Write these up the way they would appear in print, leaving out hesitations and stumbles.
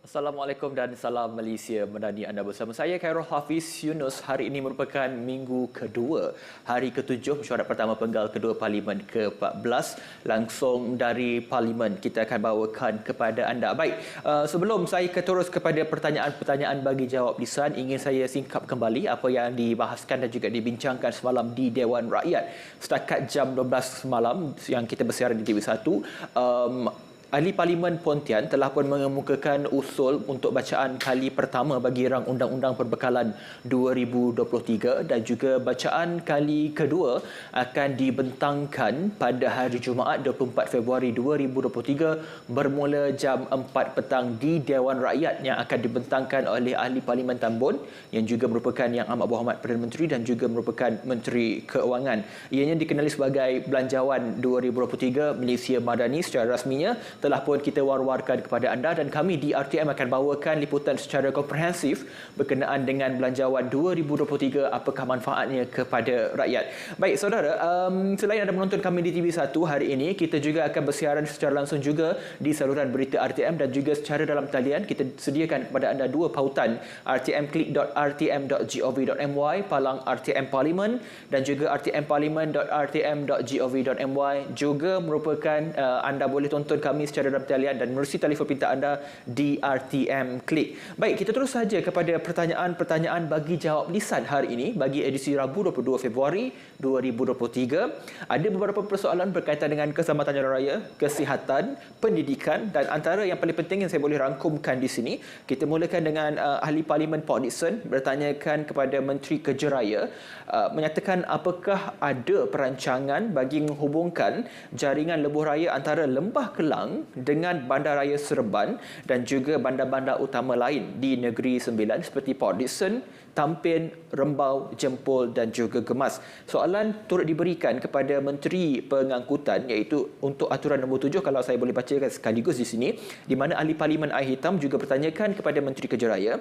Assalamualaikum dan salam Malaysia Madani. Anda bersama saya Khairul Hafiz Yunus. Hari ini merupakan minggu kedua, hari ke-7 mesyuarat pertama penggal kedua Parlimen ke-14 langsung dari Parlimen. Kita akan bawakan kepada anda. Baik, sebelum saya terus kepada pertanyaan-pertanyaan bagi jawab lisan, ingin saya singkap kembali apa yang dibahaskan dan juga dibincangkan semalam di Dewan Rakyat. Setakat jam 12 malam yang kita bersiaran di TV1, Ahli Parlimen Pontian telah pun mengemukakan usul untuk bacaan kali pertama bagi rang undang-undang perbekalan 2023 dan juga bacaan kali kedua akan dibentangkan pada hari Jumaat 24 Februari 2023 bermula jam 4 petang di Dewan Rakyat yang akan dibentangkan oleh Ahli Parlimen Tambun yang juga merupakan Yang Amat Berhormat Perdana Menteri dan juga merupakan Menteri Keuangan. Ianya dikenali sebagai Belanjawan 2023 Malaysia Madani secara rasminya telah pun kita war-warkan kepada anda dan kami di RTM akan bawakan liputan secara komprehensif berkenaan dengan Belanjawan 2023, apakah manfaatnya kepada rakyat. Baik saudara, selain anda menonton kami di TV1 hari ini, kita juga akan bersiaran secara langsung juga di saluran berita RTM dan juga secara dalam talian kita sediakan kepada anda dua pautan, rtmklik.rtm.gov.my palang RTM Parlimen dan juga rtmparlimen.rtm.gov.my juga merupakan anda boleh tonton kami secara dalam talian dan menerusi telefon pintar anda di RTM Klik. Baik, kita terus saja kepada pertanyaan-pertanyaan bagi jawab lisan hari ini bagi edisi Rabu 22 Februari 2023. Ada beberapa persoalan berkaitan dengan keselamatan jalan raya, kesihatan, pendidikan dan antara yang paling penting yang saya boleh rangkumkan di sini, kita mulakan dengan Ahli Parlimen Port Dickson bertanyakan kepada Menteri Kerja Raya menyatakan apakah ada perancangan bagi menghubungkan jaringan lebuh raya antara Lembah Kelang dengan Bandaraya Seremban dan juga bandar-bandar utama lain di Negeri Sembilan seperti Port Dickson, Tampin, Rembau, Jempol dan juga Gemas. Soalan turut diberikan kepada Menteri Pengangkutan iaitu untuk aturan nombor 7 kalau saya boleh bacakan sekaligus di sini, di mana Ahli Parlimen Air Hitam juga bertanyakan kepada Menteri Kerja Raya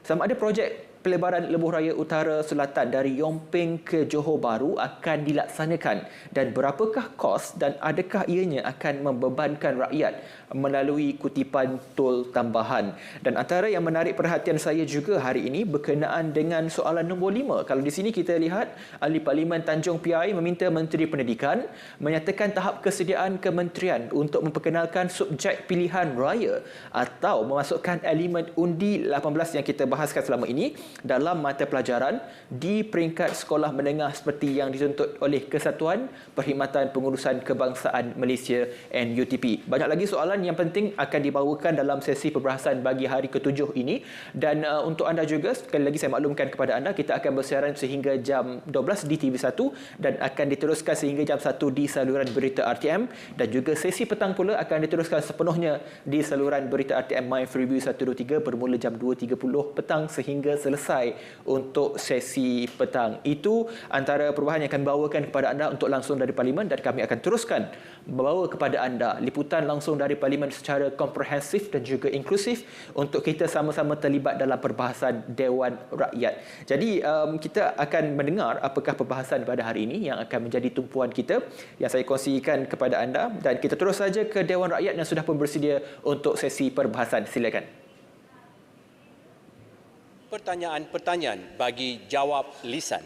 sama ada projek pelebaran lebuh raya utara selatan dari Yomping ke Johor Bahru akan dilaksanakan dan berapakah kos dan adakah ianya akan membebankan rakyat melalui kutipan tol tambahan. Dan antara yang menarik perhatian saya juga hari ini berkenaan dengan soalan nombor 5. Kalau di sini kita lihat Ahli Parlimen Tanjung Piai meminta Menteri Pendidikan menyatakan tahap kesediaan kementerian untuk memperkenalkan subjek pilihan raya atau memasukkan elemen undi 18 yang kita bahaskan selama ini dalam mata pelajaran di peringkat sekolah menengah seperti yang dituntut oleh Kesatuan Perkhidmatan Pengurusan Kebangsaan Malaysia NUTP. Banyak lagi soalan yang penting akan dibawakan dalam sesi perbahasan bagi hari ke-7 ini dan untuk anda juga sekali lagi saya maklumkan kepada anda kita akan bersiaran sehingga jam 12 di TV1 dan akan diteruskan sehingga jam 1 di saluran berita RTM dan juga sesi petang pula akan diteruskan sepenuhnya di saluran berita RTM My Freeview 123 bermula jam 2.30 petang sehingga selesai untuk sesi petang. Itu antara perubahan yang akan bawakan kepada anda untuk langsung dari Parlimen dan kami akan teruskan membawa kepada anda liputan langsung dari Parlimen secara komprehensif dan juga inklusif untuk kita sama-sama terlibat dalam perbahasan Dewan Rakyat. Jadi kita akan mendengar apakah perbahasan pada hari ini yang akan menjadi tumpuan kita yang saya kongsikan kepada anda dan kita terus saja ke Dewan Rakyat yang sudah pun bersedia untuk sesi perbahasan. Silakan. Pertanyaan-pertanyaan bagi jawab lisan.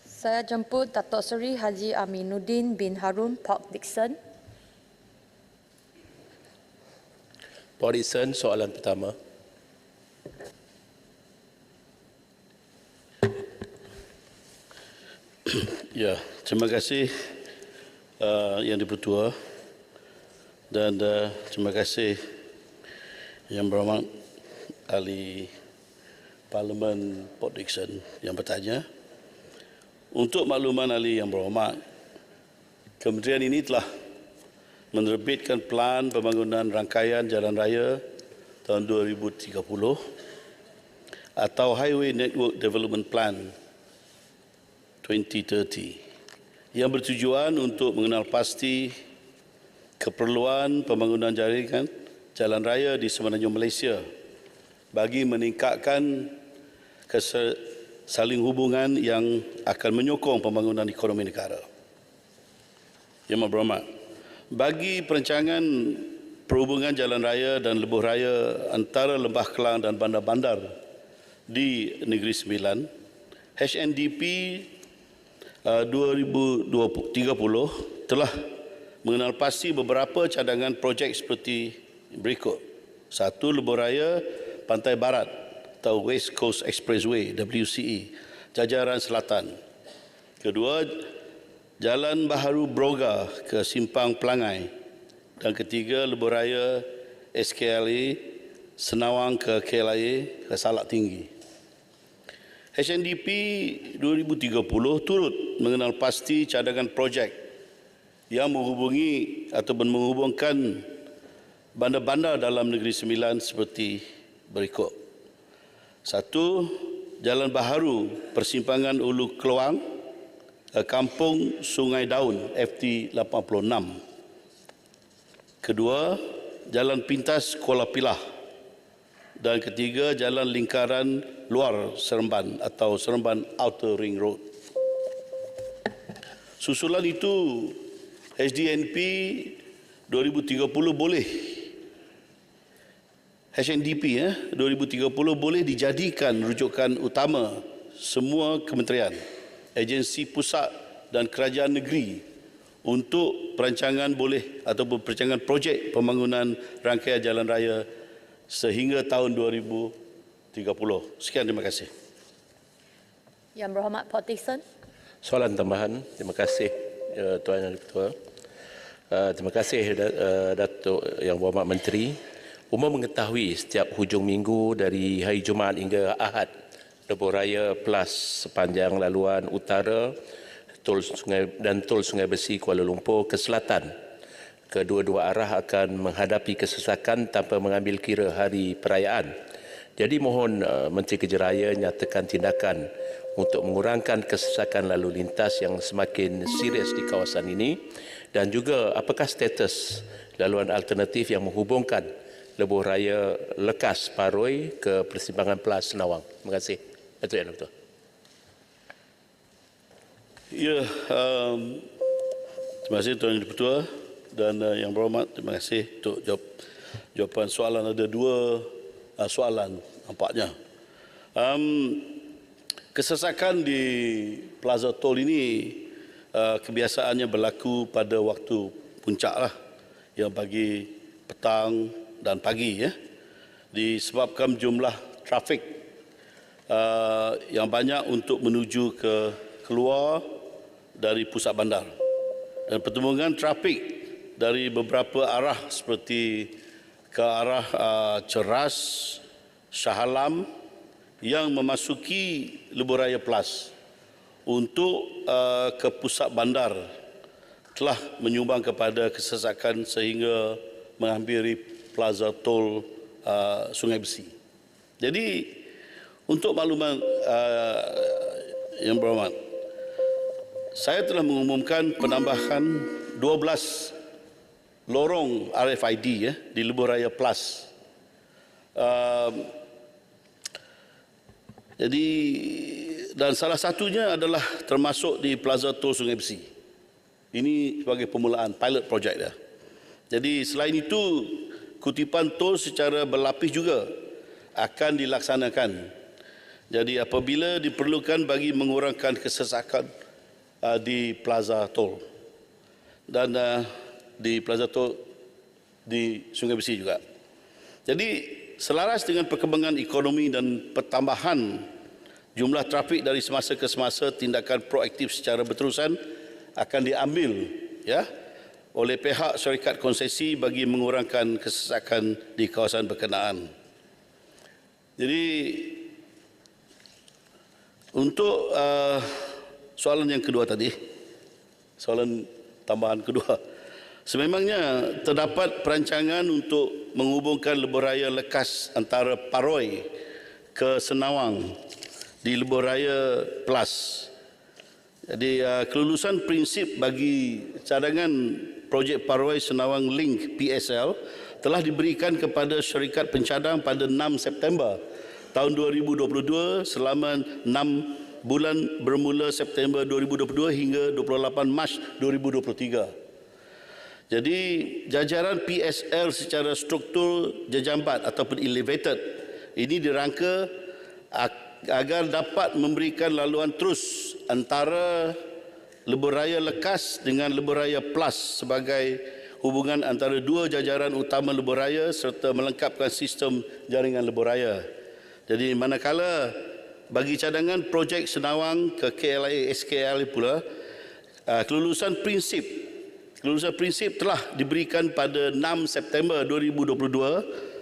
Saya jemput Datuk Seri Haji Aminuddin bin Harun Port Dickson. Port Dickson, soalan pertama. Ya, terima kasih Yang Dipertua dan terima kasih Yang Berhormat Ahli Parlimen Port Dickson yang bertanya. Untuk makluman ahli yang berhormat, kementerian ini telah menerbitkan Pelan Pembangunan Rangkaian Jalan Raya tahun 2030 atau Highway Network Development Plan 2030 yang bertujuan untuk mengenal pasti keperluan pembangunan jaringan jalan raya di semenanjung Malaysia bagi meningkatkan saling hubungan yang akan menyokong pembangunan ekonomi negara. Yang Amat Berhormat, bagi perancangan perhubungan jalan raya dan lebuh raya antara Lembah Kelang dan bandar-bandar di Negeri Sembilan, HNDP 2030 telah mengenal pasti beberapa cadangan projek seperti berikut. 1. Lebuh raya Pantai Barat atau West Coast Expressway WCE, Jajaran Selatan. 2. Jalan Baharu Broga ke Simpang Pelangai. Dan 3. Lebuh raya SKLA Senawang ke KLIA ke Salak Tinggi. HNDP 2030 turut mengenal pasti cadangan projek yang menghubungi ataupun menghubungkan bandar-bandar dalam Negeri Sembilan seperti berikut. 1. Jalan Baharu Persimpangan Ulu Keluang, Kampung Sungai Daun FT 86. 2. Jalan Pintas Kuala Pilah. Dan 3. Jalan Lingkaran Luar Seremban atau Seremban Outer Ring Road. Susulan itu, HDNP 2030 boleh HNDP 2030 boleh dijadikan rujukan utama semua kementerian, agensi pusat dan kerajaan negeri untuk perancangan perancangan projek pembangunan rangkaian jalan raya sehingga tahun 2030. Sekian, terima kasih. Yang Berhormat Port Dickson. Soalan tambahan. Terima kasih Tuan Yang Ketua. Terima kasih Datuk Yang Berhormat Menteri. Umum mengetahui setiap hujung minggu dari hari Jumaat hingga Ahad, lebuh raya plus sepanjang laluan utara Tol Sungai Besi Kuala Lumpur ke selatan. Kedua-dua arah akan menghadapi kesesakan tanpa mengambil kira hari perayaan. Jadi mohon Menteri Kerja Raya nyatakan tindakan untuk mengurangkan kesesakan lalu lintas yang semakin serius di kawasan ini, dan juga apakah status laluan alternatif yang menghubungkan lebuh raya Lekas Paroi ke Persimpangan Plus Senawang. Terima kasih. Datuk Yang Ketua. Ya, terima kasih Tuan Yang Ketua dan Yang Berhormat, terima kasih untuk jawapan soalan. Ada dua soalan nampaknya. Kesesakan di Plaza Tol ini kebiasaannya berlaku pada waktu puncak lah, yang bagi petang dan pagi ya. Disebabkan jumlah trafik yang banyak untuk menuju keluar dari pusat bandar dan pertemuan trafik dari beberapa arah seperti ke arah Ceras, Shah Alam yang memasuki Lebuh Raya Plus untuk ke pusat bandar telah menyumbang kepada kesesakan sehingga menghampiri Plaza Tol Sungai Besi. Jadi untuk makluman Yang Berhormat, saya telah mengumumkan penambahan 12 lorong RFID di Lebuh Raya Plus. Jadi dan salah satunya adalah termasuk di Plaza Tol Sungai Besi. Ini sebagai permulaan pilot project dah. Jadi selain itu, kutipan tol secara berlapis juga akan dilaksanakan. Jadi apabila diperlukan bagi mengurangkan kesesakan di Plaza Tol dan di Plaza Tol di Sungai Besi juga. Jadi selaras dengan perkembangan ekonomi dan pertambahan jumlah trafik dari semasa ke semasa, tindakan proaktif secara berterusan akan diambil oleh pihak syarikat konsesi bagi mengurangkan kesesakan di kawasan berkenaan. Jadi untuk soalan yang kedua tadi, soalan tambahan kedua, sememangnya terdapat perancangan untuk menghubungkan lebuh raya Lekas antara Paroi ke Senawang di Lebuh Raya Plus. Jadi kelulusan prinsip bagi cadangan projek Paroi Senawang Link PSL telah diberikan kepada syarikat pencadang pada 6 September tahun 2022 selama 6 bulan bermula September 2022 hingga 28 Mac 2023. Jadi jajaran PSL secara struktur jajambat ataupun elevated ini dirangka agar dapat memberikan laluan terus antara lebuh raya lekas dengan lebuh raya plus sebagai hubungan antara dua jajaran utama lebuh raya serta melengkapkan sistem jaringan lebuh raya. Jadi manakala bagi cadangan projek Senawang ke KLIA SKL pula, kelulusan prinsip telah diberikan pada 6 September 2022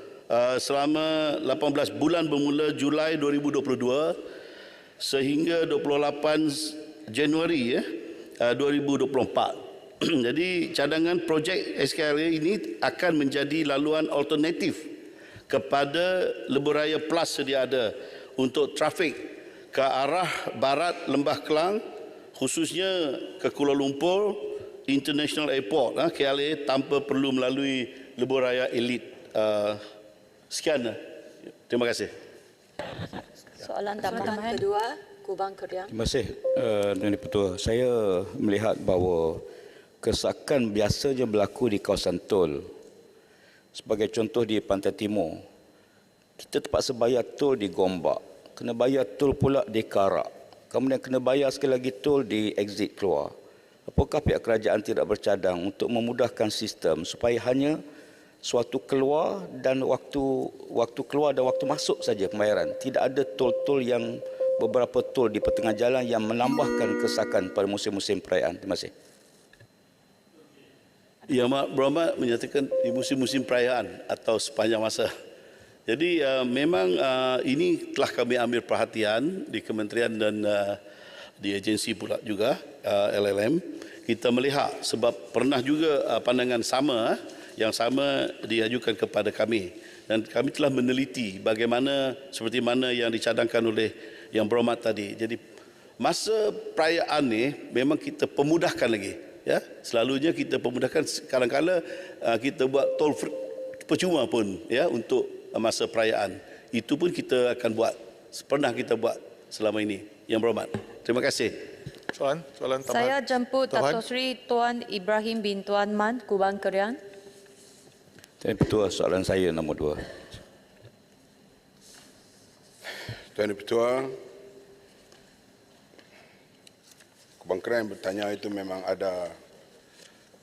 selama 18 bulan bermula Julai 2022 sehingga 28 Januari 2024. Jadi cadangan projek SKLA ini akan menjadi laluan alternatif kepada lebuh raya plus sedia ada untuk trafik ke arah barat Lembah Kelang, khususnya ke Kuala Lumpur International Airport KLIA tanpa perlu melalui lebuh raya elit. Sekian. Terima kasih. Soalan tambahan kedua, Kubang Krian. Terima kasih, Tuan Ketua. Saya melihat bahawa kesakan biasanya berlaku di kawasan tol. Sebagai contoh di Pantai Timur, kita terpaksa bayar tol di Gombak, kena bayar tol pula di Karak, kemudian kena bayar sekali lagi tol di exit keluar. Apakah pihak kerajaan tidak bercadang untuk memudahkan sistem supaya hanya suatu keluar dan waktu keluar dan waktu masuk saja pembayaran, tidak ada tol-tol yang beberapa tol di pertengah jalan yang menambahkan kesakan pada musim-musim perayaan. Terima kasih. Yang Berhormat menyatakan di musim-musim perayaan atau sepanjang masa. Jadi memang ini telah kami ambil perhatian di kementerian dan di agensi pula juga LLM. Kita melihat sebab pernah juga pandangan sama yang sama diajukan kepada kami dan kami telah meneliti bagaimana seperti mana yang dicadangkan oleh Yang Berhormat tadi. Jadi masa perayaan ni memang kita pemudahkan lagi. Ya, selalunya kita pemudahkan, kadang-kadang kita buat tol percuma pun ya untuk masa perayaan. Itu pun kita akan buat. Pernah kita buat selama ini. Yang Berhormat. Terima kasih. Soalan tambahan. Saya jemput Dato' Seri Tuan Ibrahim bin Tuan Man, Kubang Krian. Tuan Ketua, soalan saya nombor 2. Tuan Ketua, Kubang Krian bertanya itu memang ada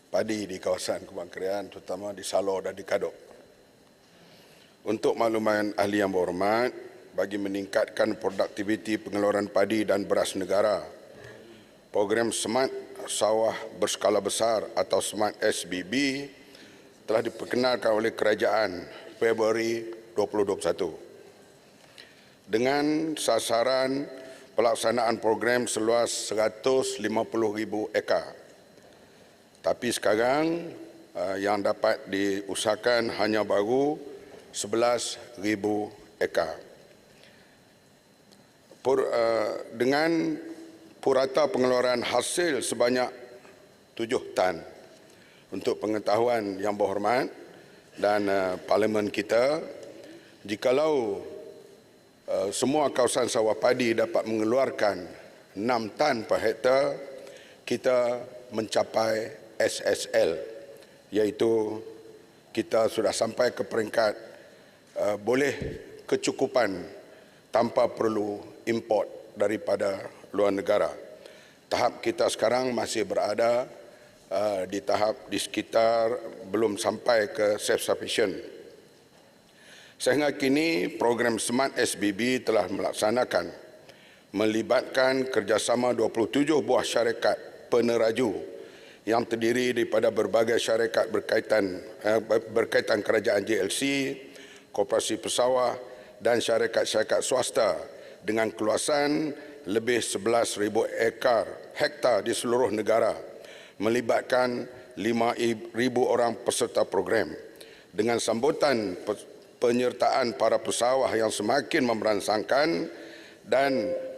padi di kawasan Kubang Krian, terutama di Salor dan di Kadok. Untuk makluman ahli yang berhormat, bagi meningkatkan produktiviti pengeluaran padi dan beras negara, program Smart Sawah Berskala Besar atau Smart SBB telah diperkenalkan oleh kerajaan Februari 2021 dengan sasaran pelaksanaan program seluas 150,000 ekar. Tapi sekarang yang dapat diusahakan hanya baru 11,000 ekar. Dengan purata pengeluaran hasil sebanyak 7 tan. Untuk pengetahuan Yang Berhormat dan Parlimen kita, jikalau semua kawasan sawah padi dapat mengeluarkan 6 tan per hektar, kita mencapai SSL, iaitu kita sudah sampai ke peringkat boleh kecukupan tanpa perlu import daripada luar negara. Tahap kita sekarang masih berada di tahap di sekitar belum sampai ke self-sufficient. Sehingga kini program Smart SBB telah melaksanakan melibatkan kerjasama 27 buah syarikat peneraju yang terdiri daripada berbagai syarikat berkaitan kerajaan JLC, Koperasi Pesawah dan syarikat-syarikat swasta dengan keluasan lebih 11,000 hektar di seluruh negara, melibatkan 5,000 orang peserta program dengan sambutan penyertaan para pesawah yang semakin memberansangkan dan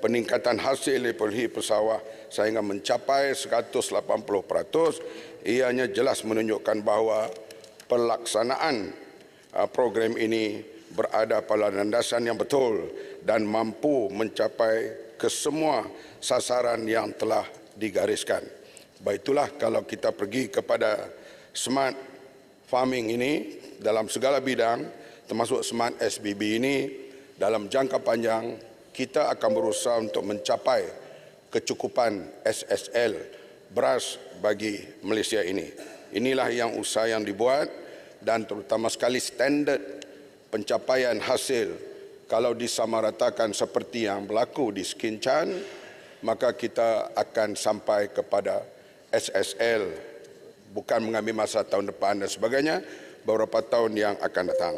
peningkatan hasil lepohi pesawah sehingga mencapai 180%. Ianya jelas menunjukkan bahawa pelaksanaan program ini berada pada landasan yang betul dan mampu mencapai kesemua sasaran yang telah digariskan. Baik itulah kalau kita pergi kepada smart farming ini dalam segala bidang, termasuk smart SBB ini, dalam jangka panjang kita akan berusaha untuk mencapai kecukupan SSL beras bagi Malaysia ini. Inilah yang usaha yang dibuat dan terutama sekali standard pencapaian hasil kalau disamaratakan seperti yang berlaku di Skin-Chan, maka kita akan sampai kepada SSL, bukan mengambil masa tahun depan dan sebagainya, beberapa tahun yang akan datang.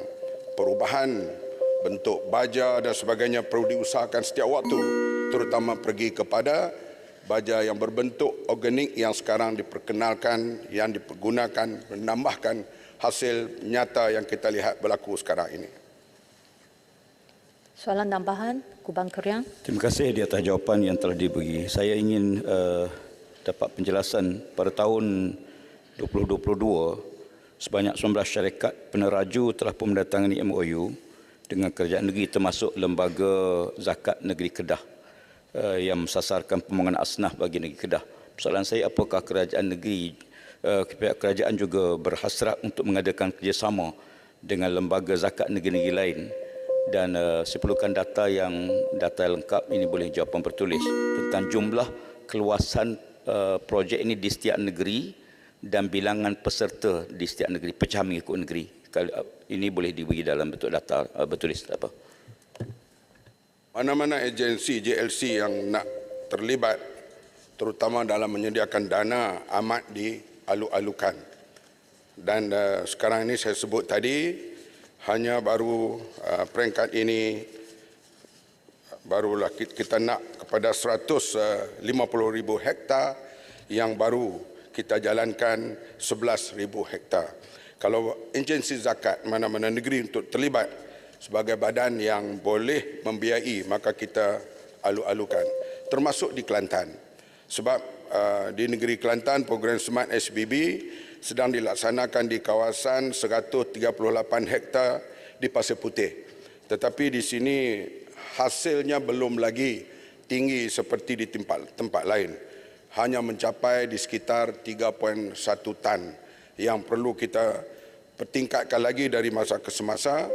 Perubahan bentuk baja dan sebagainya perlu diusahakan setiap waktu, terutama pergi kepada baja yang berbentuk organik yang sekarang diperkenalkan, yang dipergunakan, menambahkan hasil nyata yang kita lihat berlaku sekarang ini. Soalan tambahan, Kubang Keriang. Terima kasih di atas jawapan yang telah diberi. Saya ingin dapat penjelasan pada tahun 2022, sebanyak 19 syarikat peneraju telah pun mendatangani MOU dengan kerajaan negeri termasuk Lembaga Zakat Negeri Kedah yang mensasarkan pembangunan asnaf bagi negeri Kedah. Soalan saya, apakah kerajaan negeri, pihak kerajaan juga berhasrat untuk mengadakan kerjasama dengan lembaga zakat negeri-negeri lain? Dan saya perlukan data lengkap ini, boleh jawapan bertulis, tentang jumlah keluasan projek ini di setiap negeri dan bilangan peserta di setiap negeri, pecah mengikut negeri. Ini boleh diberi dalam bentuk data bertulis. Apa? Mana-mana agensi JLC yang nak terlibat, terutama dalam menyediakan dana, amat dialu-alukan. Dan sekarang ini saya sebut tadi, hanya baru peringkat ini barulah kita nak kepada 150,000 hektar yang baru kita jalankan 11,000 hektar. Kalau agensi zakat mana-mana negeri untuk terlibat sebagai badan yang boleh membiayai, maka kita alu-alukan, termasuk di Kelantan. Sebab di negeri Kelantan program Smart SBB sedang dilaksanakan di kawasan 138 hektar di Pasir Putih. Tetapi di sini hasilnya belum lagi tinggi seperti di tempat lain. Hanya mencapai di sekitar 3.1 tan. Yang perlu kita pertingkatkan lagi dari masa ke semasa.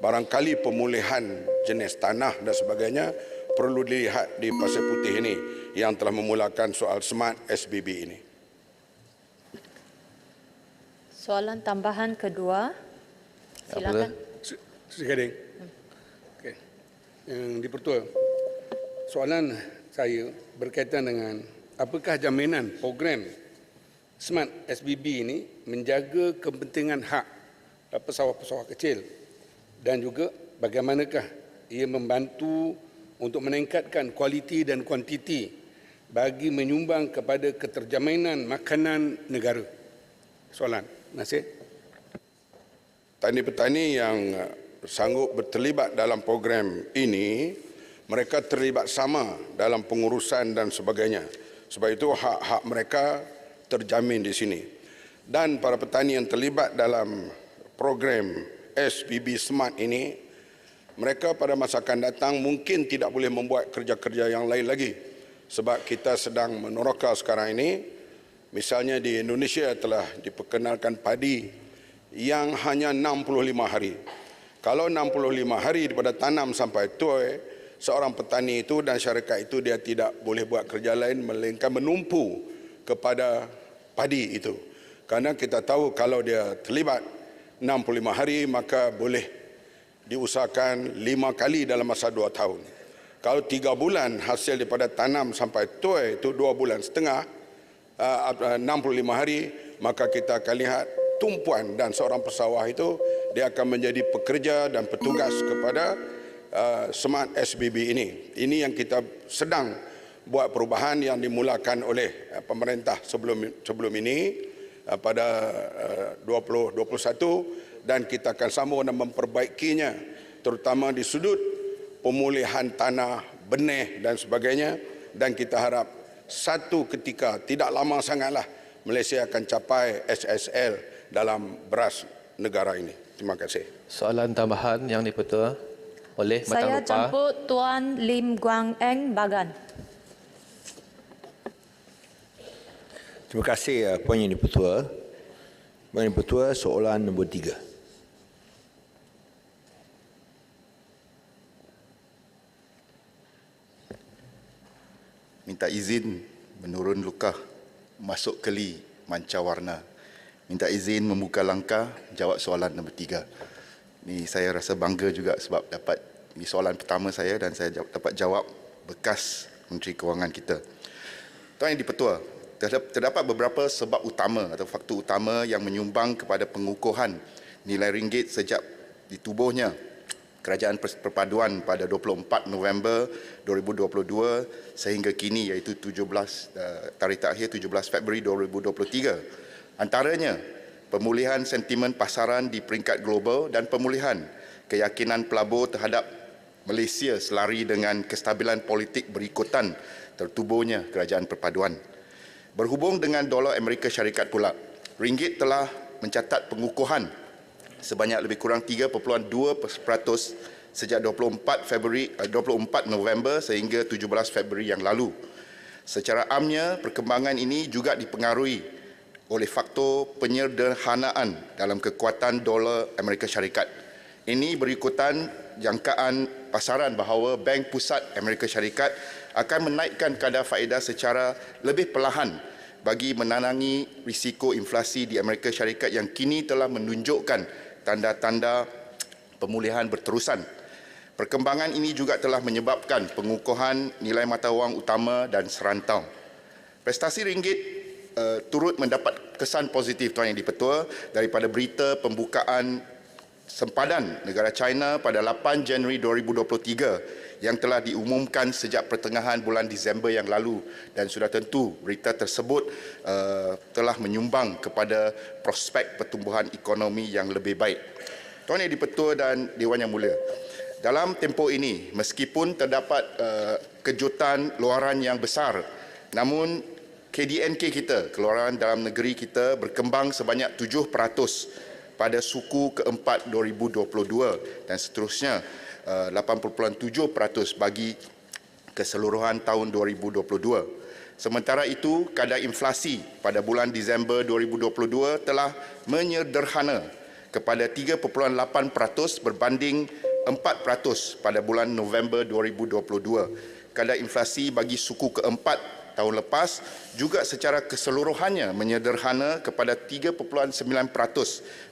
Barangkali pemulihan jenis tanah dan sebagainya perlu dilihat di Pasir Putih ini yang telah memulakan soal Smart SBB ini. Soalan tambahan kedua. Silakan. Sri Gading. Okay. Yang di-Pertua, soalan saya berkaitan dengan apakah jaminan program Smart SBB ini menjaga kepentingan hak pesawat-pesawat kecil dan juga bagaimanakah ia membantu untuk meningkatkan kualiti dan kuantiti bagi menyumbang kepada keterjaminan makanan negara. Soalan. Terima kasih. Petani-petani yang sanggup berterlibat dalam program ini, mereka terlibat sama dalam pengurusan dan sebagainya. Sebab itu hak-hak mereka terjamin di sini. Dan para petani yang terlibat dalam program SBB Smart ini, mereka pada masa akan datang mungkin tidak boleh membuat kerja-kerja yang lain lagi. Sebab kita sedang meneroka sekarang ini, misalnya di Indonesia telah diperkenalkan padi yang hanya 65 hari. Kalau 65 hari daripada tanam sampai tuai, seorang petani itu dan syarikat itu dia tidak boleh buat kerja lain melainkan menumpu kepada padi itu. Karena kita tahu kalau dia terlibat 65 hari maka boleh diusahakan 5 kali dalam masa 2 tahun. Kalau 3 bulan hasil daripada tanam sampai tuai itu 2 bulan setengah, 65 hari, maka kita akan lihat tumpuan dan seorang pesawah itu dia akan menjadi pekerja dan petugas kepada Smart SBB ini. Ini yang kita sedang buat perubahan yang dimulakan oleh pemerintah sebelum ini pada 2021 dan kita akan sambung dan memperbaikinya terutama di sudut pemulihan tanah, benih dan sebagainya, dan kita harap satu ketika tidak lama sangatlah Malaysia akan capai SSL dalam beras negara ini. Terima kasih. Soalan tambahan yang di-Pertua oleh Matan Saya Rupa. jemput Tuan Lim Guang Eng Bagan. Terima kasih Puan Yang di-Pertua. Yang Pertua, soalan nombor 3. Minta izin menurun luka, masuk keli manca warna. Minta izin membuka langkah, jawab soalan nombor 3. Ni saya rasa bangga juga sebab dapat, ini soalan pertama saya dan saya dapat jawab bekas Menteri Kewangan kita. Tuan Yang di-Pertua, terdapat beberapa sebab utama atau faktor utama yang menyumbang kepada pengukuhan nilai ringgit sejak ditubuhnya Kerajaan Perpaduan pada 24 November 2022 sehingga kini, iaitu tarikh terakhir 17 Februari 2023. Antaranya, pemulihan sentimen pasaran di peringkat global dan pemulihan keyakinan pelabur terhadap Malaysia selari dengan kestabilan politik berikutan tertubuhnya Kerajaan Perpaduan. Berhubung dengan dolar Amerika Syarikat pula, ringgit telah mencatat pengukuhan sebanyak lebih kurang 3.2% sejak 24 November sehingga 17 Februari yang lalu. Secara amnya, perkembangan ini juga dipengaruhi oleh faktor penyederhanaan dalam kekuatan dolar Amerika Syarikat. Ini berikutan jangkaan pasaran bahawa Bank Pusat Amerika Syarikat akan menaikkan kadar faedah secara lebih perlahan bagi menanangi risiko inflasi di Amerika Syarikat yang kini telah menunjukkan tanda-tanda pemulihan berterusan. Perkembangan ini juga telah menyebabkan pengukuhan nilai mata wang utama dan serantau. Prestasi ringgit turut mendapat kesan positif, Tuan Yang di-Pertua, daripada berita pembukaan sempadan negara China pada 8 Januari 2023 yang telah diumumkan sejak pertengahan bulan Disember yang lalu, dan sudah tentu berita tersebut telah menyumbang kepada prospek pertumbuhan ekonomi yang lebih baik. Tuan Yang di-Pertua dan Dewan Yang Mulia, dalam tempoh ini meskipun terdapat kejutan luaran yang besar, namun KDNK kita, keluaran dalam negeri kita, berkembang sebanyak 7% pada suku keempat 2022 dan seterusnya 8.7% bagi keseluruhan tahun 2022. Sementara itu, kadar inflasi pada bulan Disember 2022 telah menyederhana kepada 3.8% berbanding 4% pada bulan November 2022. Kadar inflasi bagi suku keempat tahun lepas juga secara keseluruhannya menyederhana kepada 3.9%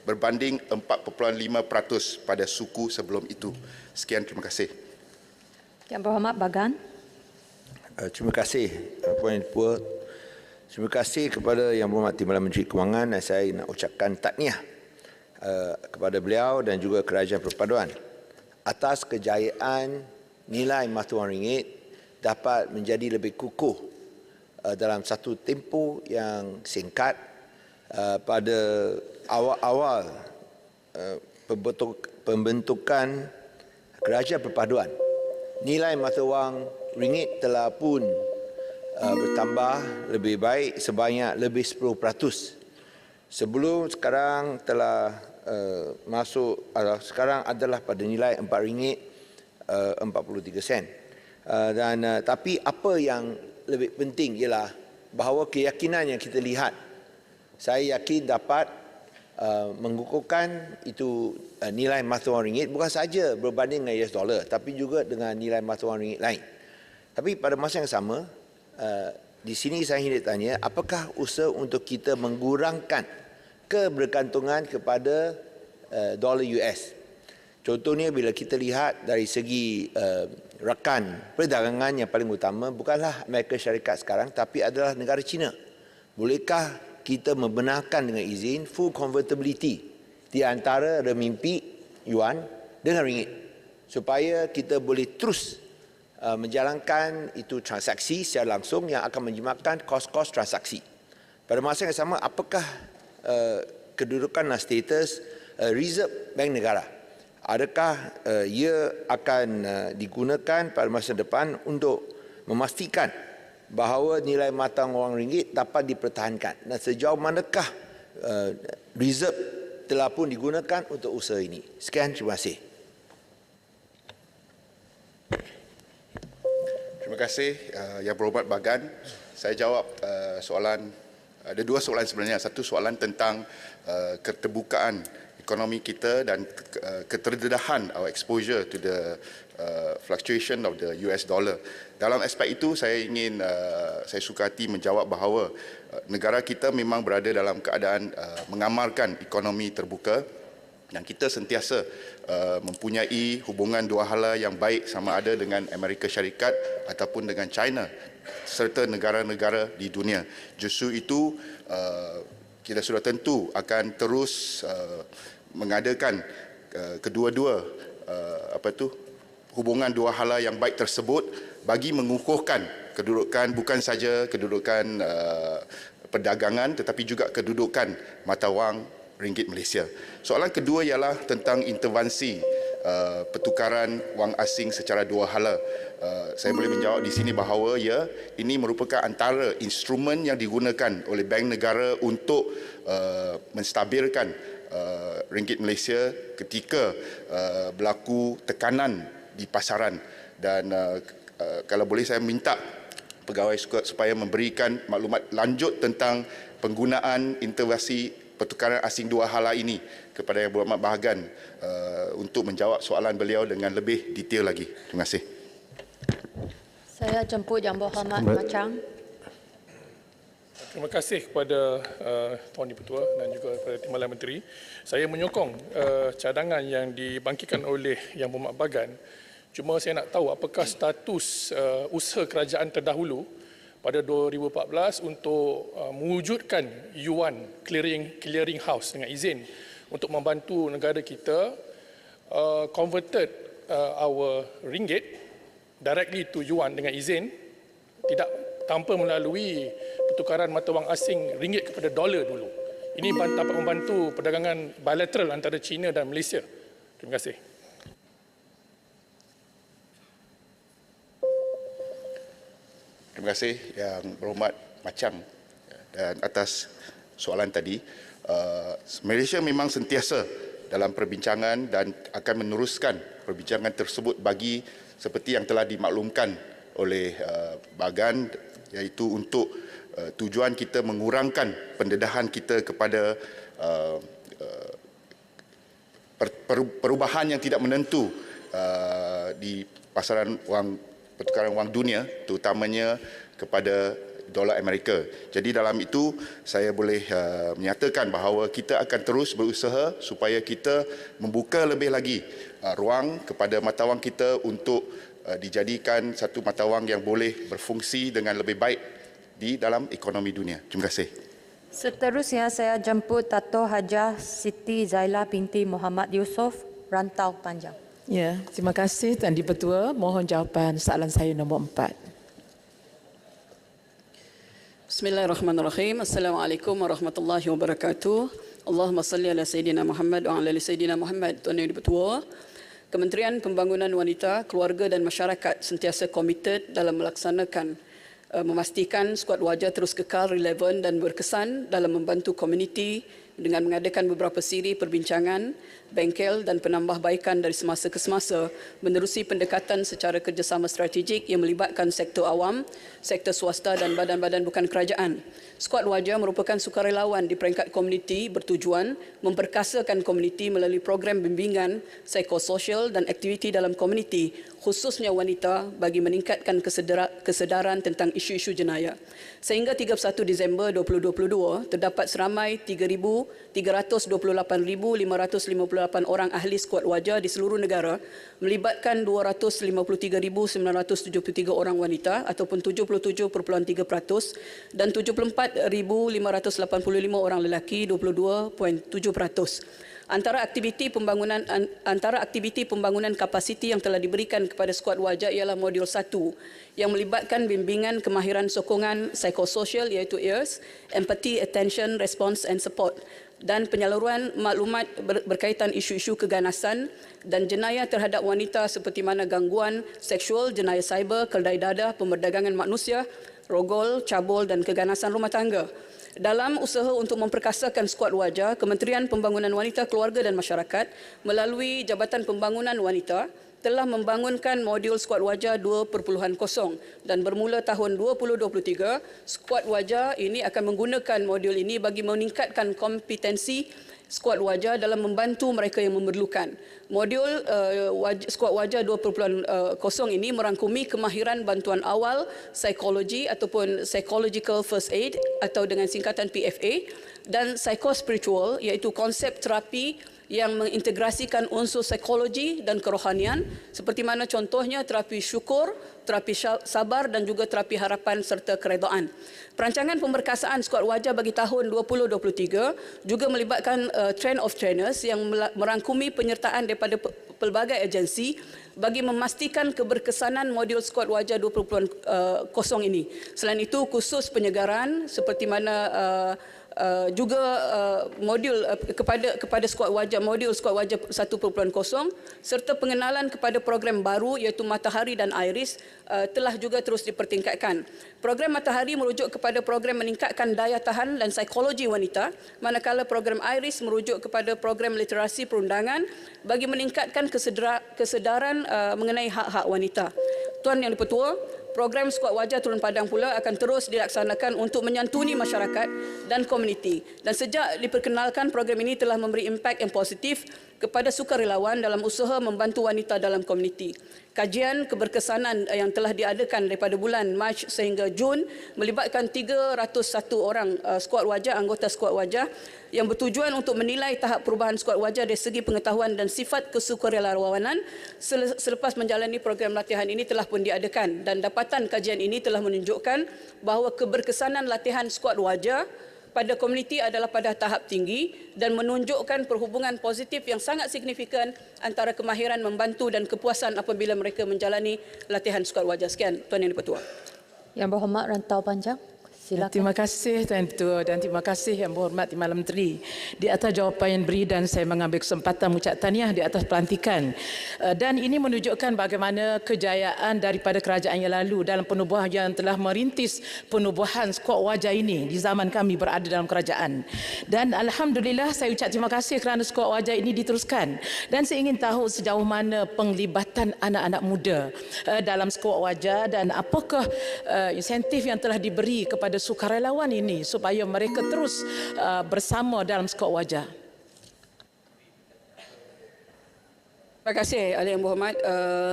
berbanding 4.5% pada suku sebelum itu. Sekian, terima kasih. Yang Berhormat Bagan. Terima kasih, Puan Yang Dipertua. Terima kasih kepada Yang Berhormat Timbalan Menteri Kewangan, dan saya nak ucapkan tahniah kepada beliau dan juga Kerajaan Perpaduan atas kejayaan nilai mata wang ringgit dapat menjadi lebih kukuh dalam satu tempoh yang singkat. Pada awal-awal pembentukan Kerajaan Perpaduan, nilai mata wang ringgit telah pun bertambah lebih baik sebanyak lebih 10%. Sebelum sekarang telah sekarang adalah pada nilai RM4.43. Tapi apa yang lebih penting ialah bahawa keyakinan yang kita lihat, saya yakin dapat mengukuhkan itu nilai mata wang ringgit bukan saja berbanding dengan US dollar, tapi juga dengan nilai mata wang ringgit lain. Tapi pada masa yang sama, di sini saya ingin tanya, apakah usaha untuk kita mengurangkan kebergantungan kepada dolar US? Contohnya, bila kita lihat dari segi rakan perdagangan yang paling utama bukanlah Amerika Syarikat sekarang, tapi adalah negara China. Bolehkah kita membenarkan dengan izin full convertibility di antara renminbi yuan dengan ringgit, supaya kita boleh terus menjalankan itu transaksi secara langsung yang akan menjimatkan kos-kos transaksi. Pada masa yang sama, apakah kedudukan dan status Reserve Bank Negara? Adakah ia akan digunakan pada masa depan untuk memastikan bahawa nilai mata wang ringgit dapat dipertahankan, dan sejauh manakah reserve telah pun digunakan untuk usaha ini? Sekian, terima kasih. Terima kasih, Yang Berhormat Bagan. Saya jawab soalan ada dua soalan sebenarnya. Satu soalan tentang keterbukaan ekonomi kita dan keterdedahan our exposure to the fluctuation of the US dollar. Dalam aspek itu saya ingin saya suka hati menjawab bahawa negara kita memang berada dalam keadaan mengamalkan ekonomi terbuka dan kita sentiasa mempunyai hubungan dua hala yang baik sama ada dengan Amerika Syarikat ataupun dengan China serta negara-negara di dunia. Justru itu kita sudah tentu akan terus mengadakan kedua-dua hubungan dua hala yang baik tersebut bagi mengukuhkan kedudukan bukan saja kedudukan perdagangan tetapi juga kedudukan mata wang ringgit Malaysia. Soalan kedua ialah tentang intervensi pertukaran wang asing secara dua hala. Saya boleh menjawab di sini bahawa ini merupakan antara instrumen yang digunakan oleh bank negara untuk menstabilkan ringgit Malaysia ketika berlaku tekanan di pasaran. Dan kalau boleh saya minta pegawai supaya memberikan maklumat lanjut tentang penggunaan intervensi pertukaran asing dua hala ini kepada Yang Berhormat Bahagian untuk menjawab soalan beliau dengan lebih detail lagi. Terima kasih. Saya jemput Yang Berhormat Macang. Terima kasih kepada Tuan Di-Pertua dan juga kepada Timbalan Menteri. Saya menyokong cadangan yang dibangkitkan oleh Yang Berhormat Bahagian. Cuma saya nak tahu apakah status usaha kerajaan terdahulu pada 2014 untuk mewujudkan yuan clearing house dengan izin untuk membantu negara kita converted our ringgit directly to yuan dengan izin, tidak tanpa melalui pertukaran mata wang asing ringgit kepada dolar dulu. Ini dapat membantu perdagangan bilateral antara China dan Malaysia. Terima kasih. Terima kasih Yang Berhormat Macang dan atas soalan tadi. Malaysia memang sentiasa dalam perbincangan dan akan meneruskan perbincangan tersebut bagi seperti yang telah dimaklumkan oleh Bahagian, iaitu untuk tujuan kita mengurangkan pendedahan kita kepada perubahan yang tidak menentu di pasaran pertukaran wang dunia, terutamanya kepada dolar Amerika. Jadi dalam itu saya boleh menyatakan bahawa kita akan terus berusaha supaya kita membuka lebih lagi ruang kepada mata wang kita untuk dijadikan satu mata wang yang boleh berfungsi dengan lebih baik di dalam ekonomi dunia. Terima kasih. Seterusnya saya jemput Dato' Hajah Siti Zaila binti Muhammad Yusof, Rantau Panjang. Ya, terima kasih Tuan Di-Pertua. Mohon jawapan soalan saya nombor 4. Bismillahirrahmanirrahim. Assalamualaikum warahmatullahi wabarakatuh. Allahumma salli ala Sayyidina Muhammad wa ala ali Sayyidina Muhammad. Tuan Yang Di-Pertua, Kementerian Pembangunan Wanita, Keluarga dan Masyarakat sentiasa komited dalam melaksanakan memastikan skuad wajah terus kekal, relevan dan berkesan dalam membantu komuniti dengan mengadakan beberapa siri perbincangan, bengkel dan penambahbaikan dari semasa ke semasa menerusi pendekatan secara kerjasama strategik yang melibatkan sektor awam, sektor swasta dan badan-badan bukan kerajaan. Skuad wajah merupakan sukarelawan di peringkat komuniti bertujuan memperkasakan komuniti melalui program bimbingan psikososial dan aktiviti dalam komuniti, khususnya wanita, bagi meningkatkan kesedaran tentang isu-isu jenayah. Sehingga 31 Disember 2022, terdapat seramai 328,558 orang ahli skuad wajah di seluruh negara, melibatkan 253,973 orang wanita ataupun 77.3% dan 74,585 orang lelaki 22.7%. Antara aktiviti pembangunan kapasiti yang telah diberikan kepada skuad wajah ialah modul 1 yang melibatkan bimbingan kemahiran sokongan psikososial iaitu EARS, Empathy, Attention, Response and Support, dan penyaluran maklumat berkaitan isu-isu keganasan dan jenayah terhadap wanita seperti mana gangguan seksual, jenayah cyber, keldai dadah, pemerdagangan manusia, rogol, cabul dan keganasan rumah tangga. Dalam usaha untuk memperkasakan skuad wajah, Kementerian Pembangunan Wanita, Keluarga dan Masyarakat melalui Jabatan Pembangunan Wanita telah membangunkan modul skuad wajah 2.0 dan bermula tahun 2023, skuad wajah ini akan menggunakan modul ini bagi meningkatkan kompetensi skuad wajah dalam membantu mereka yang memerlukan. Modul skuad wajah 2.0 ini merangkumi kemahiran bantuan awal, psikologi ataupun psychological first aid atau dengan singkatan PFA, dan psikospiritual iaitu konsep terapi yang mengintegrasikan unsur psikologi dan kerohanian seperti mana contohnya terapi syukur, terapi sabar dan juga terapi harapan serta keredaan. Perancangan pemberkasaan skuad wajah bagi tahun 2023 juga melibatkan train of trainers yang merangkumi penyertaan daripada pelbagai agensi bagi memastikan keberkesanan modul skuad wajah 2.0 ini. Selain itu, khusus penyegaran seperti mana juga modul kepada skuad wajah, modul skuad wajah 1.0 serta pengenalan kepada program baru iaitu Matahari dan Iris telah juga terus dipertingkatkan. Program Matahari merujuk kepada program meningkatkan daya tahan dan psikologi wanita, manakala program Iris merujuk kepada program literasi perundangan bagi meningkatkan kesedaran mengenai hak-hak wanita. Tuan Yang Dipertua, program skuad wajah turun padang pula akan terus dilaksanakan untuk menyantuni masyarakat dan komuniti. Dan sejak diperkenalkan, program ini telah memberi impak yang positif kepada sukarelawan dalam usaha membantu wanita dalam komuniti. Kajian keberkesanan yang telah diadakan daripada bulan Mac sehingga Jun melibatkan 301 orang skuad wajah, anggota skuad wajah yang bertujuan untuk menilai tahap perubahan skuad wajah dari segi pengetahuan dan sifat kesukarelawanan selepas menjalani program latihan ini telah pun diadakan, dan dapatan kajian ini telah menunjukkan bahawa keberkesanan latihan skuad wajah pada komuniti adalah pada tahap tinggi dan menunjukkan perhubungan positif yang sangat signifikan antara kemahiran membantu dan kepuasan apabila mereka menjalani latihan skuad wajah. Sekian, Tuan Yang Dipertua. Yang berhormat Rantau Panjang. Silakan. Terima kasih Tuan Ketua dan terima kasih Yang Berhormat Timbalan Menteri di atas jawapan yang beri, dan saya mengambil kesempatan mengucap tahniah di atas pelantikan. Dan ini menunjukkan bagaimana kejayaan daripada kerajaan yang lalu dalam penubuhan yang telah merintis penubuhan skuad wajah ini di zaman kami berada dalam kerajaan. Dan alhamdulillah saya ucap terima kasih kerana skuad wajah ini diteruskan. Dan saya ingin tahu sejauh mana penglibatan anak-anak muda dalam skuad wajah dan apakah insentif yang telah diberi kepada sukarelawan ini supaya mereka terus bersama dalam skuad wajah. Terima kasih Ahli Yang Berhormat.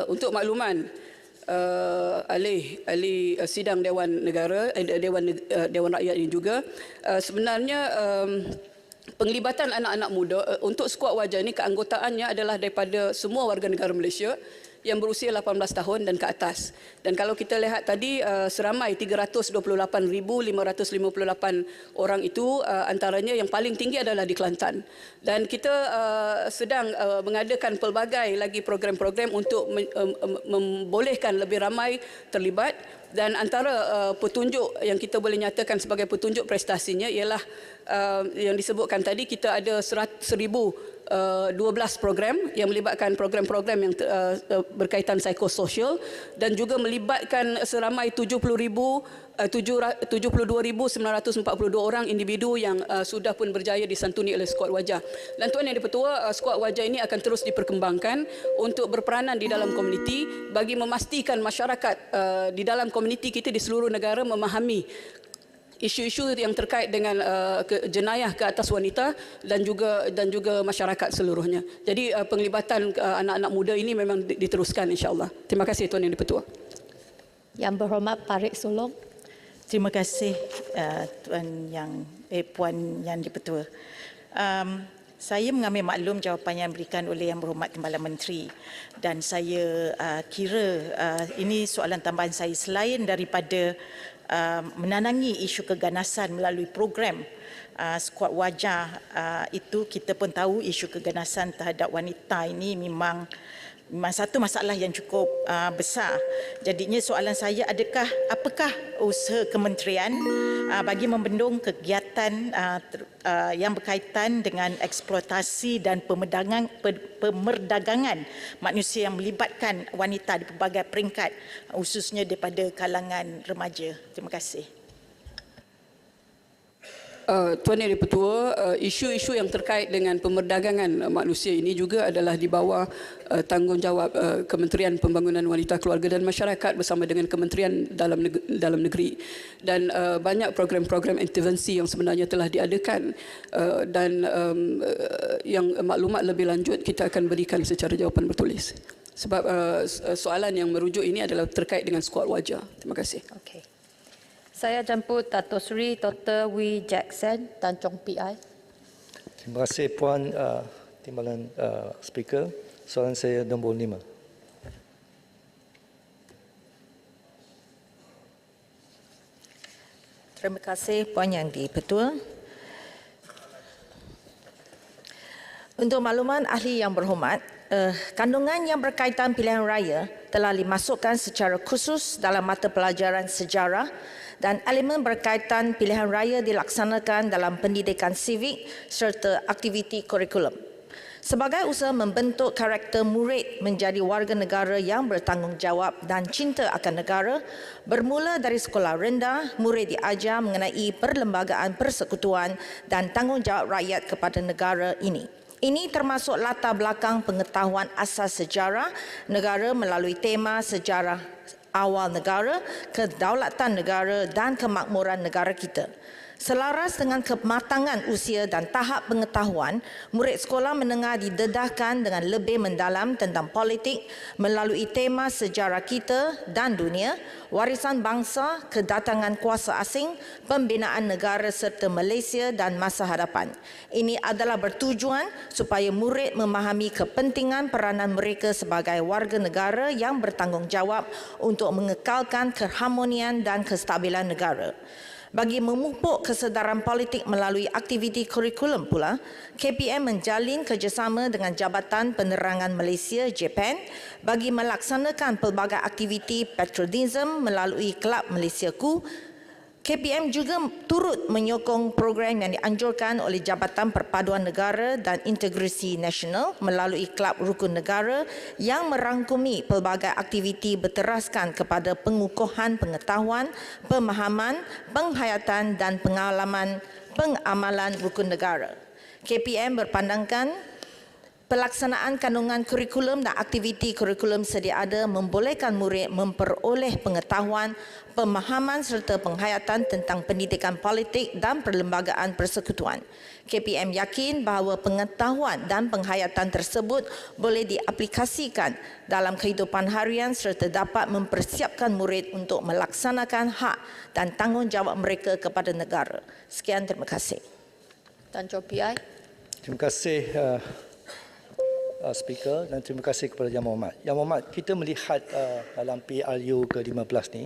Untuk makluman ahli sidang Dewan Negara, Dewan Rakyat ini juga, sebenarnya penglibatan anak-anak muda untuk skuad wajah ini keanggotaannya adalah daripada semua warga negara Malaysia yang berusia 18 tahun dan ke atas. Dan kalau kita lihat tadi, seramai 328,558 orang itu, antaranya yang paling tinggi adalah di Kelantan. Dan kita sedang mengadakan pelbagai lagi program-program untuk membolehkan lebih ramai terlibat. Dan antara petunjuk yang kita boleh nyatakan sebagai petunjuk prestasinya ialah yang disebutkan tadi, kita ada 1,012 program yang melibatkan program-program yang berkaitan psikososial dan juga melibatkan seramai 72,942 orang individu yang sudah pun berjaya disantuni oleh skuad wajah. Dan Tuan Yang Dipertua, skuad wajah ini akan terus diperkembangkan untuk berperanan di dalam komuniti bagi memastikan masyarakat di dalam komuniti kita di seluruh negara memahami isu-isu yang terkait dengan jenayah ke atas wanita dan juga masyarakat seluruhnya. Jadi penglibatan anak-anak muda ini memang diteruskan, insya-Allah. Terima kasih Tuan Yang Dipertua. Yang Berhormat Parik Solong. Terima kasih Puan Yang Dipertua. Saya mengambil maklum jawapan yang diberikan oleh Yang Berhormat Timbalan Menteri, dan saya kira ini soalan tambahan saya, selain daripada menanangi isu keganasan melalui program skuad wajah itu, kita pun tahu isu keganasan terhadap wanita ini memang satu masalah yang cukup besar. Jadinya soalan saya, apakah usaha kementerian bagi membendung kegiatan yang berkaitan dengan eksploitasi dan pemerdagangan manusia yang melibatkan wanita di pelbagai peringkat, khususnya daripada kalangan remaja. Terima kasih. Tuan Yang Di-Pertua, isu-isu yang terkait dengan pemerdagangan manusia ini juga adalah di bawah tanggungjawab Kementerian Pembangunan Wanita, Keluarga dan Masyarakat bersama dengan Kementerian Dalam Negeri. Dan banyak program-program intervensi yang sebenarnya telah diadakan dan yang maklumat lebih lanjut kita akan berikan secara jawapan bertulis. Sebab soalan yang merujuk ini adalah terkait dengan skuad wajah. Terima kasih. Okey. Saya jemput Dato' Seri Dr. Wee Jackson, Tanjung PI. Terima kasih Puan Timbalan Speaker. Soalan saya nombor 5. Terima kasih Puan Yang Di-Pertua. Untuk makluman ahli yang berhormat, kandungan yang berkaitan pilihan raya telah dimasukkan secara khusus dalam mata pelajaran sejarah dan elemen berkaitan pilihan raya dilaksanakan dalam pendidikan sivik serta aktiviti kurikulum. Sebagai usaha membentuk karakter murid menjadi warga negara yang bertanggungjawab dan cinta akan negara, bermula dari sekolah rendah, murid diajar mengenai perlembagaan persekutuan dan tanggungjawab rakyat kepada negara ini. Ini termasuk latar belakang pengetahuan asas sejarah negara melalui tema sejarah awal negara, kedaulatan negara dan kemakmuran negara kita. Selaras dengan kematangan usia dan tahap pengetahuan, murid sekolah menengah didedahkan dengan lebih mendalam tentang politik melalui tema sejarah kita dan dunia, warisan bangsa, kedatangan kuasa asing, pembinaan negara serta Malaysia dan masa hadapan. Ini adalah bertujuan supaya murid memahami kepentingan peranan mereka sebagai warga negara yang bertanggungjawab untuk mengekalkan keharmonian dan kestabilan negara. Bagi memupuk kesedaran politik melalui aktiviti kurikulum pula, KPM menjalin kerjasama dengan Jabatan Penerangan Malaysia (JPAN) bagi melaksanakan pelbagai aktiviti patriotism melalui Kelab Malaysiaku. KPM juga turut menyokong program yang dianjurkan oleh Jabatan Perpaduan Negara dan Integrasi Nasional melalui Kelab Rukun Negara yang merangkumi pelbagai aktiviti berteraskan kepada pengukuhan pengetahuan, pemahaman, penghayatan dan pengamalan rukun negara. KPM berpandangkan pelaksanaan kandungan kurikulum dan aktiviti kurikulum sedia ada membolehkan murid memperoleh pengetahuan, pemahaman serta penghayatan tentang pendidikan politik dan perlembagaan persekutuan. KPM yakin bahawa pengetahuan dan penghayatan tersebut boleh diaplikasikan dalam kehidupan harian serta dapat mempersiapkan murid untuk melaksanakan hak dan tanggungjawab mereka kepada negara. Sekian, terima kasih. Tanjung PI. Terima kasih Speaker dan terima kasih kepada Yang Berhormat. Yang Berhormat, kita melihat dalam PRU ke-15 ni,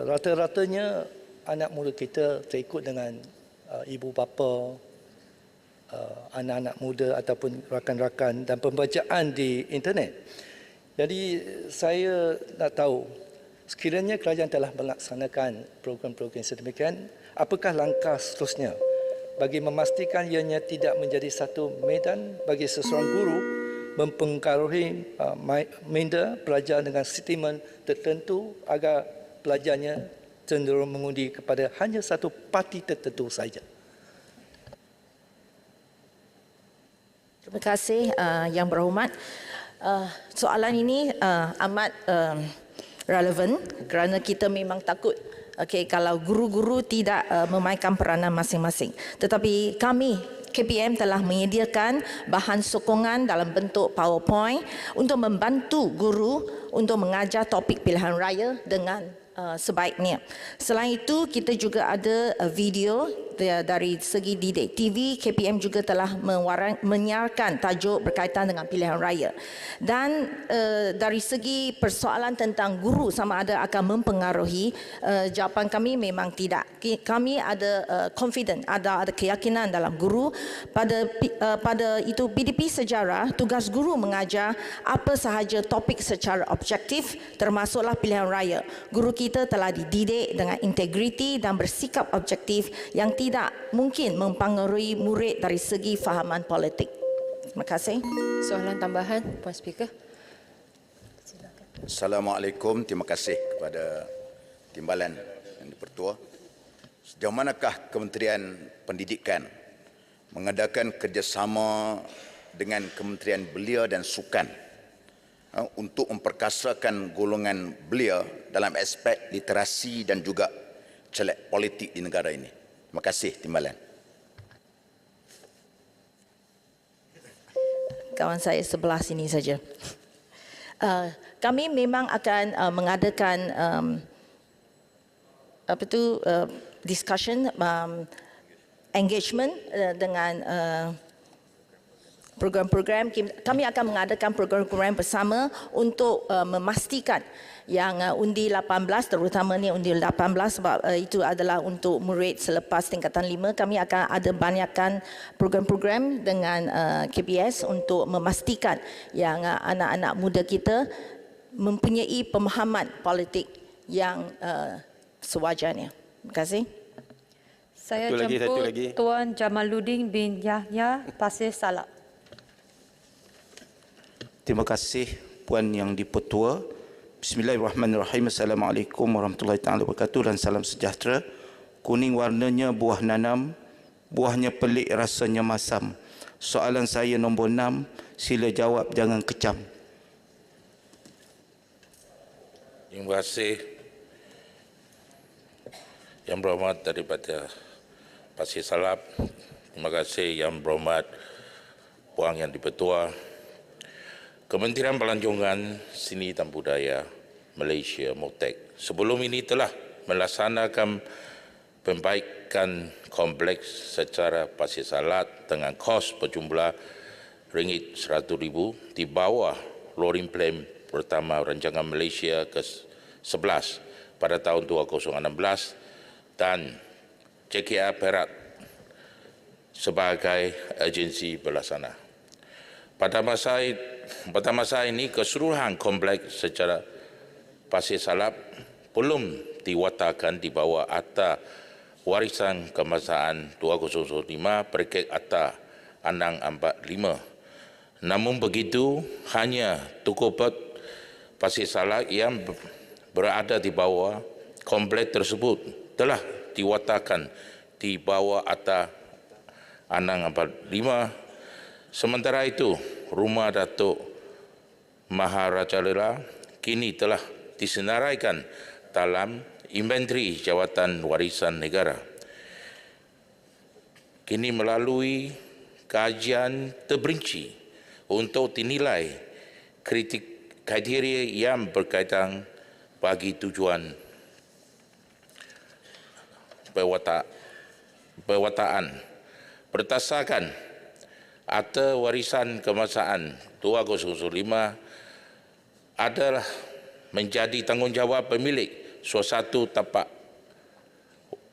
rata-ratanya anak muda kita terikut dengan ibu bapa, anak-anak muda ataupun rakan-rakan dan pembacaan di internet. Jadi saya nak tahu, sekiranya kerajaan telah melaksanakan program-program sedemikian, apakah langkah seterusnya bagi memastikan ianya tidak menjadi satu medan bagi seseorang guru mempengaruhi minda pelajar dengan statement tertentu agar pelajarnya cenderung mengundi kepada hanya satu parti tertentu saja. Terima kasih Yang Berhormat. Soalan ini amat relevan kerana kita memang takut kalau guru-guru tidak memainkan peranan masing-masing. Tetapi kami KPM telah menyediakan bahan sokongan dalam bentuk PowerPoint untuk membantu guru untuk mengajar topik pilihan raya dengan sebaiknya. Selain itu, kita juga ada video dari segi Didik TV. KPM juga telah menyiarkan tajuk berkaitan dengan pilihan raya. Dan dari segi persoalan tentang guru sama ada akan mempengaruhi, jawapan kami memang tidak. Kami ada confident, ada keyakinan dalam guru. Pada itu PDP Sejarah, tugas guru mengajar apa sahaja topik secara objektif termasuklah pilihan raya. Guru kita telah dididik dengan integriti dan bersikap objektif yang tidak mungkin mempengaruhi murid dari segi fahaman politik. Terima kasih. Soalan tambahan, Puan Speaker. Assalamualaikum. Terima kasih kepada Timbalan Yang Di-Pertua. sejauh manakah Kementerian Pendidikan mengadakan kerjasama dengan Kementerian Belia dan Sukan untuk memperkasakan golongan belia dalam aspek literasi dan juga celak politik di negara ini. Terima kasih, Timbalan. Kawan saya sebelah sini saja. Kami memang akan mengadakan discussion, engagement dengan program-program. Kami akan mengadakan program-program bersama untuk memastikan yang undi 18, terutamanya undi 18 sebab itu adalah untuk murid selepas tingkatan 5. Kami akan ada banyakkan program-program dengan KBS untuk memastikan yang anak-anak muda kita mempunyai pemahaman politik yang sewajarnya. Terima kasih. Saya jemput Tuan Jamaluddin bin Yahya, Pasir Salak. Terima kasih Puan Yang di-Pertua. Bismillahirrahmanirrahim. Assalamualaikum warahmatullahi taala wabarakatuh dan salam sejahtera. Kuning warnanya buah nanam, buahnya pelik rasanya masam. Soalan saya nombor 6, sila jawab jangan kecam. Terima kasih Yang Berhormat daripada Pasir Salap. Terima kasih Yang Berhormat Puan Yang di-Pertua. Kementerian Pelancongan Seni dan Budaya Malaysia MOTEK sebelum ini telah melaksanakan perbaikan kompleks secara Pasir Salak dengan kos berjumlah RM100,000 di bawah Loring Plan pertama Rancangan Malaysia ke-11 pada tahun 2016 dan JKR Perak sebagai agensi pelaksana. Pada masa ini keseluruhan kompleks secara Pasir Salap belum diwatakan di bawah Akta Warisan Kebangsaan 2005 Peringkat Akta Anang 45. Namun begitu, hanya Tukupet Pasir Salap yang berada di bawah kompleks tersebut telah diwatakan di bawah Akta Anang 45. Sementara itu, Rumah Datuk Maharajalela kini telah disenaraikan dalam inventari jawatan warisan negara. Kini melalui kajian terperinci untuk dinilai kriteria yang berkaitan bagi tujuan perwataan berdasarkan Akta Warisan Kebangsaan 2005 adalah menjadi tanggungjawab pemilik suatu tapak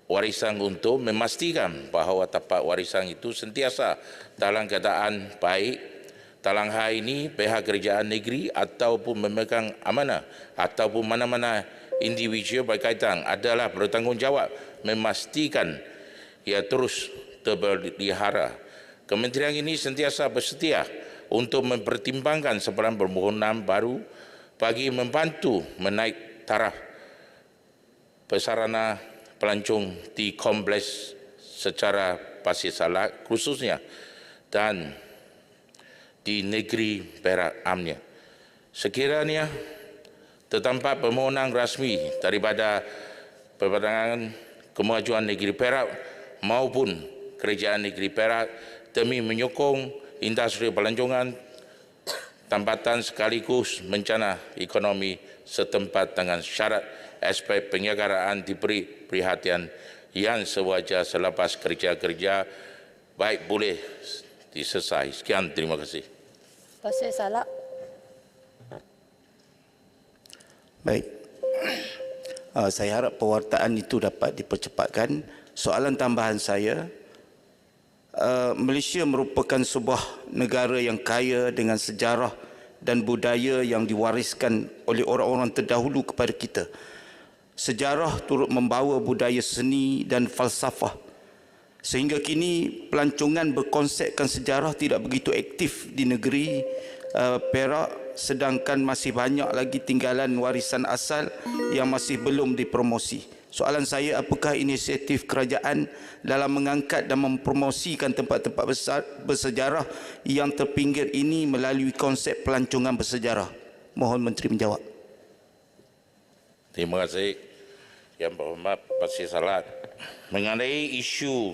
warisan untuk memastikan bahawa tapak warisan itu sentiasa dalam keadaan baik. Dalam hal ini, pihak kerajaan negeri ataupun memegang amanah ataupun mana-mana individu berkaitan adalah bertanggungjawab memastikan ia terus terpelihara. Kementerian ini sentiasa bersedia untuk mempertimbangkan sebarang permohonan baru bagi membantu menaik taraf persarana pelancong di kompleks secara Pasir Salak khususnya dan di negeri Perak amnya. Sekiranya terdapat permohonan rasmi daripada Perbadangan Kemajuan Negeri Perak maupun Kerajaan Negeri Perak demi menyokong industri pelancongan tambatan sekaligus bencana ekonomi setempat dengan syarat aspek penyegaraan diberi perhatian yang sewajar selepas kerja-kerja baik boleh diselesai. Sekian, terima kasih. Pasir Salak. Baik. Saya harap pewartaan itu dapat dipercepatkan. Soalan tambahan saya, Malaysia merupakan sebuah negara yang kaya dengan sejarah dan budaya yang diwariskan oleh orang-orang terdahulu kepada kita. Sejarah turut membawa budaya seni dan falsafah. Sehingga kini pelancongan berkonsepkan sejarah tidak begitu aktif di negeri Perak sedangkan masih banyak lagi tinggalan warisan asal yang masih belum dipromosi. Soalan saya, apakah inisiatif kerajaan dalam mengangkat dan mempromosikan tempat-tempat bersejarah yang terpinggir ini melalui konsep pelancongan bersejarah? Mohon Menteri menjawab. Terima kasih Yang Berhormat Pasir Salat. Mengenai isu,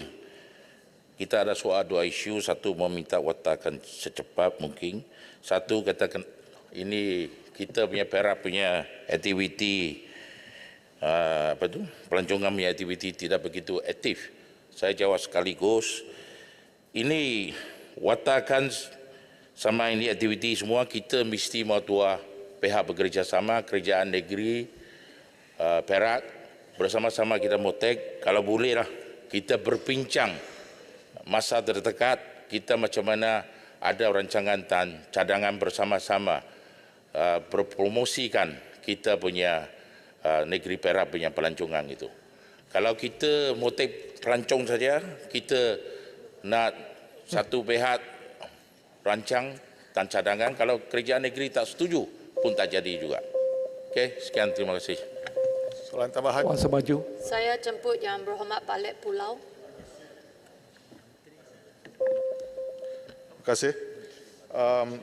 kita ada soal dua isu. Satu, meminta watakan secepat mungkin. Satu, katakan ini kita punya Perak punya aktiviti pelancongan punya aktiviti tidak begitu aktif. Saya jawab sekaligus, ini watakan sama ini aktiviti semua kita mesti mau tua pihak bekerjasama, kerajaan negeri Perak bersama-sama kita motek. Kalau boleh lah kita berbincang masa terdekat kita macam mana ada rancangan dan cadangan bersama-sama berpromosikan kita punya negeri Perak punya pelancongan itu. Kalau kita motif pelancong saja, kita nak satu pihak rancang dan cadangan, kalau kerajaan negeri tak setuju pun tak jadi juga. Okey, sekian, terima kasih. Soalan tambahan. Kuasa maju. Saya jemput Yang Berhormat Balik Pulau. Terima kasih.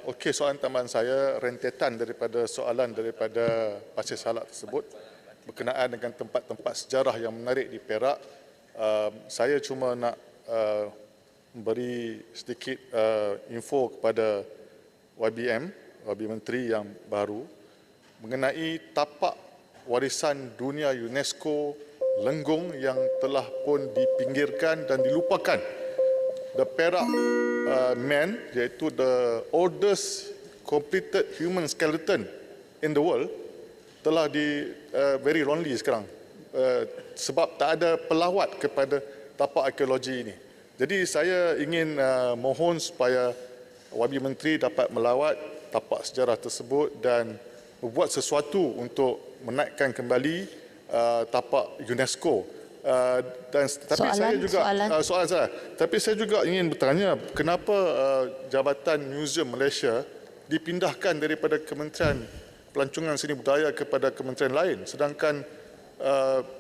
Okey, soalan tambahan saya rentetan daripada soalan daripada Pasir Salat tersebut berkenaan dengan tempat-tempat sejarah yang menarik di Perak. Saya cuma nak memberi sedikit info kepada YBM Menteri yang baru mengenai tapak warisan dunia UNESCO Lenggong yang telah pun dipinggirkan dan dilupakan. The Perak Man, iaitu the oldest completed human skeleton in the world, telah very lonely sekarang sebab tak ada pelawat kepada tapak arkeologi ini. Jadi saya ingin mohon supaya YB Menteri dapat melawat tapak sejarah tersebut dan membuat sesuatu untuk menaikkan kembali tapak UNESCO. Tapi saya juga ingin bertanya, kenapa Jabatan Museum Malaysia dipindahkan daripada Kementerian Pelancongan Seni Budaya kepada kementerian lain, sedangkan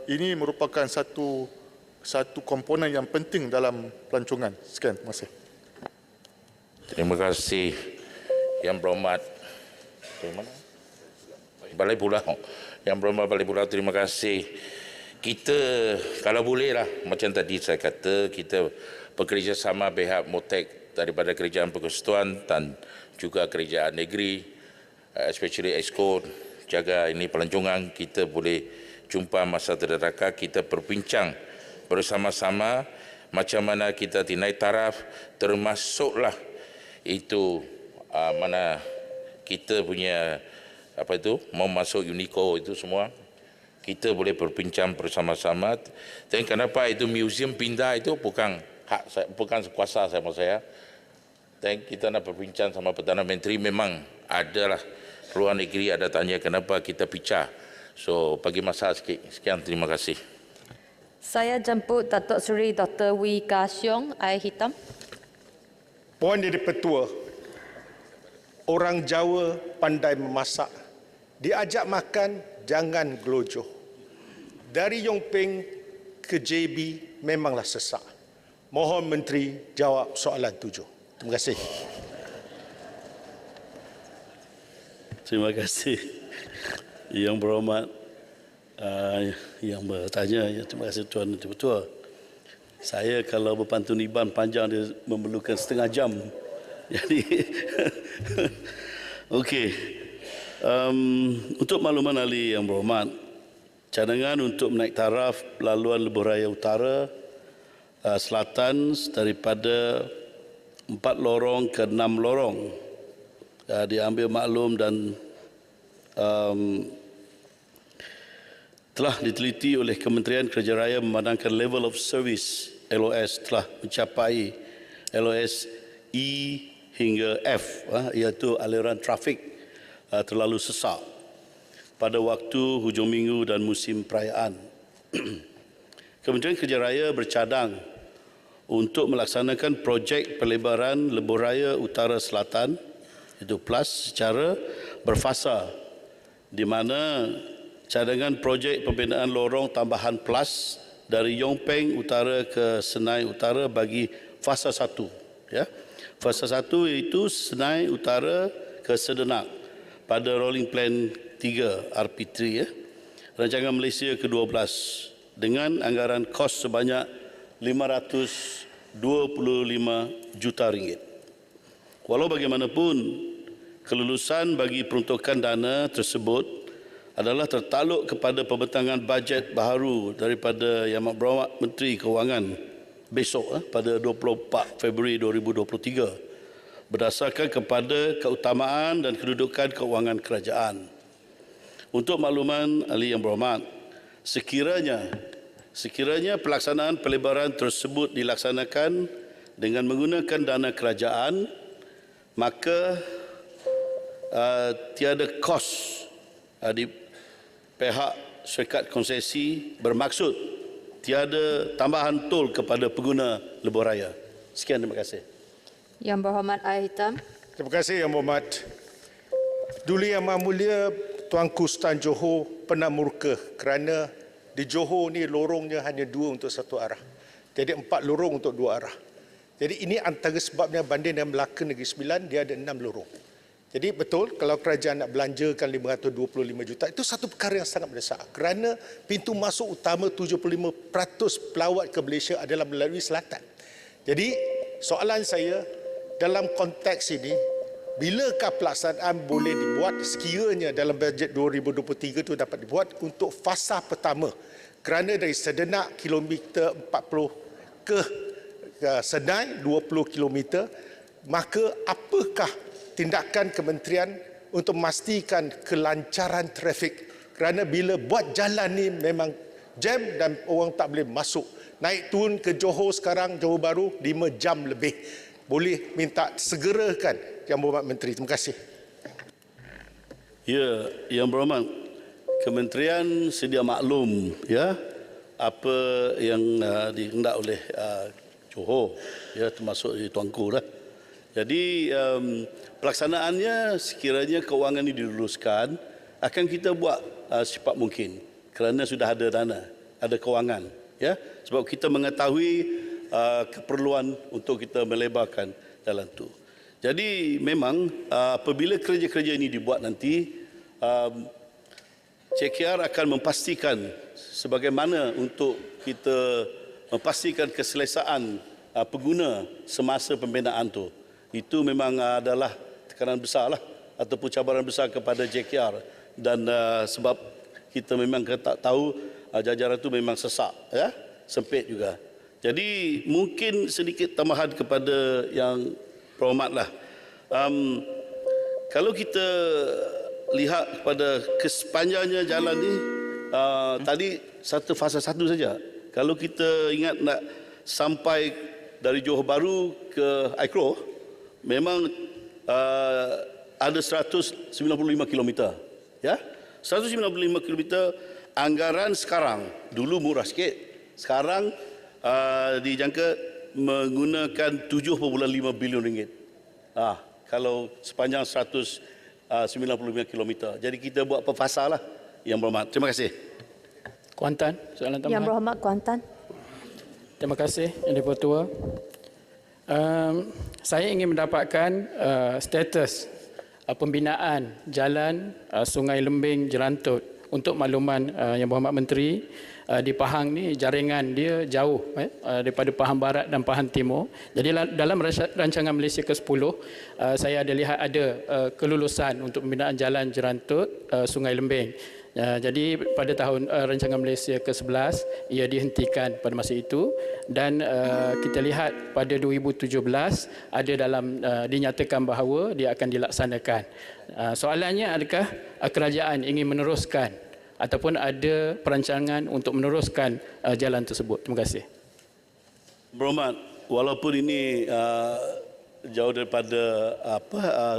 ini merupakan satu komponen yang penting dalam pelancongan. Sekian, terima kasih. Terima kasih Yang Berhormat Balai Pulau. Yang Berhormat Balai Pulau, terima kasih. Kita kalau bolehlah macam tadi saya kata, kita bekerjasama pihak Motek daripada Kerajaan Persekutuan dan juga Kerajaan Negeri, especially Exco, jaga ini pelancongan. Kita boleh jumpa masa terdekat, kita berbincang bersama-sama macam mana kita dinaik taraf, termasuklah itu mana kita punya mau masuk UNESCO itu semua. Kita boleh berbincang bersama-sama. Dan kenapa itu museum pindah itu bukan hak saya, bukan kuasa sama saya. Dan kita nak berbincang sama Perdana Menteri, memang adalah luar negeri ada tanya kenapa kita pecah. So bagi masa sikit. Sekian, terima kasih. Saya jemput Datuk Seri Dr. Wee Ka Siong, Air Hitam. Puan Jadi Petua, orang Jawa pandai memasak. Diajak makan, jangan gelojoh. Dari Yong Ping ke JB memanglah sesak. Mohon Menteri jawab soalan 7. Terima kasih. Terima kasih Yang Berhormat yang bertanya. Terima kasih Tuan Menteri Petua. Saya kalau berpantun Iban panjang dia memerlukan setengah jam. Jadi okey. Untuk makluman ahli Yang Berhormat, cadangan untuk menaik taraf laluan Lebuh Raya Utara Selatan daripada 4 lorong ke 6 lorong diambil maklum dan telah diteliti oleh Kementerian Kerja Raya memandangkan level of service LOS telah mencapai LOS E hingga F, iaitu aliran trafik terlalu sesak pada waktu hujung minggu dan musim perayaan. Kementerian Kerja Raya bercadang untuk melaksanakan projek pelebaran Lebuh Raya Utara Selatan itu PLUS secara berfasa, di mana cadangan projek pembinaan lorong tambahan PLUS dari Yong Peng Utara ke Senai Utara bagi fasa 1. Ya. Fasa 1 iaitu Senai Utara ke Sedenak pada Rolling Plan 3 RP3 ya. Rancangan Malaysia ke-12 dengan anggaran kos sebanyak 525 juta ringgit. Walau bagaimanapun, kelulusan bagi peruntukan dana tersebut adalah tertakluk kepada pembentangan bajet baharu daripada Yang Berhormat Menteri Kewangan besok pada 24 Februari 2023 berdasarkan kepada keutamaan dan kedudukan kewangan kerajaan. Untuk makluman ahli yang berhormat, sekiranya pelaksanaan pelebaran tersebut dilaksanakan dengan menggunakan dana kerajaan, maka tiada kos di pihak syarikat konsesi, bermaksud tiada tambahan tol kepada pengguna lebuh raya. Sekian, terima kasih. Yang Berhormat Air Hitam. Terima kasih Yang Berhormat. Duli Yang Maha Mulia Tuanku Sultan Johor pernah murka kerana di Johor ni lorongnya hanya 2 untuk satu arah. Jadi 4 lorong untuk 2 arah. Jadi ini antara sebabnya banding dengan Melaka Negeri Sembilan, dia ada 6 lorong. Jadi betul kalau kerajaan nak belanjakan 525 juta, itu satu perkara yang sangat mendesak. Kerana pintu masuk utama 75% pelawat ke Malaysia adalah melalui selatan. Jadi soalan saya dalam konteks ini, bilakah pelaksanaan boleh dibuat sekiranya dalam bajet 2023 itu dapat dibuat untuk fasa pertama? Kerana dari Sedenak kilometer 40 ke Senai 20 kilometer, maka apakah tindakan kementerian untuk memastikan kelancaran trafik? Kerana bila buat jalan ni memang jam dan orang tak boleh masuk. Naik turun ke Johor sekarang, Johor Bahru 5 jam lebih. Boleh minta segerakan Yang Berhormat Menteri. Terima kasih. Ya, Yang Berhormat, kementerian sedia maklum ya apa yang dihendak oleh Johor, ya termasuk di Tuanku lah. Jadi pelaksanaannya sekiranya kewangan ini diluluskan, akan kita buat secepat mungkin kerana sudah ada dana, ada kewangan, ya. Sebab kita mengetahui keperluan untuk kita melebarkan jalan itu. Jadi memang apabila kerja-kerja ini dibuat nanti, CKR akan memastikan sebagaimana untuk kita memastikan keselesaan pengguna semasa pembinaan itu. Itu memang adalah tekanan besar lah, ataupun cabaran besar kepada JKR. Dan sebab kita memang tak tahu jajaran itu memang sesak, ya, sempit juga. Jadi mungkin sedikit tambahan kepada yang berhormatlah. Kalau kita lihat kepada kesepanjangnya jalan ni, tadi satu fasa 1 saja. Kalau kita ingat nak sampai dari Johor Bahru ke Aikro, memang ada 195 km. Ya, 195 km. Anggaran sekarang, dulu murah sikit. Sekarang dijangka menggunakan 7.5 bilion ringgit. Kalau sepanjang 195 km. Jadi kita buat per fasa lah, Yang Berhormat. Terima kasih. Kuantan, soalan tambahan. Yang Berhormat Kuantan. Terima kasih, Yang Dipertua. Saya ingin mendapatkan status pembinaan jalan Sungai Lembing Jerantut. Untuk makluman Yang Berhormat Menteri, di Pahang ni jaringan dia jauh daripada Pahang Barat dan Pahang Timur. Jadi dalam rancangan Malaysia ke-10, saya ada lihat ada kelulusan untuk pembinaan jalan Jerantut Sungai Lembing. Jadi pada tahun rancangan Malaysia ke-11 ia dihentikan pada masa itu, dan kita lihat pada 2017 ada dalam dinyatakan bahawa dia akan dilaksanakan. Soalannya, adakah kerajaan ingin meneruskan ataupun ada perancangan untuk meneruskan jalan tersebut? Terima kasih. Berhormat, walaupun ini jauh daripada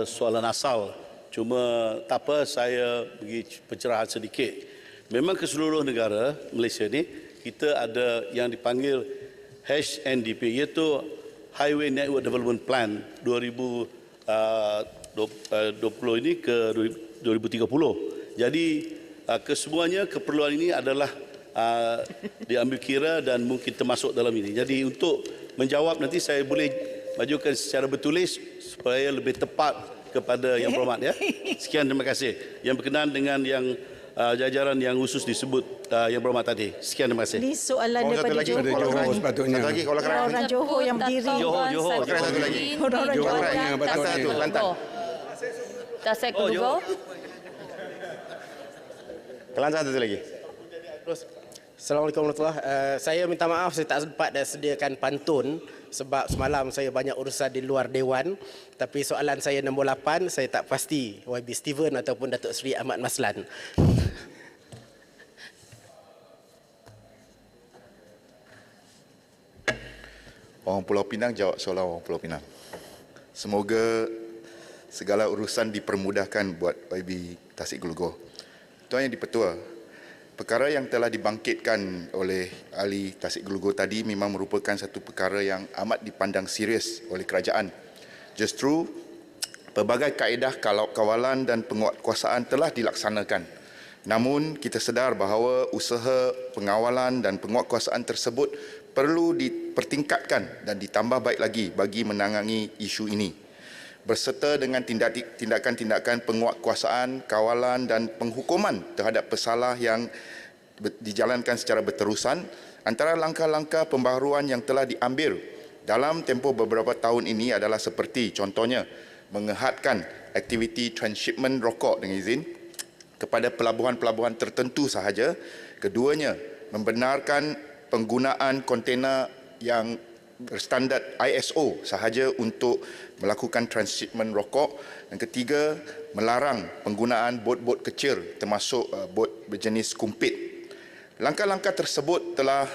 soalan asal, cuma tak apa, saya bagi pencerahan sedikit. Memang ke seluruh negara Malaysia ni kita ada yang dipanggil HNDP, iaitu Highway Network Development Plan 2013 20 ini ke 2030. Jadi kesemuanya keperluan ini adalah diambil kira dan mungkin termasuk dalam ini. Jadi untuk menjawab nanti saya boleh majukan secara bertulis supaya lebih tepat kepada Yang Berhormat ya. Sekian, terima kasih. Yang berkenaan dengan yang jajaran yang khusus disebut Yang Berhormat tadi. Sekian, terima kasih. Ini soalan daripada Johor. Sepatutnya. Satu lagi, Kuala Kerai. Orang Johor yang berdiri. Johor. Satu lagi. Orang Johor. Satu, Kelantan. Tasek Kelugo. Kelantan satu lagi. Assalamualaikum warahmatullahi wabarakatuh. Saya minta maaf saya tak sempat dah sediakan pantun sebab semalam saya banyak urusan di luar Dewan. Tapi soalan saya nombor 8, saya tak pasti YB Steven ataupun Datuk Seri Ahmad Maslan. Orang Pulau Pinang jawab soalan orang Pulau Pinang. Semoga segala urusan dipermudahkan buat YB Tasik Gelugor. Tuan Yang di-Pertua, perkara yang telah dibangkitkan oleh ahli Tasik Gelugor tadi memang merupakan satu perkara yang amat dipandang serius oleh kerajaan. Justru, pelbagai kaedah kawalan dan penguatkuasaan telah dilaksanakan. Namun, kita sedar bahawa usaha pengawalan dan penguatkuasaan tersebut perlu dipertingkatkan dan ditambah baik lagi bagi menangani isu ini. Berserta dengan tindakan-tindakan penguatkuasaan, kawalan dan penghukuman terhadap pesalah yang dijalankan secara berterusan, antara langkah-langkah pembaharuan yang telah diambil dalam tempoh beberapa tahun ini adalah seperti contohnya menghadkan aktiviti transshipment rokok dengan izin kepada pelabuhan-pelabuhan tertentu sahaja. Keduanya, membenarkan penggunaan kontena yang berstandard ISO sahaja untuk melakukan transshipment rokok. Dan ketiga, melarang penggunaan bot-bot kecil termasuk bot berjenis kumpit. Langkah-langkah tersebut telah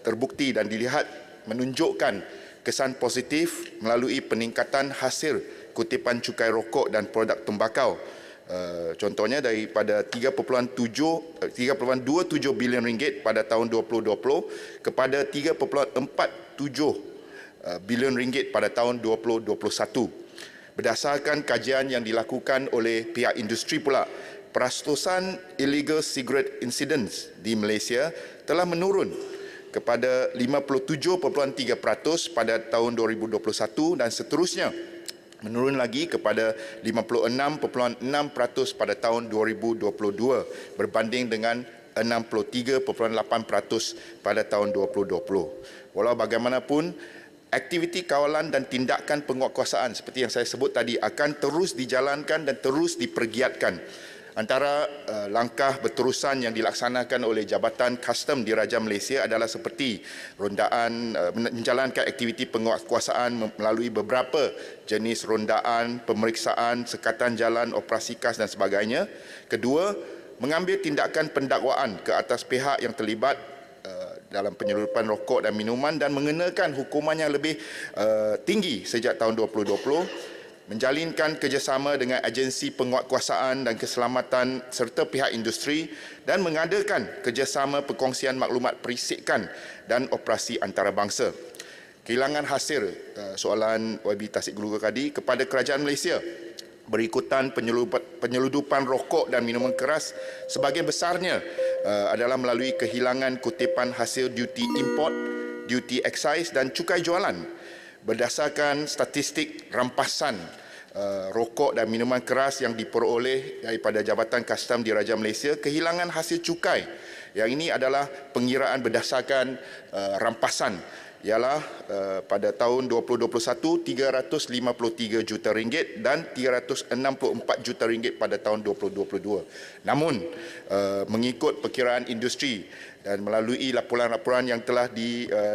terbukti dan dilihat menunjukkan kesan positif melalui peningkatan hasil kutipan cukai rokok dan produk tembakau. Contohnya daripada 3.27 bilion ringgit pada tahun 2020 kepada 3.47 bilion ringgit pada tahun 2021. Berdasarkan kajian yang dilakukan oleh pihak industri pula, perastusan illegal cigarette incidents di Malaysia telah menurun kepada 57.3% pada tahun 2021 dan seterusnya menurun lagi kepada 56.6% pada tahun 2022 berbanding dengan 63.8% pada tahun 2020. Walau bagaimanapun, aktiviti kawalan dan tindakan penguatkuasaan seperti yang saya sebut tadi akan terus dijalankan dan terus dipergiatkan. Antara langkah berterusan yang dilaksanakan oleh Jabatan Custom Diraja Malaysia adalah seperti rondaan, menjalankan aktiviti penguatkuasaan melalui beberapa jenis rondaan, pemeriksaan, sekatan jalan, operasi kas dan sebagainya. Kedua, mengambil tindakan pendakwaan ke atas pihak yang terlibat dalam penyeludupan rokok dan minuman dan mengenakan hukuman yang lebih tinggi sejak tahun 2020. Menjalinkan kerjasama dengan agensi penguatkuasaan dan keselamatan serta pihak industri dan mengadakan kerjasama perkongsian maklumat perisikan dan operasi antarabangsa. Kehilangan hasil soalan YB Tasik Gelugor tadi kepada kerajaan Malaysia berikutan penyeludupan rokok dan minuman keras sebahagian besarnya adalah melalui kehilangan kutipan hasil duty import, duty excise dan cukai jualan. Berdasarkan statistik rampasan rokok dan minuman keras yang diperoleh daripada Jabatan Kastam Diraja Malaysia, kehilangan hasil cukai yang ini adalah pengiraan berdasarkan rampasan ialah pada tahun 2021 353 juta ringgit dan 364 juta ringgit pada tahun 2022. Namun mengikut perkiraan industri dan melalui laporan-laporan yang telah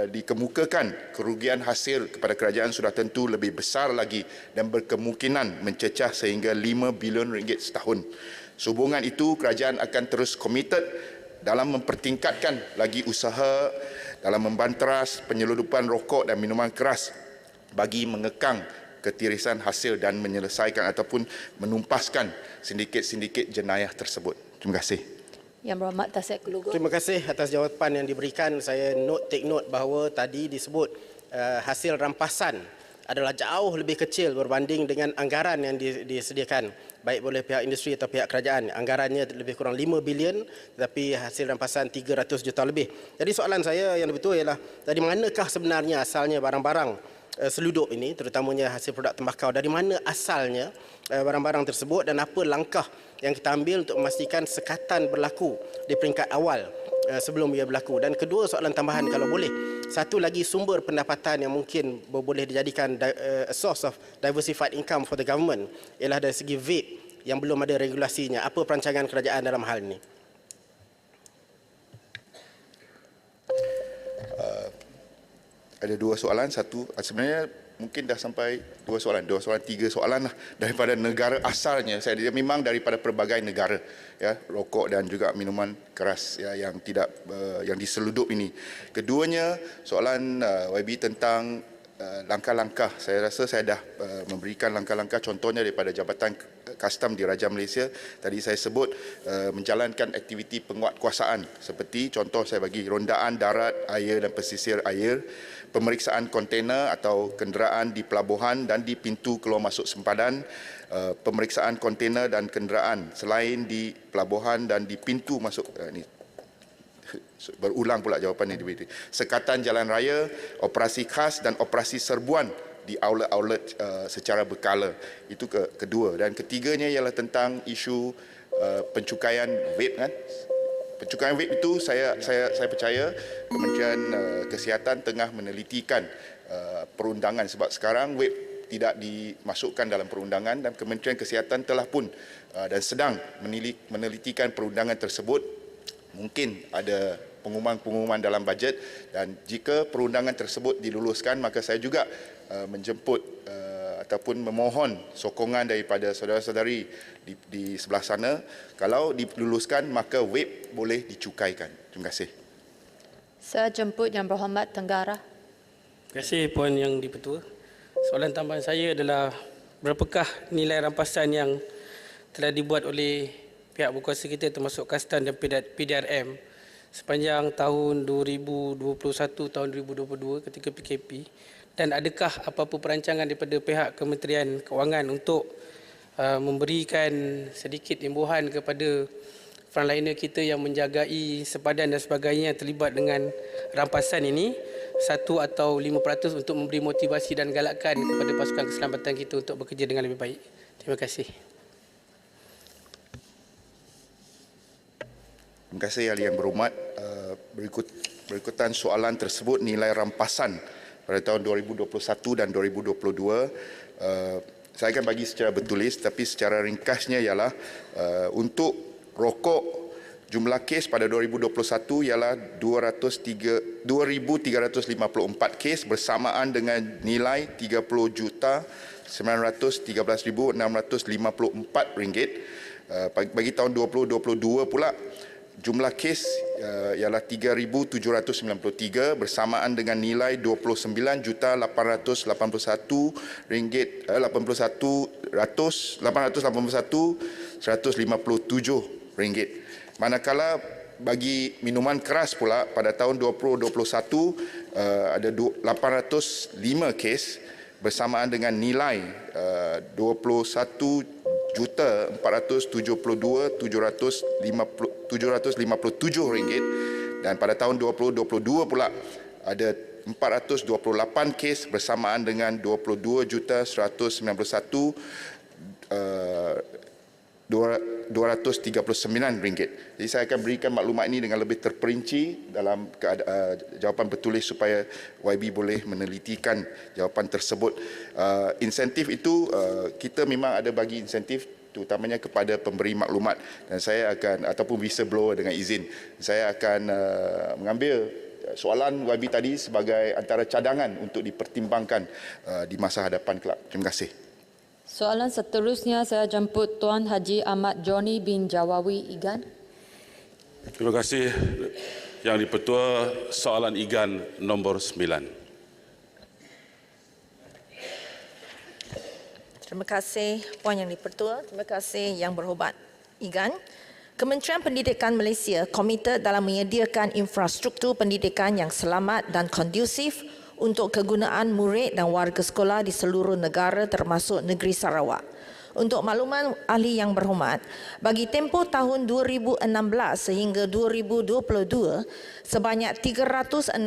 dikemukakan, kerugian hasil kepada kerajaan sudah tentu lebih besar lagi dan berkemungkinan mencecah sehingga 5 bilion ringgit setahun. Sehubungan itu, kerajaan akan terus komited dalam mempertingkatkan lagi usaha dalam membanteras penyeludupan rokok dan minuman keras bagi mengekang ketirisan hasil dan menyelesaikan ataupun menumpaskan sindiket-sindiket jenayah tersebut. Terima kasih. Yang Berhormat Tasek Gelugor. Terima kasih atas jawapan yang diberikan. Saya take note bahawa tadi disebut hasil rampasan adalah jauh lebih kecil berbanding dengan anggaran yang disediakan baik oleh pihak industri atau pihak kerajaan. Anggarannya lebih kurang 5 bilion tetapi hasil rampasan 300 juta lebih. Jadi soalan saya yang betul ialah dari manakah sebenarnya asalnya barang-barang seluduk ini, terutamanya hasil produk tembakau, dari mana asalnya barang-barang tersebut dan apa langkah yang kita ambil untuk memastikan sekatan berlaku di peringkat awal sebelum ia berlaku. Dan kedua, soalan tambahan kalau boleh, satu lagi sumber pendapatan yang mungkin boleh dijadikan a source of diversified income for the government ialah dari segi vape yang belum ada regulasinya. Apa perancangan kerajaan dalam hal ini? Ada dua soalan. Satu, sebenarnya mungkin dah sampai dua soalan, tiga soalan lah daripada negara asalnya. Dia memang daripada pelbagai negara, ya, rokok dan juga minuman keras, ya, yang tidak yang diseludup ini. Keduanya soalan YB tentang langkah-langkah. Saya rasa saya dah memberikan langkah-langkah, contohnya daripada Jabatan Kastam di Raja Malaysia. Tadi saya sebut menjalankan aktiviti penguatkuasaan seperti contoh saya bagi rondaan darat, air dan pesisir air, pemeriksaan kontainer atau kenderaan di pelabuhan dan di pintu keluar masuk sempadan, pemeriksaan kontainer dan kenderaan selain di pelabuhan dan di pintu masuk ini berulang pula jawapan ini. Sekatan jalan raya, operasi khas dan operasi serbuan di outlet-outlet secara berkala. Itu kedua. Dan ketiganya ialah tentang isu pencukaian vape, kan. Pencukaian vape itu saya percaya Kementerian Kesihatan tengah menelitikan perundangan, sebab sekarang vape tidak dimasukkan dalam perundangan dan Kementerian Kesihatan telah pun dan sedang menelitikan perundangan tersebut. Mungkin ada pengumuman-pengumuman dalam bajet dan jika perundangan tersebut diluluskan, maka saya juga menjemput ataupun memohon sokongan daripada saudara-saudari di sebelah sana. Kalau diluluskan, maka vape boleh dicukaikan. Terima kasih. Saya jemput Yang Berhormat Tenggara. Terima kasih Puan Yang di-Pertua. Soalan tambahan saya adalah berapakah nilai rampasan yang telah dibuat oleh pihak berkuasa kita termasuk Kastan dan PDRM sepanjang tahun 2021 tahun 2022 ketika PKP, dan adakah apa-apa perancangan daripada pihak Kementerian Kewangan untuk memberikan sedikit imbuhan kepada frontliner kita yang menjagai sepadan dan sebagainya yang terlibat dengan rampasan ini, 1 atau 5% untuk memberi motivasi dan galakan kepada pasukan keselamatan kita untuk bekerja dengan lebih baik. Terima kasih. Terima kasih Ahli Yang Berhormat. Berikutan soalan tersebut, nilai rampasan pada tahun 2021 dan 2022, saya akan bagi secara bertulis, tapi secara ringkasnya ialah untuk rokok, jumlah kes pada 2021 ialah 2,354 kes bersamaan dengan nilai RM30,913,654. Bagi tahun 2022 pula, jumlah kes ialah 3,793 bersamaan dengan nilai RM29,881,157. Manakala bagi minuman keras pula pada tahun 2021 ada 805 kes bersamaan dengan nilai RM21,772,757 dan pada tahun 2022 pula ada 428 kes bersamaan dengan RM22,199,239. Jadi saya akan berikan maklumat ini dengan lebih terperinci dalam jawapan bertulis supaya YB boleh menelitikan jawapan tersebut. Insentif itu kita memang ada bagi insentif terutamanya kepada pemberi maklumat, dan saya akan ataupun whistleblower dengan izin. Saya akan mengambil soalan YB tadi sebagai antara cadangan untuk dipertimbangkan di masa hadapan kelak. Terima kasih. Soalan seterusnya saya jemput Tuan Haji Ahmad Johnny bin Jawawi Igan. Terima kasih Yang di-Pertua. Soalan Igan nombor 9. Terima kasih Puan Yang di-Pertua. Terima kasih Yang Berhormat Igan. Kementerian Pendidikan Malaysia komited dalam menyediakan infrastruktur pendidikan yang selamat dan kondusif untuk kegunaan murid dan warga sekolah di seluruh negara termasuk negeri Sarawak. Untuk makluman ahli yang berhormat, bagi tempoh tahun 2016 sehingga 2022, sebanyak 361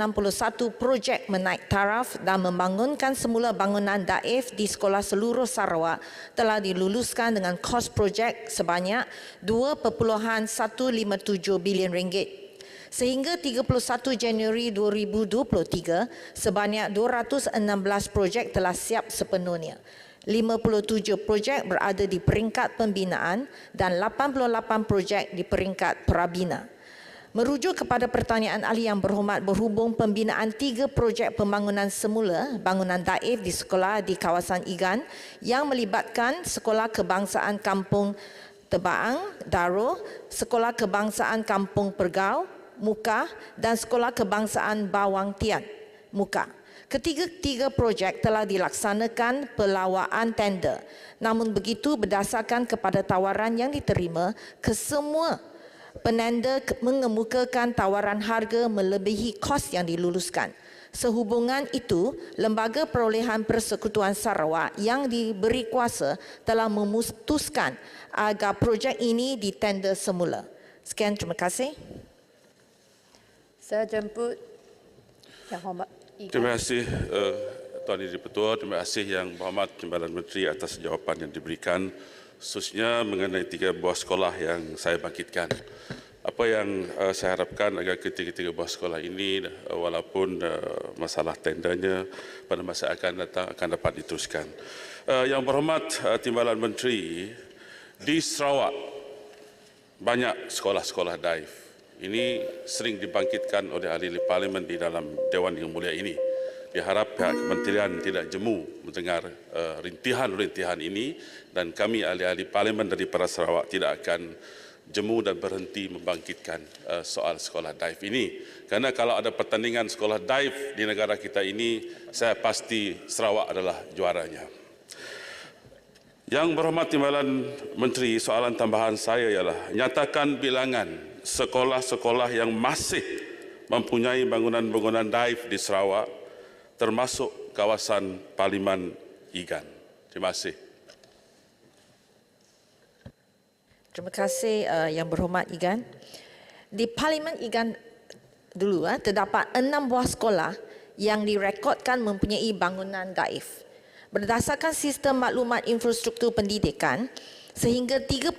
projek menaik taraf dan membangunkan semula bangunan daif di sekolah seluruh Sarawak telah diluluskan dengan kos projek sebanyak RM2.157 bilion. Sehingga 31 Januari 2023, sebanyak 216 projek telah siap sepenuhnya. 57 projek berada di peringkat pembinaan dan 88 projek di peringkat perabina. Merujuk kepada pertanyaan ahli yang berhormat berhubung pembinaan 3 projek pembangunan semula bangunan daif di sekolah di kawasan Igan yang melibatkan Sekolah Kebangsaan Kampung Tebaang, Daro, Sekolah Kebangsaan Kampung Pergau, Muka dan Sekolah Kebangsaan Bawang Tian, Muka. Ketiga-tiga projek telah dilaksanakan pelawaan tender. Namun begitu, berdasarkan kepada tawaran yang diterima, kesemua penanda mengemukakan tawaran harga melebihi kos yang diluluskan. Sehubungan itu, Lembaga Perolehan Persekutuan Sarawak yang diberi kuasa telah memutuskan agar projek ini ditender semula. Sekian, terima kasih. Saya jemput Yang Hormat Igan. Terima kasih Tuan Yang Di-Pertua. Terima kasih Yang Berhormat Timbalan Menteri atas jawapan yang diberikan, khususnya mengenai 3 buah sekolah yang saya bangkitkan. Apa yang saya harapkan agar ketiga-tiga buah sekolah ini, walaupun masalah tendernya pada masa akan datang akan dapat diteruskan. Yang Berhormat Timbalan Menteri, di Sarawak banyak sekolah-sekolah daif. Ini sering dibangkitkan oleh ahli parlimen di dalam Dewan Yang Mulia ini. Diharap pihak kementerian tidak jemu mendengar rintihan-rintihan ini dan kami ahli-ahli parlimen daripada Sarawak tidak akan jemu dan berhenti membangkitkan soal sekolah daif ini. Kerana kalau ada pertandingan sekolah daif di negara kita ini, saya pasti Sarawak adalah juaranya. Yang Berhormat Timbalan Menteri, soalan tambahan saya ialah nyatakan bilangan sekolah-sekolah yang masih mempunyai bangunan-bangunan daif di Sarawak termasuk kawasan Parlimen Igan. Terima kasih. Terima kasih Yang Berhormat Igan. Di Parlimen Igan dulu terdapat 6 buah sekolah yang direkodkan mempunyai bangunan daif. Berdasarkan sistem maklumat infrastruktur pendidikan, sehingga 31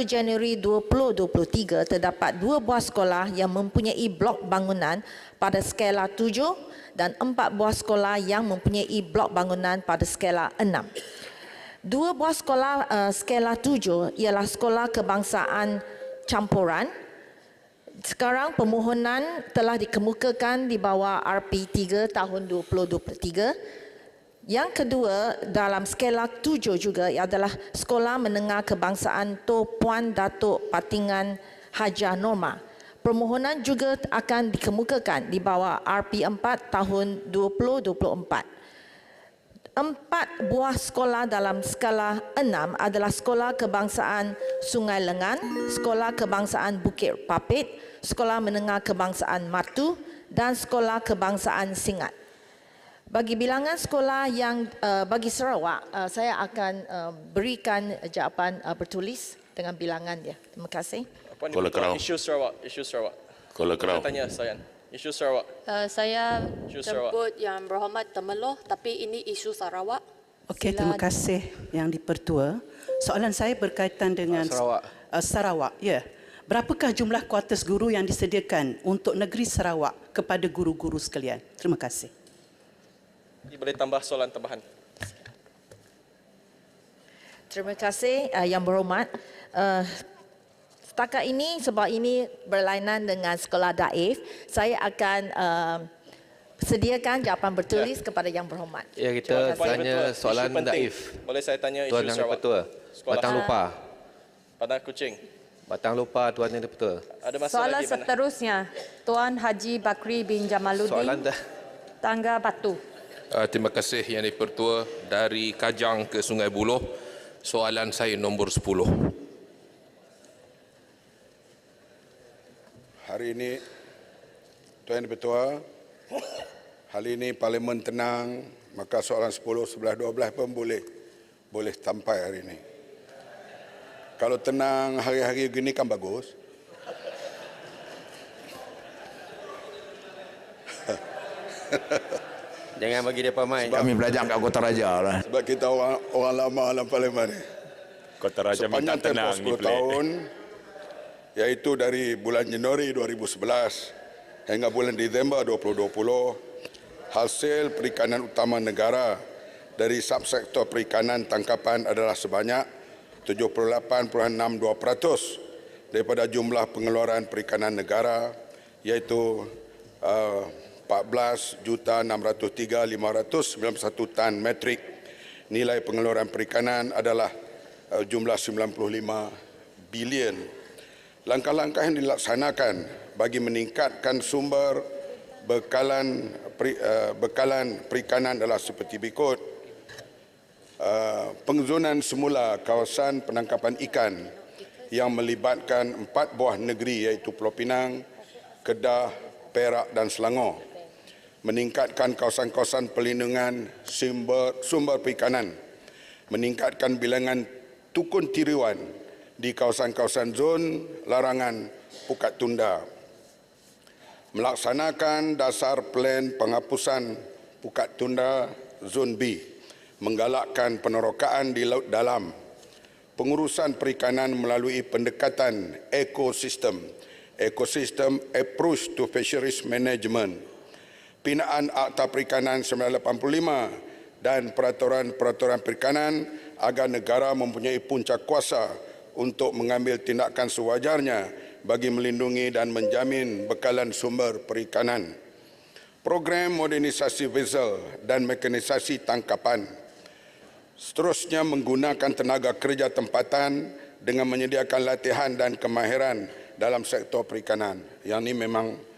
Januari 2023 terdapat 2 buah sekolah yang mempunyai blok bangunan pada skala 7 dan 4 buah sekolah yang mempunyai blok bangunan pada skala 6. 2 buah sekolah skala 7 ialah Sekolah Kebangsaan Campuran. Sekarang permohonan telah dikemukakan di bawah RP3 tahun 2023. Yang kedua dalam skala 7 juga adalah Sekolah Menengah Kebangsaan Toh Puan Datuk Patingan Hajah Norma. Permohonan juga akan dikemukakan di bawah RP4 tahun 2024. 4 buah sekolah dalam skala 6 adalah Sekolah Kebangsaan Sungai Lengan, Sekolah Kebangsaan Bukit Papit, Sekolah Menengah Kebangsaan Matu dan Sekolah Kebangsaan Singat. Bagi bilangan sekolah yang bagi Sarawak, saya akan berikan jawapan bertulis dengan bilangan dia. Terima kasih. Kuala Kerau. Isu Sarawak. Kuala Kerau. Saya tanya Sayan. Isu Sarawak. Saya Isu jemput Yang Berhormat Temeloh, tapi ini isu Sarawak. Okey, terima kasih Yang Di-Pertua. Soalan saya berkaitan dengan Sarawak. Ya. Berapakah jumlah kuartus guru yang disediakan untuk negeri Sarawak kepada guru-guru sekalian? Terima kasih. Boleh tambah soalan tambahan. Terima kasih Yang Berhormat. Setakat ini, sebab ini berlainan dengan sekolah daif, saya akan sediakan jawapan bertulis kepada Yang Berhormat. Ya, kita tanya soalan daif. Boleh saya tanya Tuan isu Yang Sarawak? Di-Pertua. Batang Lupa. Padang Kuching. Batang Lupa, Tuan Yang Di-Pertua. Ada masalah Soalan di mana? seterusnya, Tuan Haji Bakri bin Jamaluddin, Soalan dah. Tangga Batu. Terima kasih Yang Di-Pertua. Dari Kajang ke Sungai Buloh, soalan saya nombor 10. Hari ini, Tuan Yang Di-Pertua, hari ini Parlimen tenang, maka soalan 10, 11, 12 pun boleh sampai hari ini. Kalau tenang hari-hari gini kan bagus. Jangan bagi dia mic. Kami belajar kat Kota Raja lah. Sebab kita orang lama dalam Parlimen ni. Kota Raja minta Sepanjang tempoh tenang ni 10 tahun, iaitu dari bulan Januari 2011 hingga bulan Disember 2020, hasil perikanan utama negara dari subsektor perikanan tangkapan adalah sebanyak 78.62% daripada jumlah pengeluaran perikanan negara, iaitu 14,603,591 tan metrik. Nilai pengeluaran perikanan adalah jumlah 95 bilion. Langkah-langkah yang dilaksanakan bagi meningkatkan sumber bekalan perikanan adalah seperti berikut. Pengezonan semula kawasan penangkapan ikan yang melibatkan 4 buah negeri iaitu Pulau Pinang, Kedah, Perak dan Selangor. Meningkatkan kawasan-kawasan pelindungan sumber perikanan. Meningkatkan bilangan tukun tiruan di kawasan-kawasan zon larangan Pukat Tunda. Melaksanakan dasar plan penghapusan Pukat Tunda Zon B. Menggalakkan penerokaan di laut dalam. Pengurusan perikanan melalui pendekatan ekosistem approach to fisheries management. Binaan Akta Perikanan 1985 dan peraturan-peraturan perikanan agar negara mempunyai punca kuasa untuk mengambil tindakan sewajarnya bagi melindungi dan menjamin bekalan sumber perikanan. Program modernisasi vessel dan mekanisasi tangkapan. Seterusnya menggunakan tenaga kerja tempatan dengan menyediakan latihan dan kemahiran dalam sektor perikanan. Yang ini memang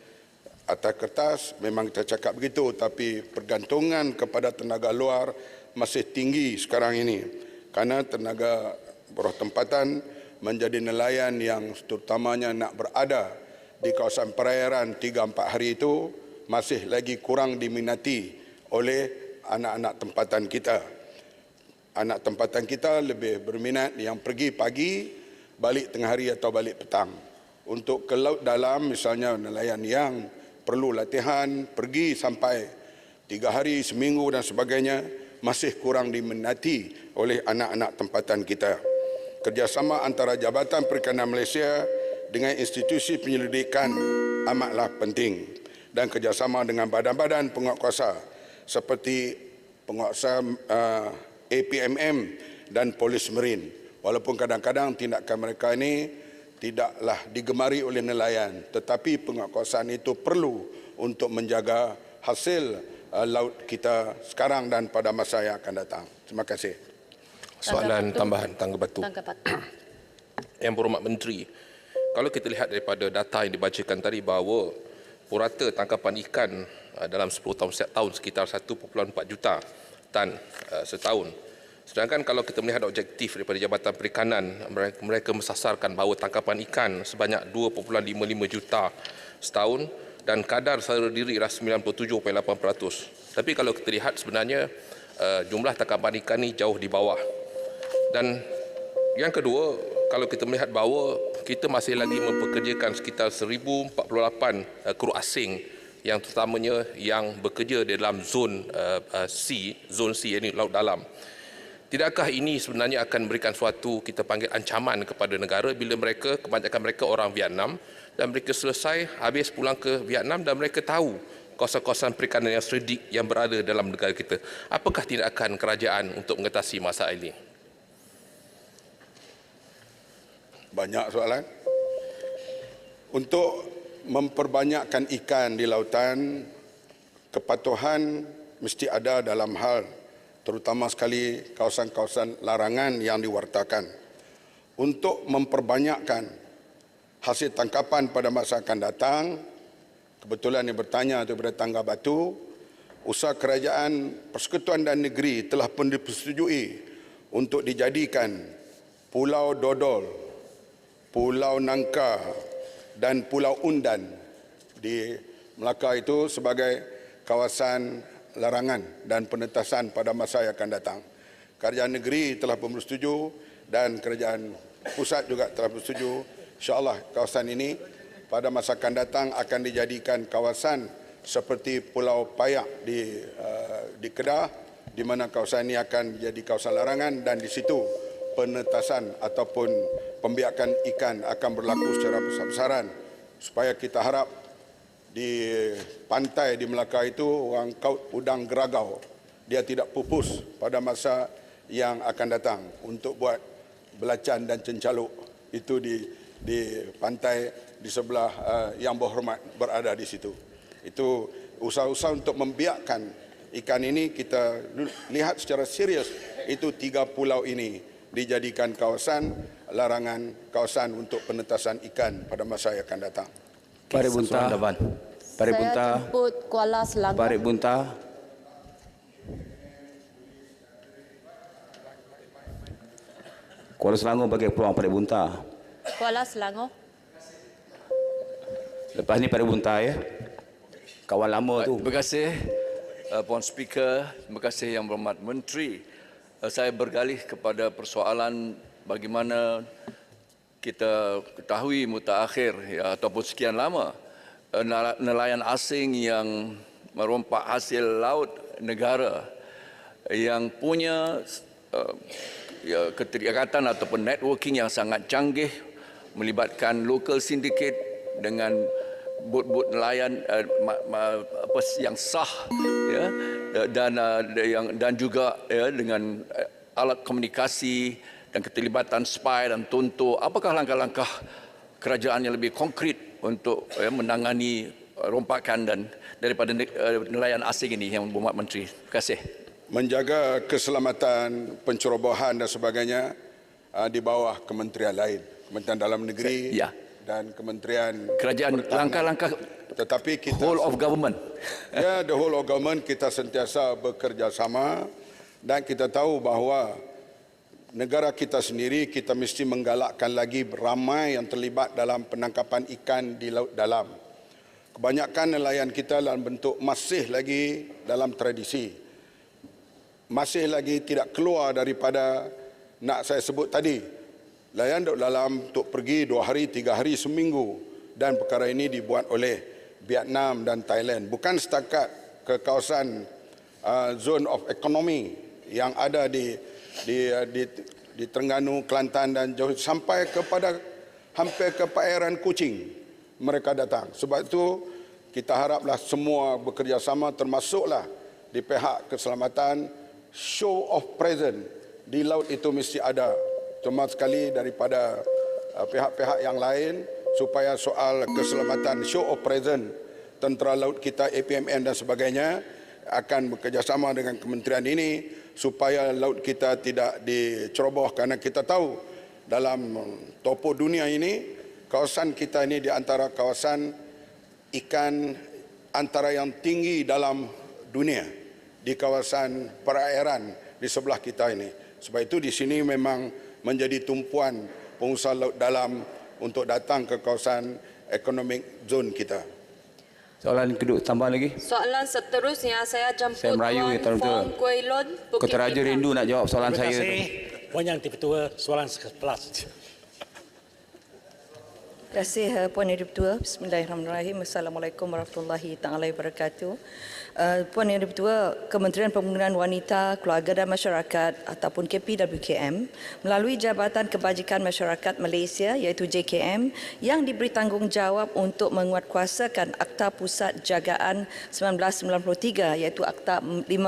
atas kertas, memang kita cakap begitu, tapi pergantungan kepada tenaga luar masih tinggi sekarang ini. Karena tenaga buruh tempatan menjadi nelayan yang terutamanya nak berada di kawasan perairan 3-4 hari itu masih lagi kurang diminati oleh anak-anak tempatan kita. Anak tempatan kita lebih berminat yang pergi pagi, balik tengah hari atau balik petang. Untuk ke laut dalam, misalnya nelayan yang perlu latihan, pergi sampai 3 hari, seminggu dan sebagainya, masih kurang diminati oleh anak-anak tempatan kita. Kerjasama antara Jabatan Perikanan Malaysia dengan institusi penyelidikan amatlah penting dan kerjasama dengan badan-badan penguatkuasa seperti penguatkuasa APMM dan Polis Marine. Walaupun kadang-kadang tindakan mereka ini tidaklah digemari oleh nelayan, tetapi penguatkuasaan itu perlu untuk menjaga hasil laut kita sekarang dan pada masa yang akan datang. Terima kasih. Soalan tambahan, Tangga Batu. Yang Berhormat Menteri, kalau kita lihat daripada data yang dibacakan tadi bahawa purata tangkapan ikan dalam 10 tahun sekitar 1.4 juta tan setahun. Sedangkan kalau kita melihat objektif daripada Jabatan Perikanan, mereka mensasarkan bahawa tangkapan ikan sebanyak 2.55 juta setahun dan kadar sara diri adalah 97.8%. Tapi kalau kita lihat sebenarnya jumlah tangkapan ikan ini jauh di bawah. Dan yang kedua, kalau kita melihat bahawa kita masih lagi mempekerjakan sekitar 1048 kru asing yang terutamanya yang bekerja di dalam zon C ini laut dalam. Tidakkah ini sebenarnya akan memberikan suatu kita panggil ancaman kepada negara bila mereka, kebanyakan mereka orang Vietnam dan mereka selesai habis pulang ke Vietnam dan mereka tahu kawasan-kawasan perikanan yang cerdik yang berada dalam negara kita. Apakah tindakan kerajaan untuk mengatasi masalah ini? Banyak soalan. Untuk memperbanyakkan ikan di lautan, kepatuhan mesti ada dalam hal terutama sekali kawasan-kawasan larangan yang diwartakan. Untuk memperbanyakkan hasil tangkapan pada masa akan datang, kebetulan yang bertanya daripada Tangga Batu, usaha kerajaan Persekutuan dan Negeri telah pun dipersetujui untuk dijadikan Pulau Dodol, Pulau Nangka dan Pulau Undan di Melaka itu sebagai kawasan larangan dan penetasan pada masa yang akan datang. Kerajaan negeri telah pun bersetuju dan kerajaan pusat juga telah bersetuju. InsyaAllah kawasan ini pada masa akan datang akan dijadikan kawasan seperti Pulau Payak di Kedah, di mana kawasan ini akan jadi kawasan larangan dan di situ penetasan ataupun pembiakan ikan akan berlaku secara besar-besaran supaya kita harap di pantai di Melaka itu orang kaut udang geragau, dia tidak pupus pada masa yang akan datang untuk buat belacan dan cencaluk itu di pantai di sebelah Yang Berhormat berada di situ. Itu usaha-usaha untuk membiakkan ikan ini kita lihat secara serius. Itu 3 pulau ini dijadikan kawasan larangan, kawasan untuk penetasan ikan pada masa yang akan datang. Parit Bunta. Parit Bunta. Saya jemput Kuala Selangor. Parit Bunta. Kuala Selangor bagi peluang Parit Bunta. Kuala Selangor. Lepas ni Parit Bunta ya. Kawan lama tu. Terima kasih Puan Speaker, terima kasih Yang Berhormat Menteri. Saya bergalih kepada persoalan bagaimana kita ketahui mutakhir ya, ataupun sekian lama nelayan asing yang merompak hasil laut negara yang punya keterikatan ataupun networking yang sangat canggih melibatkan local syndicate dengan bot-bot nelayan yang sah ya, dan juga ya, dengan alat komunikasi dan keterlibatan spy dan tontor. Apakah langkah-langkah kerajaan yang lebih konkret untuk ya, menangani rompakan dan daripada nelayan asing ini, Yang Berhormat Menteri? Terima kasih. Menjaga keselamatan pencerobohan dan sebagainya di bawah kementerian lain, Kementerian Dalam Negeri ya, dan Kementerian Kerajaan, langkah-langkah tetapi kita whole of government. Ya, the whole of government kita sentiasa bekerjasama dan kita tahu bahawa negara kita sendiri kita mesti menggalakkan lagi ramai yang terlibat dalam penangkapan ikan di laut dalam. Kebanyakan nelayan kita dalam bentuk masih lagi dalam tradisi. Masih lagi tidak keluar daripada nak saya sebut tadi. Nelayan duduk dalam untuk pergi 2 hari, 3 hari, seminggu. Dan perkara ini dibuat oleh Vietnam dan Thailand. Bukan setakat ke kawasan zone of economy yang ada di Terengganu, Kelantan dan Johor sampai kepada hampir ke perairan Kuching mereka datang. Sebab itu kita haraplah semua bekerjasama termasuklah di pihak keselamatan, show of presence di laut itu mesti ada. Terutama sekali daripada pihak-pihak yang lain supaya soal keselamatan, show of presence tentera laut kita, APMN dan sebagainya akan bekerjasama dengan kementerian ini supaya laut kita tidak diceroboh, kerana kita tahu dalam topo dunia ini kawasan kita ini di antara kawasan ikan antara yang tinggi dalam dunia di kawasan perairan di sebelah kita ini. Sebab itu di sini memang menjadi tumpuan pengusaha laut dalam untuk datang ke kawasan economic zone kita. Soalan kedua tambah lagi. Soalan seterusnya saya jemput Saya merayu ya, Tuan Fong Kuai Lon, Bukit Kota Raja Timah. rindu nak jawab soalan Terima saya. kasih. Puan Yang Di-Pertua, soalan 11. Terima kasih Puan Yang Di-Pertua. Bismillahirrahmanirrahim. Assalamualaikum warahmatullahi taala wabarakatuh. Puan Yang Di-Pertua, Kementerian Pembangunan Wanita, Keluarga dan Masyarakat ataupun KPWKM melalui Jabatan Kebajikan Masyarakat Malaysia iaitu JKM yang diberi tanggungjawab untuk menguatkuasakan Akta Pusat Jagaan 1993 iaitu Akta 506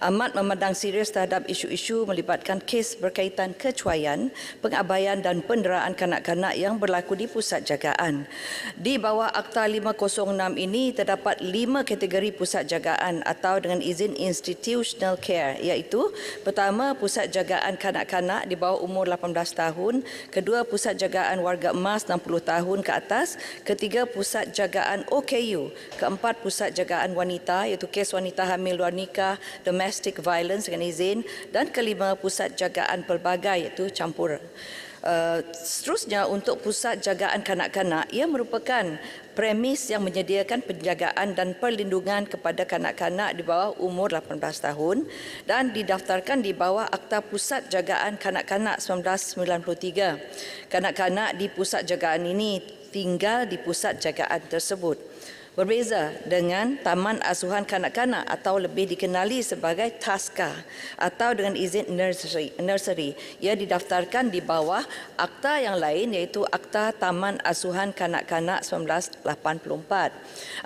amat memandang serius terhadap isu-isu melibatkan kes berkaitan kecuaian, pengabaian dan penderaan kanak-kanak yang berlaku di pusat jagaan. Di bawah Akta 506 ini terdapat 5 kategori pusat jagaan atau dengan izin institutional care iaitu pertama pusat jagaan kanak-kanak di bawah umur 18 tahun, kedua pusat jagaan warga emas 60 tahun ke atas, ketiga pusat jagaan OKU, keempat pusat jagaan wanita iaitu kes wanita hamil luar nikah, domestic violence dengan izin dan kelima pusat jagaan pelbagai iaitu campur. Seterusnya, untuk pusat jagaan kanak-kanak, ia merupakan premis yang menyediakan penjagaan dan perlindungan kepada kanak-kanak di bawah umur 18 tahun dan didaftarkan di bawah Akta Pusat Jagaan Kanak-kanak 1993. Kanak-kanak di pusat jagaan ini tinggal di pusat jagaan tersebut. Berbeza dengan Taman Asuhan Kanak-kanak atau lebih dikenali sebagai TASKA atau dengan izin nursery. Ia didaftarkan di bawah akta yang lain iaitu Akta Taman Asuhan Kanak-kanak 1984.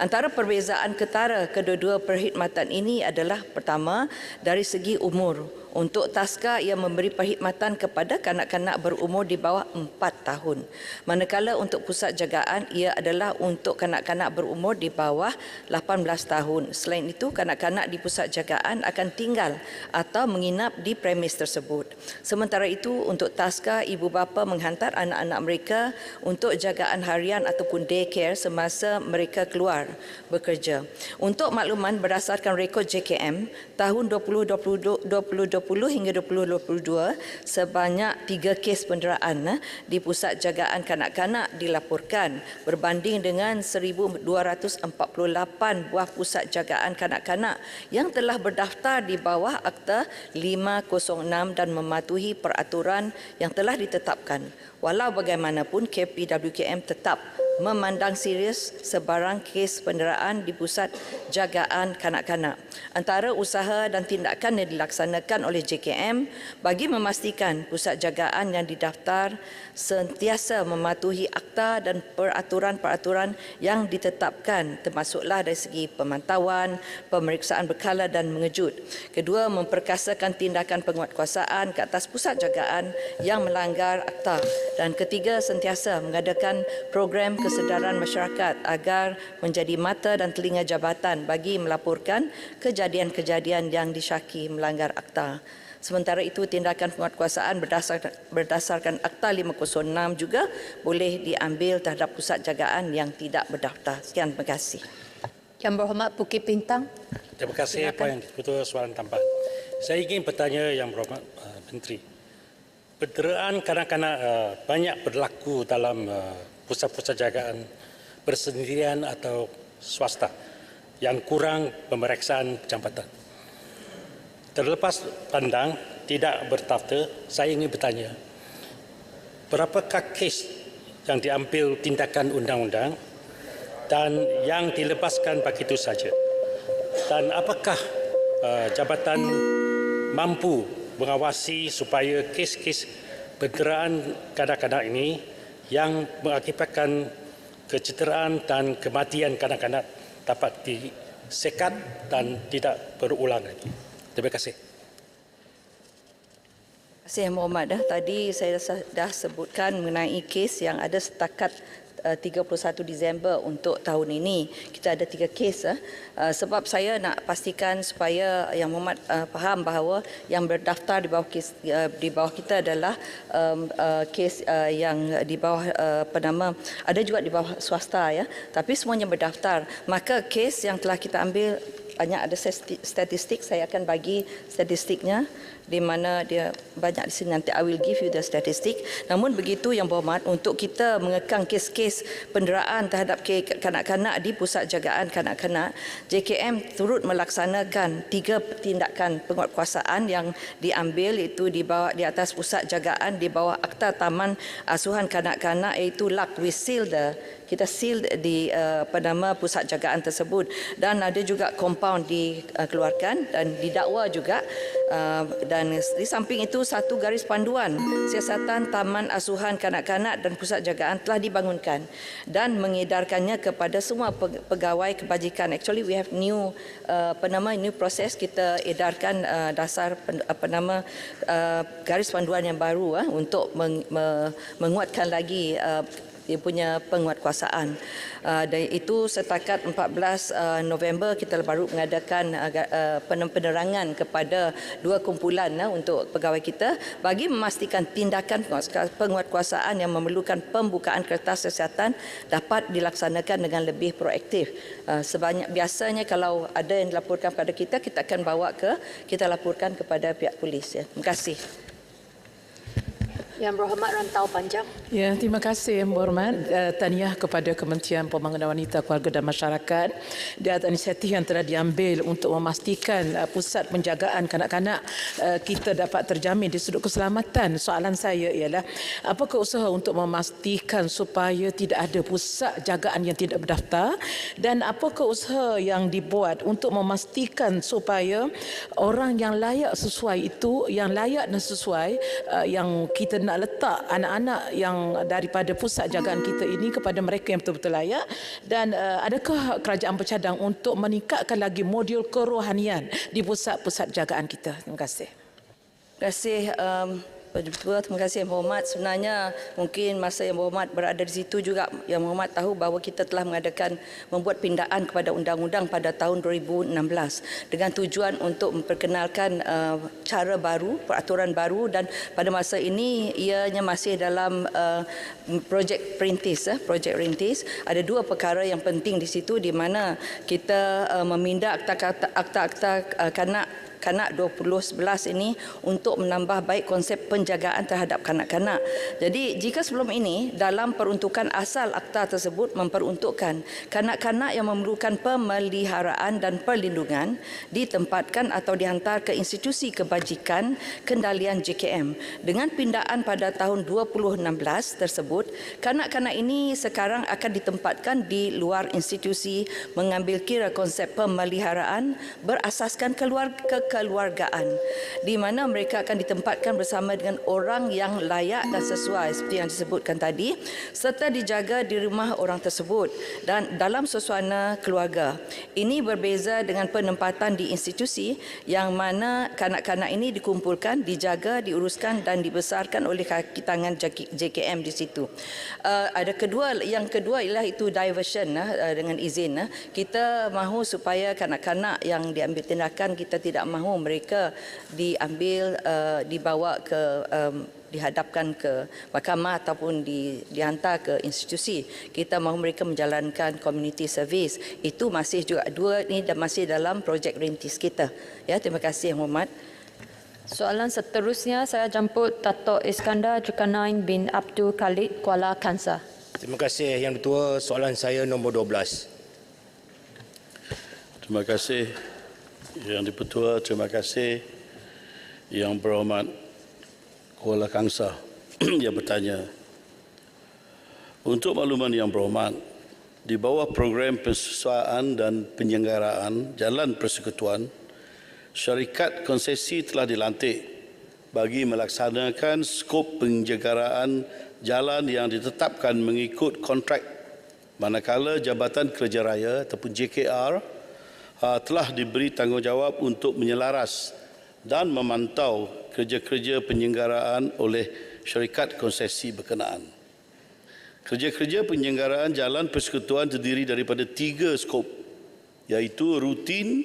Antara perbezaan ketara kedua-dua perkhidmatan ini adalah pertama, dari segi umur. Untuk TASKA, ia memberi perkhidmatan kepada kanak-kanak berumur di bawah 4 tahun. Manakala untuk pusat jagaan, ia adalah untuk kanak-kanak berumur di bawah 18 tahun. Selain itu, kanak-kanak di pusat jagaan akan tinggal atau menginap di premis tersebut. Sementara itu, untuk TASKA, ibu bapa menghantar anak-anak mereka untuk jagaan harian ataupun daycare semasa mereka keluar bekerja. Untuk makluman berdasarkan rekod JKM, tahun 2020 hingga 2022, sebanyak 3 kes penderaan di pusat jagaan kanak-kanak dilaporkan berbanding dengan 1,248 buah pusat jagaan kanak-kanak yang telah berdaftar di bawah Akta 506 dan mematuhi peraturan yang telah ditetapkan. Walau bagaimanapun, KPWKM tetap memandang serius sebarang kes penderaan di pusat jagaan kanak-kanak. Antara usaha dan tindakan yang dilaksanakan oleh JKM bagi memastikan pusat jagaan yang didaftar sentiasa mematuhi akta dan peraturan-peraturan yang ditetapkan, termasuklah dari segi pemantauan, pemeriksaan berkala dan mengejut. Kedua, memperkasakan tindakan penguatkuasaan ke atas pusat jagaan yang melanggar akta. Dan ketiga, sentiasa mengadakan program kesedaran masyarakat agar menjadi mata dan telinga jabatan bagi melaporkan kejadian-kejadian yang disyaki melanggar akta. Sementara itu, tindakan penguatkuasaan berdasarkan Akta 506 juga boleh diambil terhadap pusat jagaan yang tidak berdaftar. Sekian, terima kasih. Yang Berhormat Bukit Bintang. Terima kasih apa yang betul soalan tambahan. Saya ingin bertanya Yang Berhormat Menteri. Penderaan kanak-kanak banyak berlaku dalam pusat-pusat jagaan bersendirian atau swasta yang kurang pemeriksaan jambatan. Terlepas pandang tidak berdaftar, saya ingin bertanya, berapakah kes yang diambil tindakan undang-undang dan yang dilepaskan begitu saja? Dan apakah jabatan mampu mengawasi supaya kes-kes penderaan kanak-kanak ini yang mengakibatkan kecederaan dan kematian kanak-kanak dapat disekat dan tidak berulang lagi. Terima kasih. Terima kasih Yang Berhormat. Tadi saya dah sebutkan mengenai kes yang ada setakat 31 Disember untuk tahun ini. Kita ada 3 kes. Sebab saya nak pastikan supaya Yang Berhormat faham bahawa yang berdaftar di bawah kita adalah kes yang di bawah ada juga di bawah swasta ya, tapi semuanya berdaftar. Maka kes yang telah kita ambil banyak ada statistik, saya akan bagi statistiknya di mana dia banyak di sini, nanti I will give you the statistik. Namun begitu Yang Berhormat, untuk kita mengekang kes-kes penderaan terhadap kanak-kanak di pusat jagaan kanak-kanak, JKM turut melaksanakan 3 tindakan penguatkuasaan yang diambil, iaitu di atas pusat jagaan di bawah Akta Taman Asuhan Kanak-kanak, iaitu LAK. Kita seal di pusat jagaan tersebut, dan ada juga kompaun dikeluarkan dan didakwa juga, dan di samping itu satu garis panduan siasatan Taman Asuhan Kanak-kanak dan pusat jagaan telah dibangunkan dan mengedarkannya kepada semua pegawai kebajikan. Actually we have new proses, kita edarkan dasar garis panduan yang baru untuk menguatkan lagi dia punya penguatkuasaan. Dan itu setakat 14 November kita baru mengadakan penerangan kepada 2 kumpulan untuk pegawai kita bagi memastikan tindakan penguatkuasaan yang memerlukan pembukaan kertas kesihatan dapat dilaksanakan dengan lebih proaktif. Biasanya kalau ada yang dilaporkan kepada kita, kita akan bawa kita laporkan kepada pihak polis. Ya. Terima kasih. Yang Berhormat Rantau Panjang. Ya, terima kasih Yang Berhormat. Tahniah kepada Kementerian Pembangunan Wanita, Keluarga dan Masyarakat di atas inisiatif yang telah diambil untuk memastikan pusat penjagaan kanak-kanak kita dapat terjamin di sudut keselamatan. Soalan saya ialah, apakah usaha untuk memastikan supaya tidak ada pusat jagaan yang tidak berdaftar, dan apakah usaha yang dibuat untuk memastikan supaya orang yang layak sesuai itu, yang layak dan sesuai, yang kita nak letak anak-anak yang daripada pusat jagaan kita ini kepada mereka yang betul-betul layak, dan adakah kerajaan bercadang untuk meningkatkan lagi modul kerohanian di pusat-pusat jagaan kita? Terima kasih. Terima kasih Ketua, terima kasih Yang Berhormat. Sebenarnya mungkin masa Yang Berhormat berada di situ juga Yang Berhormat tahu bahawa kita telah membuat pindaan kepada undang-undang pada tahun 2016 dengan tujuan untuk memperkenalkan cara baru, peraturan baru, dan pada masa ini ianya masih dalam projek perintis. Projek perintis ada dua perkara yang penting di situ, di mana kita meminda akta-akta kanak 2011 ini untuk menambah baik konsep penjagaan terhadap kanak-kanak. Jadi jika sebelum ini dalam peruntukan asal akta tersebut memperuntukkan kanak-kanak yang memerlukan pemeliharaan dan perlindungan ditempatkan atau dihantar ke institusi kebajikan kendalian JKM. Dengan pindaan pada tahun 2016 tersebut, kanak-kanak ini sekarang akan ditempatkan di luar institusi mengambil kira konsep pemeliharaan berasaskan kekeluargaan, di mana mereka akan ditempatkan bersama dengan orang yang layak dan sesuai seperti yang disebutkan tadi, serta dijaga di rumah orang tersebut dan dalam suasana keluarga. Ini berbeza dengan penempatan di institusi yang mana kanak-kanak ini dikumpulkan, dijaga, diuruskan dan dibesarkan oleh kaki tangan JKM di situ. Yang kedua ialah itu diversion dengan izin. Kita mahu supaya kanak-kanak yang diambil tindakan, kita tidak mahu mereka dibawa ke dihadapkan ke mahkamah ataupun dihantar ke institusi. Kita mahu mereka menjalankan community service. Itu masih juga dua ini dan masih dalam projek rintis kita. Ya, terima kasih Yang Berhormat. Soalan seterusnya saya jemput Dato' Iskandar Zulkarnain bin Abdul Khalid Kuala Kangsar. Terima kasih Yang Ketua. Soalan saya nombor 12. Terima kasih Yang Dipertua, terima kasih Yang Berhormat Kuala Kangsar yang bertanya. Untuk makluman Yang Berhormat, di bawah program pensesuaian dan penyelenggaraan Jalan Persekutuan, syarikat konsesi telah dilantik bagi melaksanakan skop penjagaan jalan yang ditetapkan mengikut kontrak, manakala Jabatan Kerja Raya ataupun JKR telah diberi tanggungjawab untuk menyelaras dan memantau kerja-kerja penyelenggaraan oleh syarikat konsesi berkenaan. Kerja-kerja penyelenggaraan Jalan Persekutuan terdiri daripada 3 skop, iaitu rutin,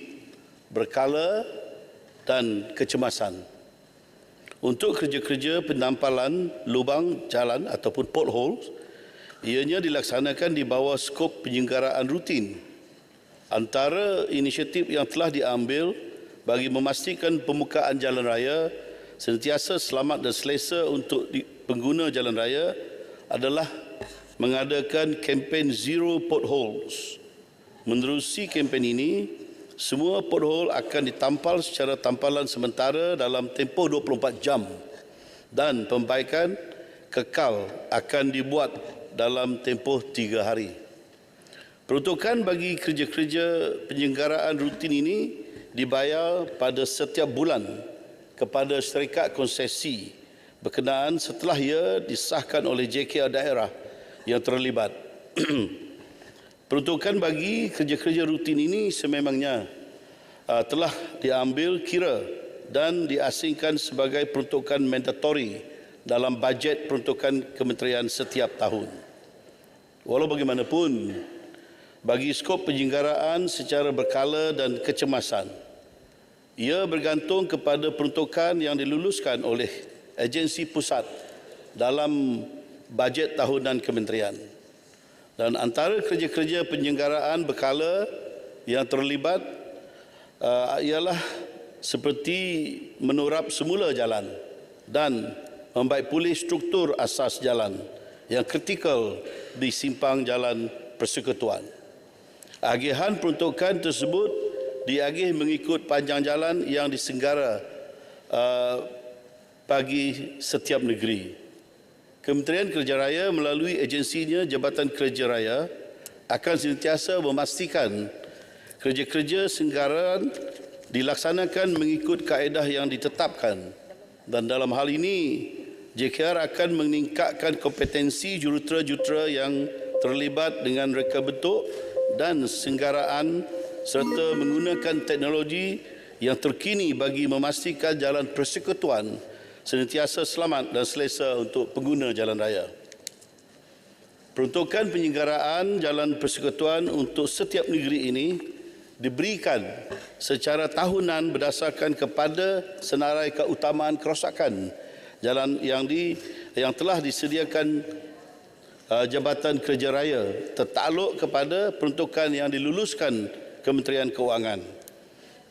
berkala dan kecemasan. Untuk kerja-kerja penampalan lubang jalan ataupun potholes, ianya dilaksanakan di bawah skop penyelenggaraan rutin. Antara inisiatif yang telah diambil bagi memastikan pembukaan jalan raya sentiasa selamat dan selesa untuk pengguna jalan raya adalah mengadakan kempen Zero Potholes. Menerusi kempen ini, semua pothole akan ditampal secara tampalan sementara dalam tempoh 24 jam dan pembaikan kekal akan dibuat dalam tempoh 3 hari. Peruntukan bagi kerja-kerja penyelenggaraan rutin ini dibayar pada setiap bulan kepada syarikat konsesi berkenaan setelah ia disahkan oleh JKR daerah yang terlibat. Peruntukan bagi kerja-kerja rutin ini sememangnya telah diambil kira dan diasingkan sebagai peruntukan mandatori dalam bajet peruntukan kementerian setiap tahun. Walau bagaimanapun, bagi skop penyelenggaraan secara berkala dan kecemasan, ia bergantung kepada peruntukan yang diluluskan oleh agensi pusat dalam bajet tahunan kementerian. Dan antara kerja-kerja penyelenggaraan berkala yang terlibat ialah seperti menurap semula jalan dan membaik pulih struktur asas jalan yang kritikal di simpang jalan persekutuan. Agihan peruntukan tersebut diagih mengikut panjang jalan yang disenggara bagi setiap negeri. Kementerian Kerja Raya melalui agensinya Jabatan Kerja Raya akan sentiasa memastikan kerja-kerja senggaran dilaksanakan mengikut kaedah yang ditetapkan, dan dalam hal ini JKR akan meningkatkan kompetensi jurutera-jurutera yang terlibat dengan reka bentuk dan senggaraan serta menggunakan teknologi yang terkini bagi memastikan jalan persekutuan senantiasa selamat dan selesa untuk pengguna jalan raya. Peruntukan penyelenggaraan jalan persekutuan untuk setiap negeri ini diberikan secara tahunan berdasarkan kepada senarai keutamaan kerosakan jalan yang telah disediakan Jabatan Kerja Raya tertakluk kepada peruntukan yang diluluskan Kementerian Keuangan.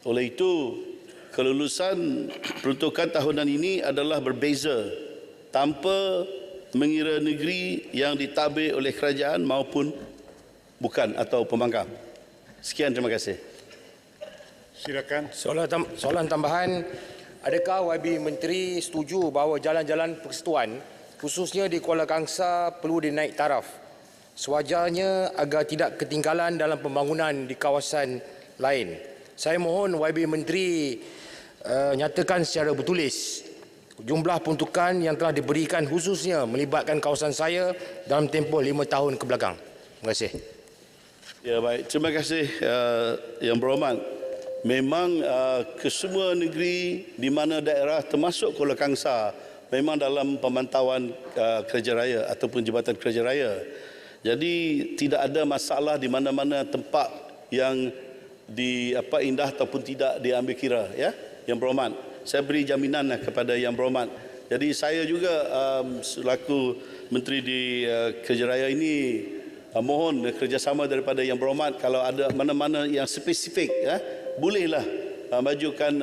Oleh itu, kelulusan peruntukan tahunan ini adalah berbeza tanpa mengira negeri yang ditadbir oleh kerajaan maupun bukan atau pembangkang. Sekian, terima kasih. Silakan. Soalan tambahan, adakah YB Menteri setuju bahawa jalan-jalan persekutuan khususnya di Kuala Kangsar perlu dinaik taraf sewajarnya agar tidak ketinggalan dalam pembangunan di kawasan lain? Saya mohon YB Menteri nyatakan secara bertulis jumlah peruntukan yang telah diberikan khususnya melibatkan kawasan saya dalam tempoh 5 tahun ke belakang. Terima kasih. Ya, baik. Terima kasih Yang Berhormat. Memang kesemua negeri di mana daerah termasuk Kuala Kangsar memang dalam pemantauan Kerja Raya ataupun Jabatan Kerja Raya. Jadi tidak ada masalah di mana-mana tempat yang indah ataupun tidak diambil kira, ya, Yang Berhormat. Saya beri jaminan kepada Yang Berhormat. Jadi saya juga selaku Menteri di Kerja Raya ini mohon kerjasama daripada Yang Berhormat kalau ada mana-mana yang spesifik, ya, bolehlah majukan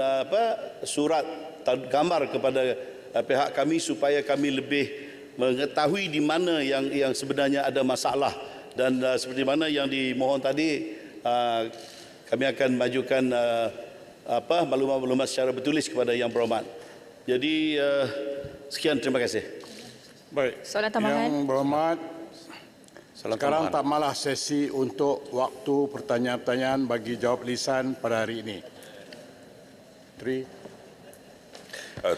surat gambar kepada pihak kami supaya kami lebih mengetahui di mana yang sebenarnya ada masalah, dan seperti mana yang dimohon tadi kami akan majukan maklumat-maklumat secara bertulis kepada Yang Berhormat. Jadi sekian, terima kasih. Baik. Soalan tambahan. Yang Berhormat, sekarang tamatlah sesi untuk waktu pertanyaan-pertanyaan bagi jawab lisan pada hari ini.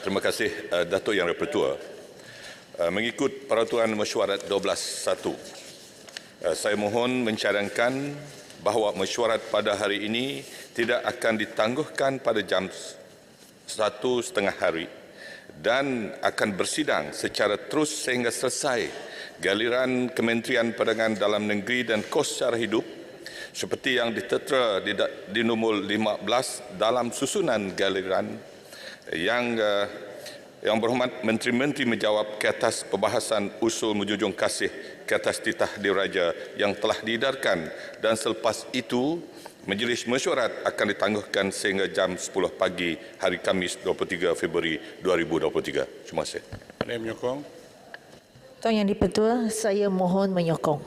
Terima kasih Datuk Yang Dipertua. Mengikut Peraturan Mesyuarat 12.1, saya mohon mencadangkan bahawa mesyuarat pada hari ini tidak akan ditangguhkan pada jam 1:30 hari dan akan bersidang secara terus sehingga selesai galiran Kementerian Perdagangan Dalam Negeri dan Kos Sara Hidup seperti yang ditetera di nombor 15 dalam susunan galiran yang berhormat Menteri-Menteri menjawab ke atas perbahasan usul menjunjung kasih ke atas titah diraja yang telah diedarkan, dan selepas itu Majlis Mesyuarat akan ditangguhkan sehingga jam 10 pagi hari Khamis 23 Februari 2023. Terima kasih. Ada yang menyokong? Tuan Yang Dipertua, saya mohon menyokong.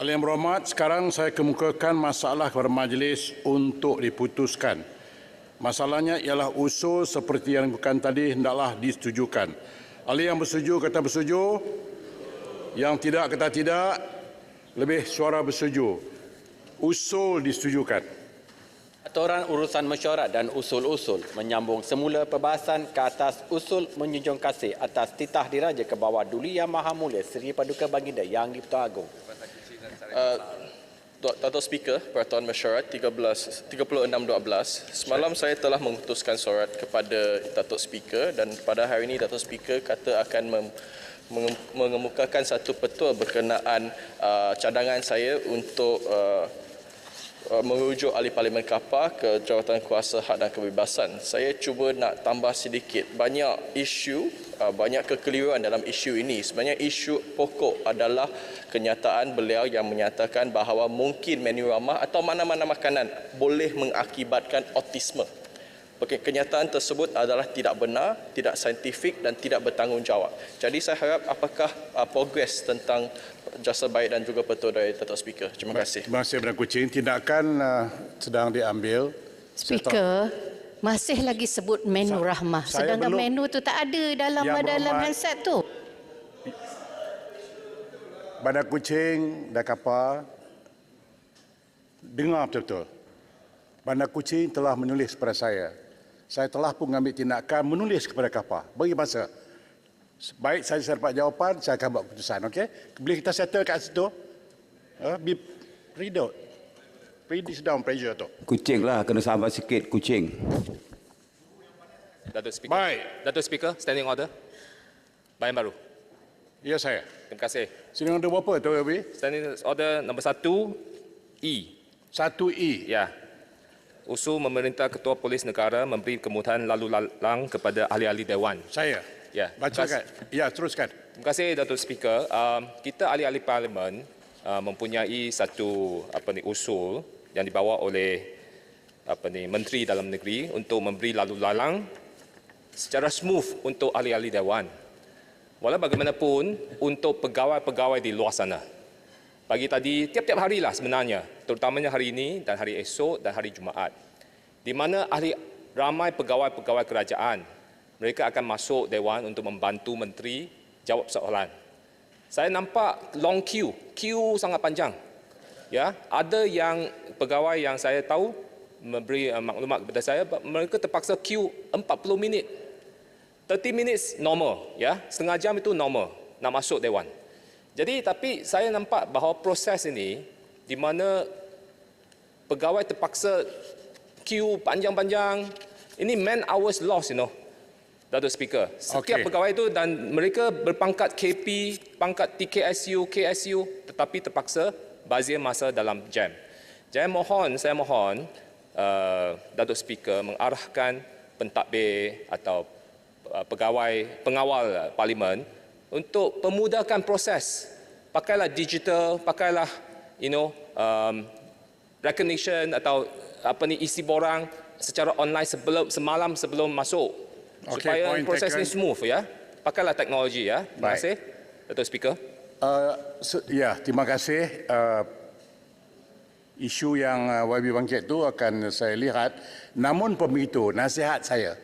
Yang Berhormat, sekarang saya kemukakan masalah kepada majlis untuk diputuskan. Masalahnya ialah usul seperti yang bukan tadi hendaklah disetujukan. Ahli yang bersetuju kata bersetuju, yang tidak kata tidak, lebih suara bersetuju. Usul disetujukan. Aturan urusan mesyuarat dan usul-usul menyambung semula perbahasan ke atas usul menjunjung kasih atas titah diraja ke bawah Duli Yang Maha Mulia Seri Paduka Baginda Yang di-Pertuan Agong. Datuk Speaker, Peraturan Mesyuarat 36/12, semalam saya telah mengutuskan surat kepada Datuk Speaker, dan pada hari ini Datuk Speaker kata akan mengemukakan satu petua berkenaan cadangan saya untuk merujuk ahli Parlimen Kapar ke Jawatan Kuasa Hak dan Kebebasan. Saya cuba nak tambah sedikit. Banyak isu, banyak kekeliruan dalam isu ini. Sebenarnya isu pokok adalah kenyataan beliau yang menyatakan bahawa mungkin menu ramah atau mana-mana makanan boleh mengakibatkan autisme. kenyataan tersebut adalah tidak benar, tidak saintifik dan tidak bertanggungjawab. Jadi saya harap apakah progres tentang jasa baik dan juga betul dari Datuk Speaker. Terima kasih. Terima kasih Perdana Kuching. Tindakan sedang diambil. Speaker, masih lagi sebut menu Rahmah. Sedangkan menu tu tak ada dalam handset tu. Perdana Kuching dan Kapar, dengar betul-betul. Perdana Kuching telah menulis kepada saya. Saya telah pun mengambil tindakan menulis kepada Kapar. Bagi masa. Baik saya dapat jawapan, saya akan buat keputusan. Okey? Boleh kita settle kat situ? Be read out. Reduce down pressure tu. Kucing lah, kena sabar sikit kucing. Datuk Speaker. Baik. Datuk Speaker, standing order. Bayan baru. Ya saya. Terima kasih. Standing order berapa tu, Abi? Standing order nombor 1E. 1E. Ya. Usul memerintah Ketua Polis Negara memberi kemudahan lalu lalang kepada ahli-ahli Dewan. Saya. Ya. Bacakan. Ya, teruskan. Terima kasih Datuk Speaker. Kita ahli-ahli Parlimen mempunyai satu usul yang dibawa oleh Menteri Dalam Negeri untuk memberi lalu lalang secara smooth untuk ahli-ahli Dewan. Walau bagaimanapun untuk pegawai-pegawai di luar sana. Pagi tadi, tiap-tiap harilah sebenarnya, terutamanya hari ini dan hari esok dan hari Jumaat, di mana ramai pegawai-pegawai kerajaan, mereka akan masuk Dewan untuk membantu Menteri jawab soalan. Saya nampak long queue sangat panjang. Ya, ada yang pegawai yang saya tahu memberi maklumat kepada saya, mereka terpaksa queue 40 minit. 30 minutes normal, ya, setengah jam itu normal nak masuk Dewan. Jadi tapi saya nampak bahawa proses ini di mana pegawai terpaksa queue panjang-panjang, ini man hours lost, Datuk Speaker. Setiap pegawai itu dan mereka berpangkat KP, pangkat TKSU, KSU, tetapi terpaksa bazir masa dalam jam. Saya mohon Datuk Speaker mengarahkan pentadbir atau pengawal Parlimen untuk memudahkan proses. Pakailah digital, pakailah recognition atau isi borang secara online semalam sebelum masuk. Supaya proses ini smooth, ya. Pakailah teknologi, ya. Terima kasih Datuk Speaker. Ya, terima kasih. Isu yang YB bangkit itu akan saya lihat. Namun begitu, nasihat saya.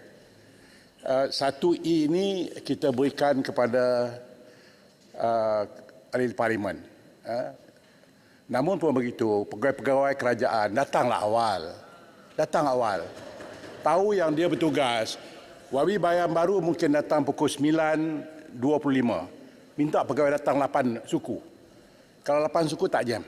1E ini kita berikan kepada ahli Parlimen. Namun pun begitu, pegawai-pegawai kerajaan datanglah awal. Tahu yang dia bertugas. Wabi Bayan Baru mungkin datang pukul 9.25. Minta pegawai datang 8 suku. Kalau 8 suku tak jam.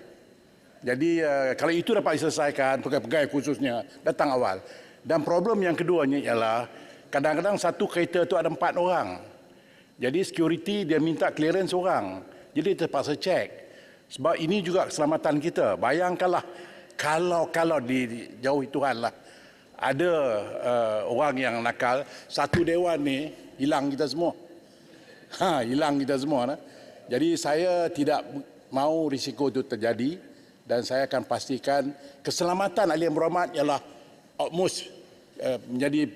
Jadi kalau itu dapat diselesaikan, pegawai-pegawai khususnya datang awal. Dan problem yang keduanya ialah kadang-kadang satu kereta tu ada 4 orang. Jadi security dia minta clearance orang. Jadi terpaksa cek. Sebab ini juga keselamatan kita. Bayangkanlah kalau dijauhi Tuhan lah. Ada orang yang nakal, satu dewan ni hilang kita semua. Hilang kita semua. Jadi saya tidak mau risiko itu terjadi dan saya akan pastikan keselamatan ahli yang berhormat ialah utmost menjadi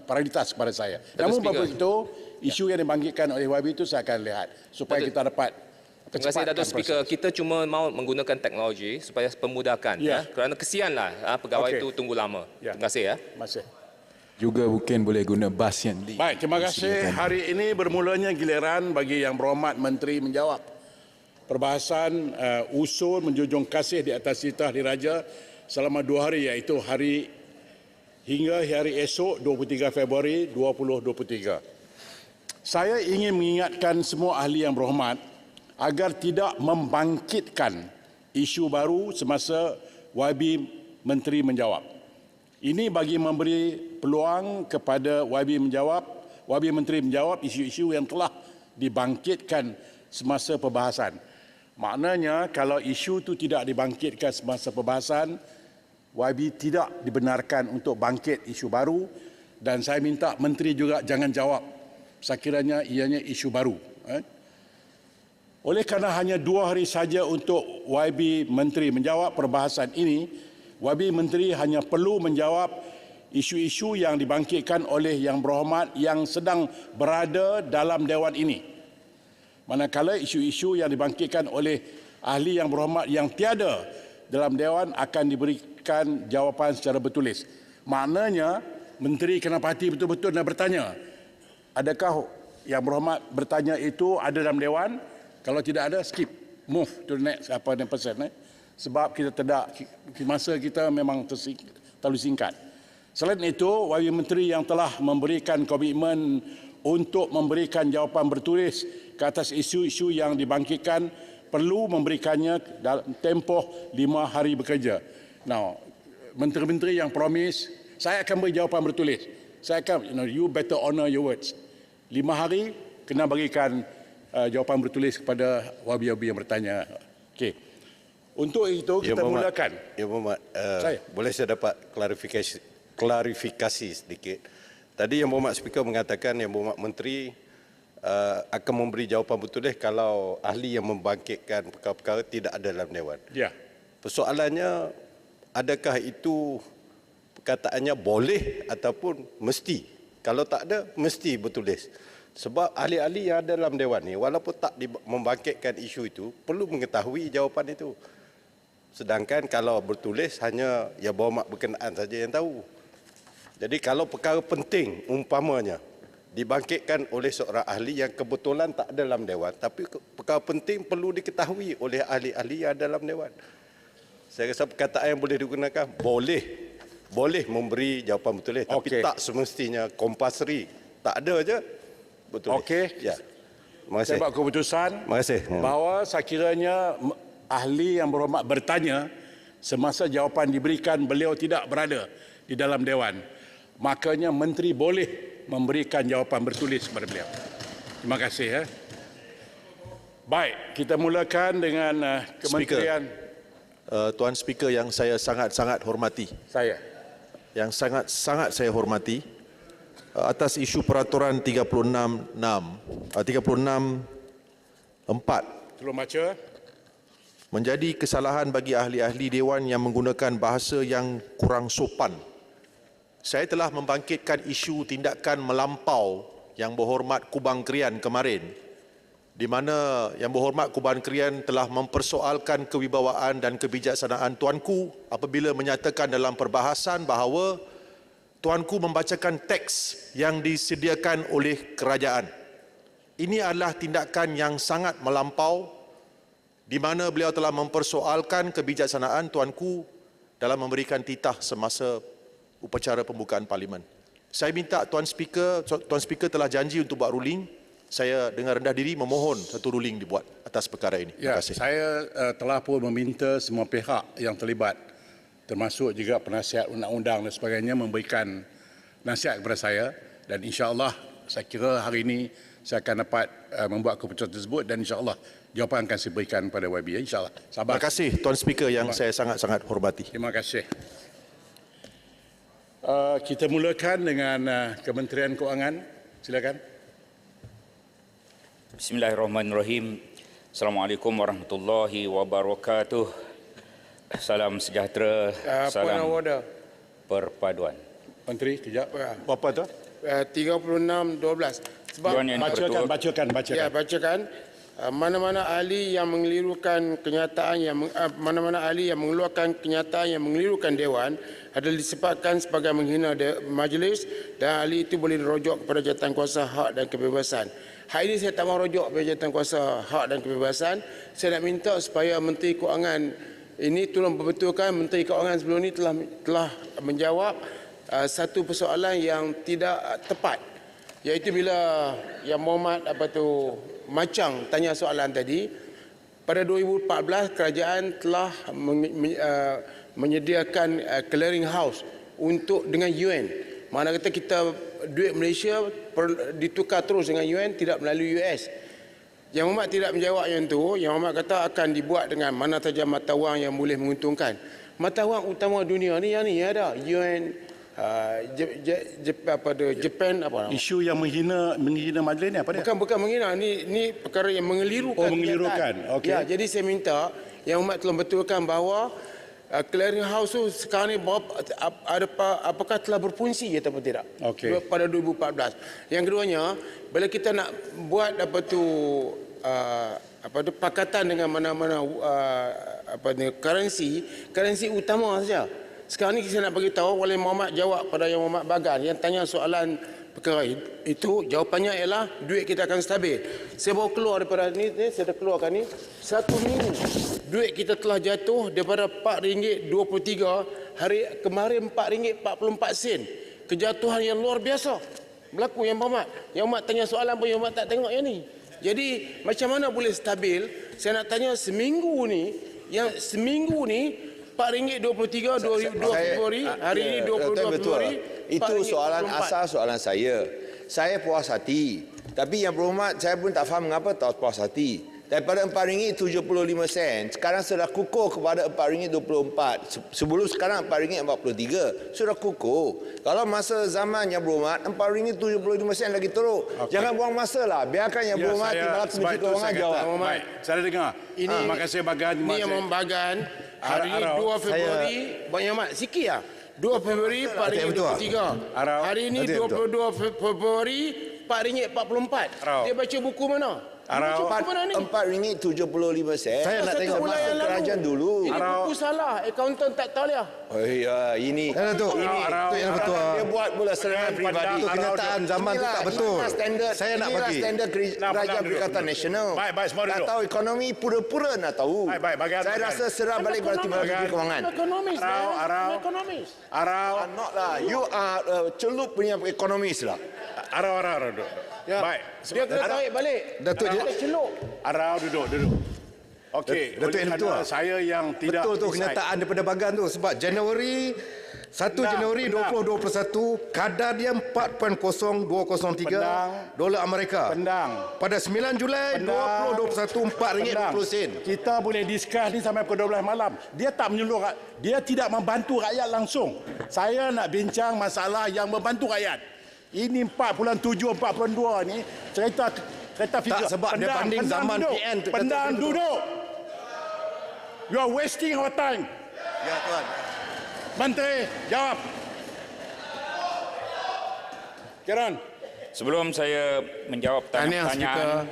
prioritas kepada saya. Namun begitu, isu yang dibangkitkan oleh YB itu saya akan lihat supaya kita dapat. Terima kasih Datuk Speaker. Kita cuma mau menggunakan teknologi supaya pemudahkan. Ya. Kerana kesianlah pegawai itu tunggu lama. Terima kasih. Terima kasih. Juga mungkin boleh guna bas yang Baik, terima kasih. Hari ini bermulanya giliran bagi Yang Berhormat Menteri menjawab perbahasan usul menjunjung kasih di atas titah diraja selama 2 hari, iaitu hingga hari esok 23 Februari 2023. Saya ingin mengingatkan semua ahli yang berhormat agar tidak membangkitkan isu baru semasa YB Menteri menjawab. Ini bagi memberi peluang kepada YB Menteri menjawab isu-isu yang telah dibangkitkan semasa perbahasan. Maknanya kalau isu itu tidak dibangkitkan semasa perbahasan, YB tidak dibenarkan untuk bangkit isu baru dan saya minta Menteri juga jangan jawab sekiranya ianya isu baru. Oleh kerana hanya 2 hari saja untuk YB Menteri menjawab perbahasan ini, YB Menteri hanya perlu menjawab isu-isu yang dibangkitkan oleh Yang Berhormat yang sedang berada dalam Dewan ini. Manakala isu-isu yang dibangkitkan oleh ahli Yang Berhormat yang tiada dalam Dewan akan diberikan jawapan secara bertulis. Maknanya, Menteri kena parti betul-betul dan bertanya, adakah Yang Berhormat bertanya itu ada dalam Dewan? Kalau tidak ada, skip. Move to the next person. Sebab kita tidak, masa kita memang terlalu singkat. Selain itu, Wakil Menteri yang telah memberikan komitmen untuk memberikan jawapan bertulis ke atas isu-isu yang dibangkitkan perlu memberikannya dalam tempoh 5 hari bekerja. Now, menteri-menteri yang promise, saya akan beri jawapan bertulis. Saya akan, you better honor your words. 5 hari kena berikan jawapan bertulis kepada wabi-wabi yang bertanya. Okey. Untuk itu kita mulakan. Ya Muhammad, boleh saya dapat klarifikasi sedikit. Tadi Yang Berhormat Speaker mengatakan Yang Berhormat Menteri akan memberi jawapan bertulis kalau ahli yang membangkitkan perkara-perkara tidak ada dalam Dewan. Ya. Persoalannya, adakah itu perkataannya boleh ataupun mesti? Kalau tak ada, mesti bertulis. Sebab ahli-ahli yang ada dalam Dewan ni, walaupun tak membangkitkan isu itu, perlu mengetahui jawapan itu. Sedangkan kalau bertulis, hanya Yang Berhormat berkenaan saja yang tahu. Jadi kalau perkara penting, umpamanya, dibangkitkan oleh seorang ahli yang kebetulan tak ada dalam Dewan, tapi perkara penting perlu diketahui oleh ahli-ahli yang ada dalam Dewan. Saya rasa perkataan yang boleh digunakan, boleh memberi jawapan bertulis, tapi tak semestinya compulsory. Tak ada aja bertulis. Okey. Ya. Terima kasih. Saya buat keputusan bahawa sekiranya ahli Yang Berhormat bertanya semasa jawapan diberikan beliau tidak berada di dalam Dewan, makanya Menteri boleh memberikan jawapan bertulis kepada beliau. Terima kasih. Baik, kita mulakan dengan Kementerian. Tuan Speaker yang saya sangat-sangat hormati. Yang sangat-sangat saya hormati, atas isu peraturan 36.4. Tolong baca. Menjadi kesalahan bagi ahli-ahli Dewan yang menggunakan bahasa yang kurang sopan. Saya telah membangkitkan isu tindakan melampau Yang Berhormat Kubang Krian kemarin, di mana Yang Berhormat Kubang Krian telah mempersoalkan kewibawaan dan kebijaksanaan Tuanku apabila menyatakan dalam perbahasan bahawa Tuanku membacakan teks yang disediakan oleh kerajaan. Ini adalah tindakan yang sangat melampau, di mana beliau telah mempersoalkan kebijaksanaan Tuanku dalam memberikan titah semasa upacara pembukaan Parlimen. Saya minta Tuan Speaker telah janji untuk buat ruling. Saya dengan rendah diri memohon satu ruling dibuat atas perkara ini. Terima kasih. Saya telah pun meminta semua pihak yang terlibat, termasuk juga penasihat undang-undang dan sebagainya, memberikan nasihat kepada saya, dan insya-Allah saya kira hari ini saya akan dapat membuat keputusan tersebut, dan insya-Allah jawapan akan saya berikan kepada YB. Insya-Allah. Sabar. Terima kasih Tuan Speaker yang saya sangat-sangat hormati. Terima kasih. Kita mulakan dengan Kementerian Kewangan. Silakan. Bismillahirrahmanirrahim. Assalamualaikum warahmatullahi wabarakatuh. Salam sejahtera, salam perpaduan. Menteri, kejap. Apa tu? 36-12. Sebab bacakan. Ya, bacakan. Mana-mana ahli yang mengelirukan kenyataan mana-mana ahli yang mengeluarkan kenyataan yang mengelirukan Dewan adalah disebabkan sebagai menghina majlis, dan ahli itu boleh dirujuk kepada Jawatankuasa Hak dan Kebebasan. Hari ini saya tak mahu rujuk kepada Jawatankuasa Hak dan Kebebasan. Saya nak minta supaya Menteri Kewangan ini tolong berbetulkan. Menteri Kewangan sebelum ini telah menjawab satu persoalan yang tidak tepat, iaitu bila Yang Berhormat Macang tanya soalan tadi. Pada 2014 kerajaan telah menyediakan clearing house dengan UN. Mana kata kita duit Malaysia ditukar terus dengan UN, tidak melalui US. Yang Berhormat tidak menjawab yang itu. Yang Berhormat kata akan dibuat dengan mana saja mata wang yang boleh menguntungkan. Mata wang utama dunia ni yang ni ada UN, Japan apa nama? Isu yang menghina majlis ni apa dia? Bukan menghina, ni perkara yang mengelirukan. Oh, mengelirukan. Okey. Ya, jadi saya minta Yang Berhormat tolong betulkan bahawa clearing house tu sekarang ni apakah telah berfungsi ataupun tidak pada 2014. Yang keduanya, bila kita nak buat pakatan dengan mana-mana currency utama saja. Sekarang ni saya nak bagi tahu, Wali Muhammad jawab pada Yang Muhammad Bagan yang tanya soalan perkara itu, jawapannya ialah duit kita akan stabil. Saya baru keluar daripada ni saya dah keluarkan ni, 1 minggu duit kita telah jatuh daripada RM4.23 hari kemarin RM4.44. Kejatuhan yang luar biasa berlaku Yang Muhammad. Yang Muhammad tanya soalan pun Yang Muhammad tak tengok yang ni. Jadi macam mana boleh stabil? Saya nak tanya seminggu ni RM4.23 2 Februari, hari ini 22 Februari. Itu soalan asal soalan saya. Saya puas hati. Tapi Yang Berhormat, saya pun tak faham mengapa tak puas hati. Daripada RM4.75, sekarang sudah kukuh kepada RM4.24. Sebelum sekarang RM4.43. Sudah kukuh. Kalau masa zaman Yang Berhormat, RM4.75 lagi teruk. Jangan buang masa lah. Biarkan Yang Berhormat di dalam Menteri Kewangan jawab. Baik, saya dengar. Terima kasih Bagan. Ini Yang Muhammad Bagan. Hari ini 2 Februari, banyak mak sikit lah. 2 Februari RM4.23. Hari ini 22 Februari RM4.44. Dia baca buku mana? RM4.75. Saya nak tengok masa kerajaan dulu. Ini buku salah. Akauntan tak tahu dia. Oh ya, ini Yang Ketua. Dia buat pula serangan peribadi. Itu kenyataan zaman tu tak betul. Saya nak bagi. Standard Kerajaan Perikatan Nasional. Baik, semua duduk. Tak tahu ekonomi, pura-pura nak tahu. Saya rasa serah balik kepada Timbalan Menteri Kewangan. Ekonomis. Not lah. You are celup punya ekonomis lah. Arau duduk. Baik. Dia kena tarik balik. Datuk dia celuk. Arau duduk. Okey, Datuk Yang Ketua. Saya yang tidak betul tu kenyataan daripada Bagan tu, sebab Januari 2021 kadar dia 4.0203 dolar Amerika. Pada 9 Julai 2021 RM4.20. Kita boleh discuss ni sampai pukul 12 malam. Dia tak menyeluruh, dia tidak membantu rakyat langsung. Saya nak bincang masalah yang membantu rakyat. Ini 4.7, 4.2 ni cerita figure. Tak, sebab dia banding zaman PN. Pendang duduk. You are wasting our time. Ya, Tuan. Menteri, jawab. Kiran. Sebelum saya menjawab tanya-tanyaan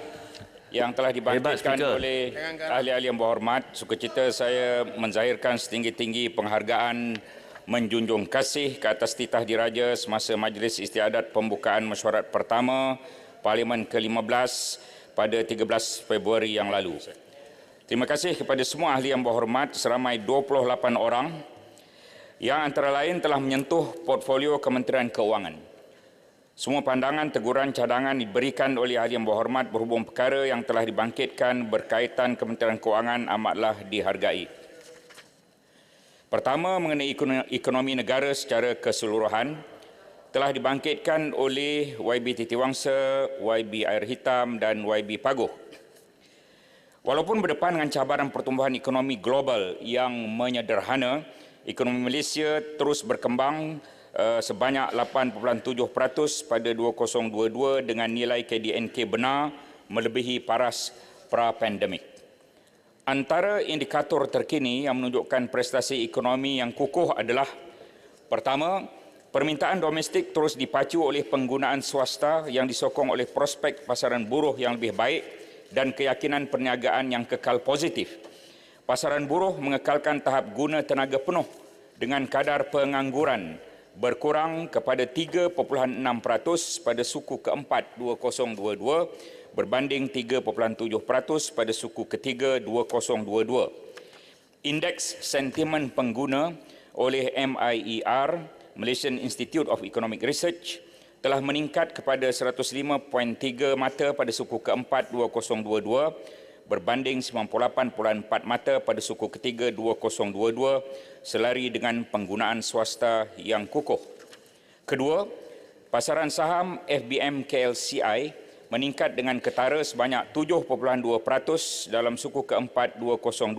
yang telah dibangkitkan oleh ahli-ahli yang berhormat, sukacita saya menzahirkan setinggi-tinggi penghargaan menjunjung kasih ke atas titah diraja semasa Majlis Istiadat Pembukaan Mesyuarat Pertama Parlimen ke-15 pada 13 Februari yang lalu. Terima kasih kepada semua ahli yang berhormat seramai 28 orang yang antara lain telah menyentuh portfolio Kementerian Keuangan. Semua pandangan, teguran, cadangan diberikan oleh ahli yang berhormat berhubung perkara yang telah dibangkitkan berkaitan Kementerian Keuangan amatlah dihargai. Pertama, mengenai ekonomi negara secara keseluruhan, telah dibangkitkan oleh YB Titiwangsa, YB Air Hitam dan YB Paguh. Walaupun berdepan dengan cabaran pertumbuhan ekonomi global yang menyederhana, ekonomi Malaysia terus berkembang sebanyak 8.7% pada 2022 dengan nilai KDNK benar melebihi paras pra-pandemik. Antara indikator terkini yang menunjukkan prestasi ekonomi yang kukuh adalah: pertama, permintaan domestik terus dipacu oleh penggunaan swasta yang disokong oleh prospek pasaran buruh yang lebih baik dan keyakinan perniagaan yang kekal positif. Pasaran buruh mengekalkan tahap guna tenaga penuh dengan kadar pengangguran berkurang kepada 3.6% pada suku keempat 2022 berbanding 3.7% pada suku ketiga 2022. Indeks sentimen pengguna oleh MIER, Malaysian Institute of Economic Research, telah meningkat kepada 105.3 mata pada suku keempat 2022 berbanding 98.4 mata pada suku ketiga 2022 selari dengan penggunaan swasta yang kukuh. Kedua, pasaran saham FBM KLCI meningkat dengan ketara sebanyak 7.2% dalam suku keempat 2022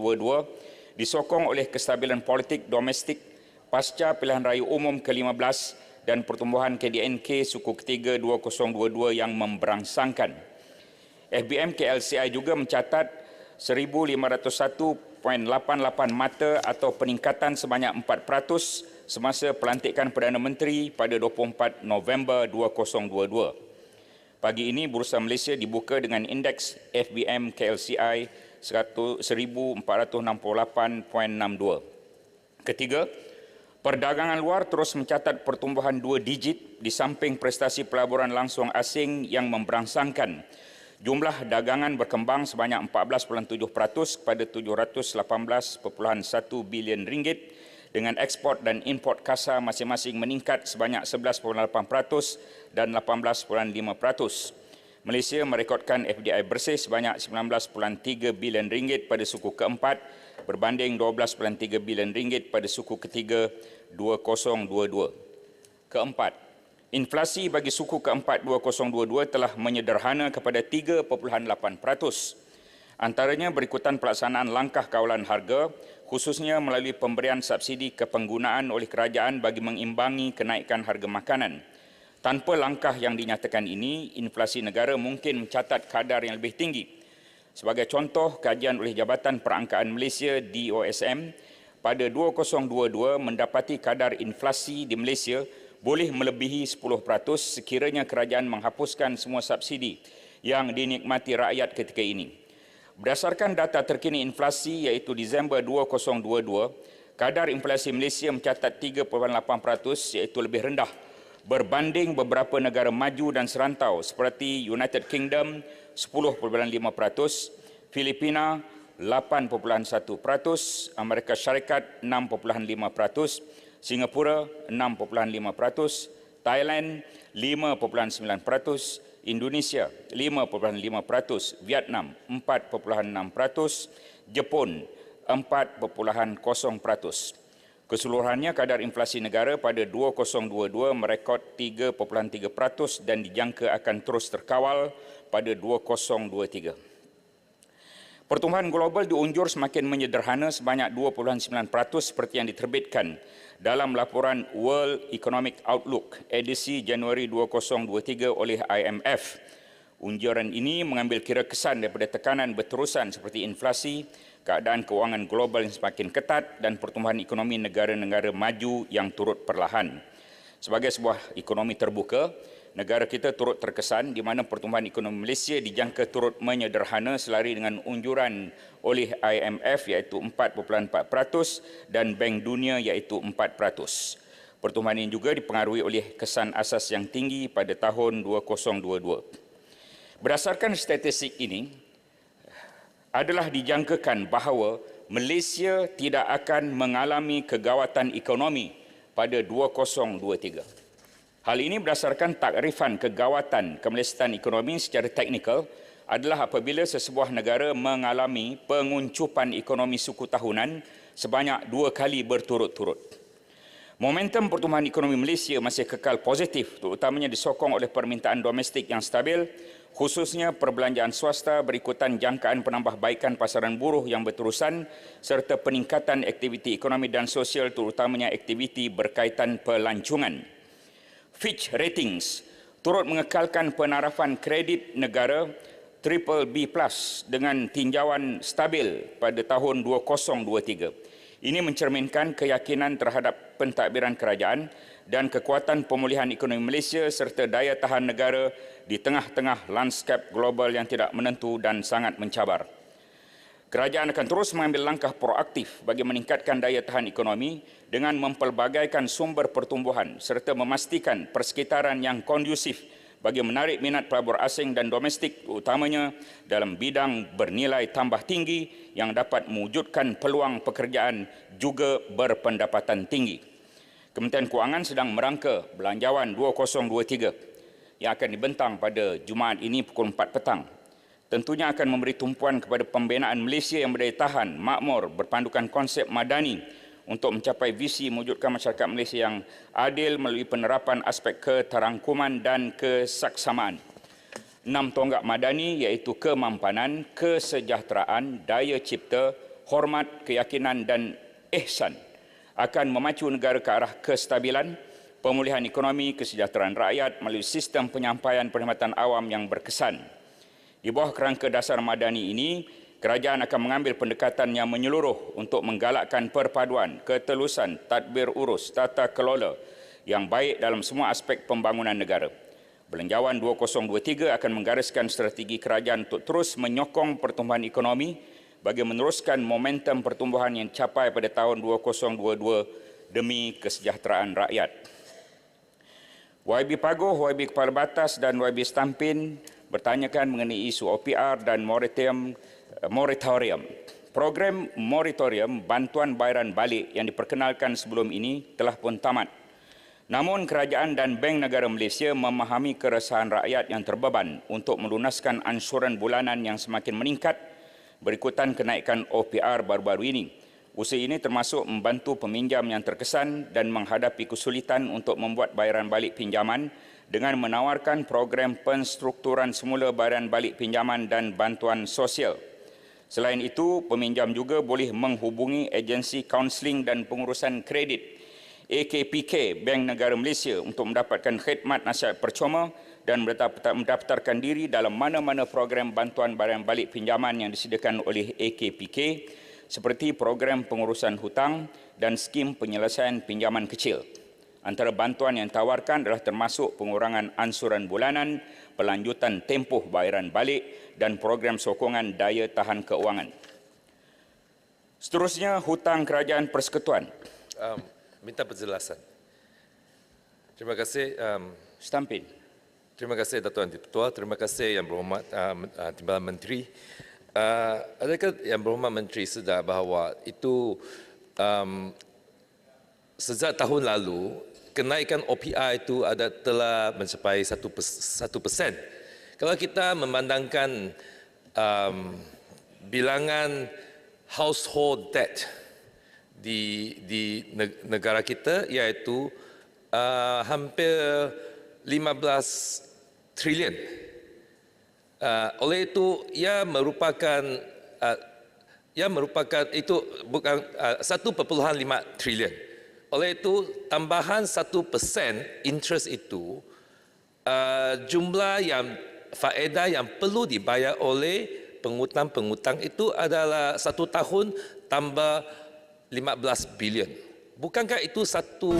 disokong oleh kestabilan politik domestik pasca pilihan raya umum ke-15 dan pertumbuhan KDNK suku ketiga 2022 yang memberangsangkan. FBM KLCI juga mencatat 1,501.9 0.88 mata atau peningkatan sebanyak 4% semasa pelantikan Perdana Menteri pada 24 November 2022. Pagi ini Bursa Malaysia dibuka dengan indeks FBM KLCI 1468.62. Ketiga, perdagangan luar terus mencatat pertumbuhan 2 digit di samping prestasi pelaburan langsung asing yang memberangsangkan. Jumlah dagangan berkembang sebanyak 14.7% kepada 718.1 bilion ringgit dengan ekspor dan import kasa masing-masing meningkat sebanyak 11.8% dan 18.5%. Malaysia merekodkan FDI bersih sebanyak 19.3 bilion ringgit pada suku keempat berbanding 12.3 bilion ringgit pada suku ketiga 2022. Keempat, inflasi bagi suku keempat 2022 telah menyederhana kepada 3.8%. Antaranya berikutan pelaksanaan langkah kawalan harga, khususnya melalui pemberian subsidi kepenggunaan oleh kerajaan bagi mengimbangi kenaikan harga makanan. Tanpa langkah yang dinyatakan ini, inflasi negara mungkin mencatat kadar yang lebih tinggi. Sebagai contoh, kajian oleh Jabatan Perangkaan Malaysia DOSM pada 2022 mendapati kadar inflasi di Malaysia boleh melebihi 10% sekiranya kerajaan menghapuskan semua subsidi yang dinikmati rakyat ketika ini. Berdasarkan data terkini inflasi iaitu Disember 2022, kadar inflasi Malaysia mencatat 3.8% iaitu lebih rendah berbanding beberapa negara maju dan serantau seperti United Kingdom 10.5%, Filipina 8.1%, Amerika Syarikat 6.5%, Singapura 6.5%, Thailand 5.9%, Indonesia 5.5%, Vietnam 4.6%, Jepun 4.0%. Keseluruhannya kadar inflasi negara pada 2022 merekod 3.3% dan dijangka akan terus terkawal pada 2023. Pertumbuhan global diunjur semakin menyederhana sebanyak 2.9% seperti yang diterbitkan dalam laporan World Economic Outlook edisi Januari 2023 oleh IMF. Unjuran ini mengambil kira kesan daripada tekanan berterusan seperti inflasi, keadaan keuangan global yang semakin ketat dan pertumbuhan ekonomi negara-negara maju yang turut perlahan. Sebagai sebuah ekonomi terbuka, negara kita turut terkesan di mana pertumbuhan ekonomi Malaysia dijangka turut menyederhana selari dengan unjuran oleh IMF iaitu 4.4% dan Bank Dunia iaitu 4%. Pertumbuhan ini juga dipengaruhi oleh kesan asas yang tinggi pada tahun 2022. Berdasarkan statistik ini, adalah dijangkakan bahawa Malaysia tidak akan mengalami kegawatan ekonomi pada 2023. Hal ini berdasarkan takrifan kegawatan kemelesetan ekonomi secara teknikal adalah apabila sesebuah negara mengalami penguncupan ekonomi suku tahunan sebanyak 2 kali berturut-turut. Momentum pertumbuhan ekonomi Malaysia masih kekal positif, terutamanya disokong oleh permintaan domestik yang stabil, khususnya perbelanjaan swasta berikutan jangkaan penambahbaikan pasaran buruh yang berterusan serta peningkatan aktiviti ekonomi dan sosial terutamanya aktiviti berkaitan pelancongan. Fitch Ratings turut mengekalkan penarafan kredit negara BBB+ dengan tinjauan stabil pada tahun 2023. Ini mencerminkan keyakinan terhadap pentadbiran kerajaan dan kekuatan pemulihan ekonomi Malaysia serta daya tahan negara di tengah-tengah lanskap global yang tidak menentu dan sangat mencabar. Kerajaan akan terus mengambil langkah proaktif bagi meningkatkan daya tahan ekonomi dengan mempelbagaikan sumber pertumbuhan serta memastikan persekitaran yang kondusif bagi menarik minat pelabur asing dan domestik utamanya dalam bidang bernilai tambah tinggi yang dapat mewujudkan peluang pekerjaan juga berpendapatan tinggi. Kementerian Kewangan sedang merangka Belanjawan 2023 yang akan dibentang pada Jumaat ini pukul 4 petang. Tentunya akan memberi tumpuan kepada pembinaan Malaysia yang berdaya tahan, makmur, berpandukan konsep madani untuk mencapai visi mewujudkan masyarakat Malaysia yang adil melalui penerapan aspek keterangkuman dan kesaksamaan. 6 tonggak madani iaitu kemampanan, kesejahteraan, daya cipta, hormat, keyakinan dan ihsan akan memacu negara ke arah kestabilan, pemulihan ekonomi, kesejahteraan rakyat melalui sistem penyampaian perkhidmatan awam yang berkesan. Di bawah kerangka dasar madani ini, kerajaan akan mengambil pendekatan yang menyeluruh untuk menggalakkan perpaduan, ketelusan, tadbir urus, tata kelola yang baik dalam semua aspek pembangunan negara. Belanjawan 2023 akan menggariskan strategi kerajaan untuk terus menyokong pertumbuhan ekonomi bagi meneruskan momentum pertumbuhan yang dicapai pada tahun 2022 demi kesejahteraan rakyat. YB Paguh, YB Kepala Batas dan YB Stampin bertanyakan mengenai isu OPR dan moratorium. Program moratorium bantuan bayaran balik yang diperkenalkan sebelum ini telah pun tamat. Namun kerajaan dan Bank Negara Malaysia memahami keresahan rakyat yang terbeban untuk melunaskan ansuran bulanan yang semakin meningkat berikutan kenaikan OPR baru-baru ini. Usaha ini termasuk membantu peminjam yang terkesan dan menghadapi kesulitan untuk membuat bayaran balik pinjaman dengan menawarkan program penstrukturan semula bayaran balik pinjaman dan bantuan sosial. Selain itu, peminjam juga boleh menghubungi agensi kaunseling dan pengurusan kredit AKPK Bank Negara Malaysia untuk mendapatkan khidmat nasihat percuma dan mendaftarkan diri dalam mana-mana program bantuan bayaran balik pinjaman yang disediakan oleh AKPK seperti program pengurusan hutang dan skim penyelesaian pinjaman kecil. Antara bantuan yang ditawarkan adalah termasuk pengurangan ansuran bulanan, pelanjutan tempoh bayaran balik dan program sokongan daya tahan keuangan. Seterusnya, hutang kerajaan persekutuan. Minta penjelasan. Terima kasih. Stampin. Terima kasih Dato' Anti Ketua. Terima kasih Yang Berhormat Timbalan Menteri. Adakah Yang Berhormat Menteri sedar bahawa itu sejak tahun lalu kenaikan OPR itu telah mencapai 1%. Kalau kita memandangkan bilangan household debt di negara kita, iaitu hampir 15 trilion. Oleh itu, ia merupakan itu bukan 1.5 trilion. Oleh itu, tambahan 1% interest itu jumlah yang faedah yang perlu dibayar oleh pengutang-pengutang itu adalah 1 tahun tambah 15 bilion. Bukankah itu satu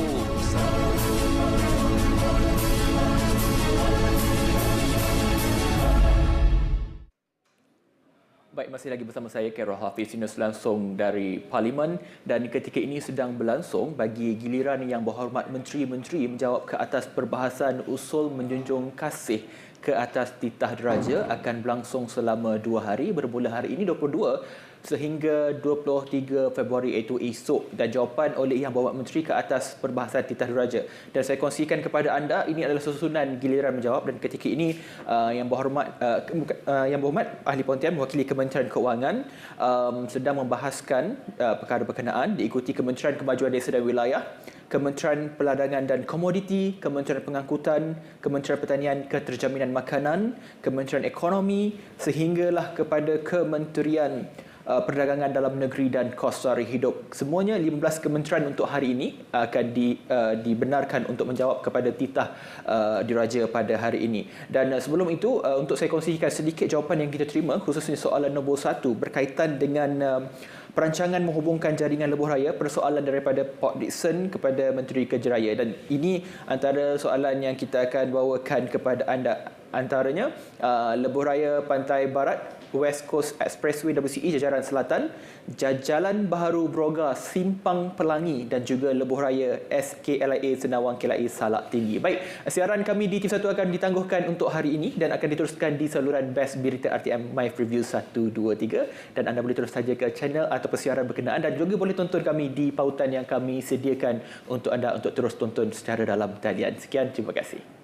Baik, masih lagi bersama saya Carol Hafiz, News langsung dari Parlimen, dan ketika ini sedang berlangsung bagi giliran Yang Berhormat Menteri-Menteri menjawab ke atas perbahasan usul menjunjung kasih ke atas titah diraja akan berlangsung selama 2 hari bermula hari ini 22 sehingga 23 Februari iaitu esok, dan jawapan oleh Yang Berhormat Menteri ke atas perbahasan titah diraja. Dan saya kongsikan kepada anda, ini adalah susunan giliran menjawab, dan ketika ini Yang Berhormat Ahli Pontian mewakili Kementerian Keuangan sedang membahaskan perkara berkenaan, diikuti Kementerian Kemajuan Desa dan Wilayah, Kementerian Peladangan dan Komoditi, Kementerian Pengangkutan, Kementerian Pertanian Keterjaminan Makanan, Kementerian Ekonomi, sehinggalah kepada Kementerian Perdagangan Dalam Negeri dan Kos Sara Hidup. Semuanya 15 kementerian untuk hari ini akan dibenarkan untuk menjawab kepada titah diraja pada hari ini. Dan sebelum itu, untuk saya kongsikan sedikit jawapan yang kita terima, khususnya soalan nombor 1 berkaitan dengan perancangan menghubungkan jaringan lebuh raya, persoalan daripada Port Dickson kepada Menteri Kerja Raya. Dan ini antara soalan yang kita akan bawakan kepada anda. Antaranya, lebuh raya Pantai Barat, West Coast Expressway WCE Jajaran Selatan, Jalan Baharu Broga Simpang Pelangi, dan juga lebuh raya SKLIA Senawang KLIA Salak Tinggi. Baik, siaran kami di TV1 akan ditangguhkan untuk hari ini dan akan diteruskan di saluran Best Berita RTM My Preview 1, 2, 3, dan anda boleh terus saja ke channel atau persiaran berkenaan, dan juga boleh tonton kami di pautan yang kami sediakan untuk anda untuk terus tonton secara dalam talian. Sekian, terima kasih.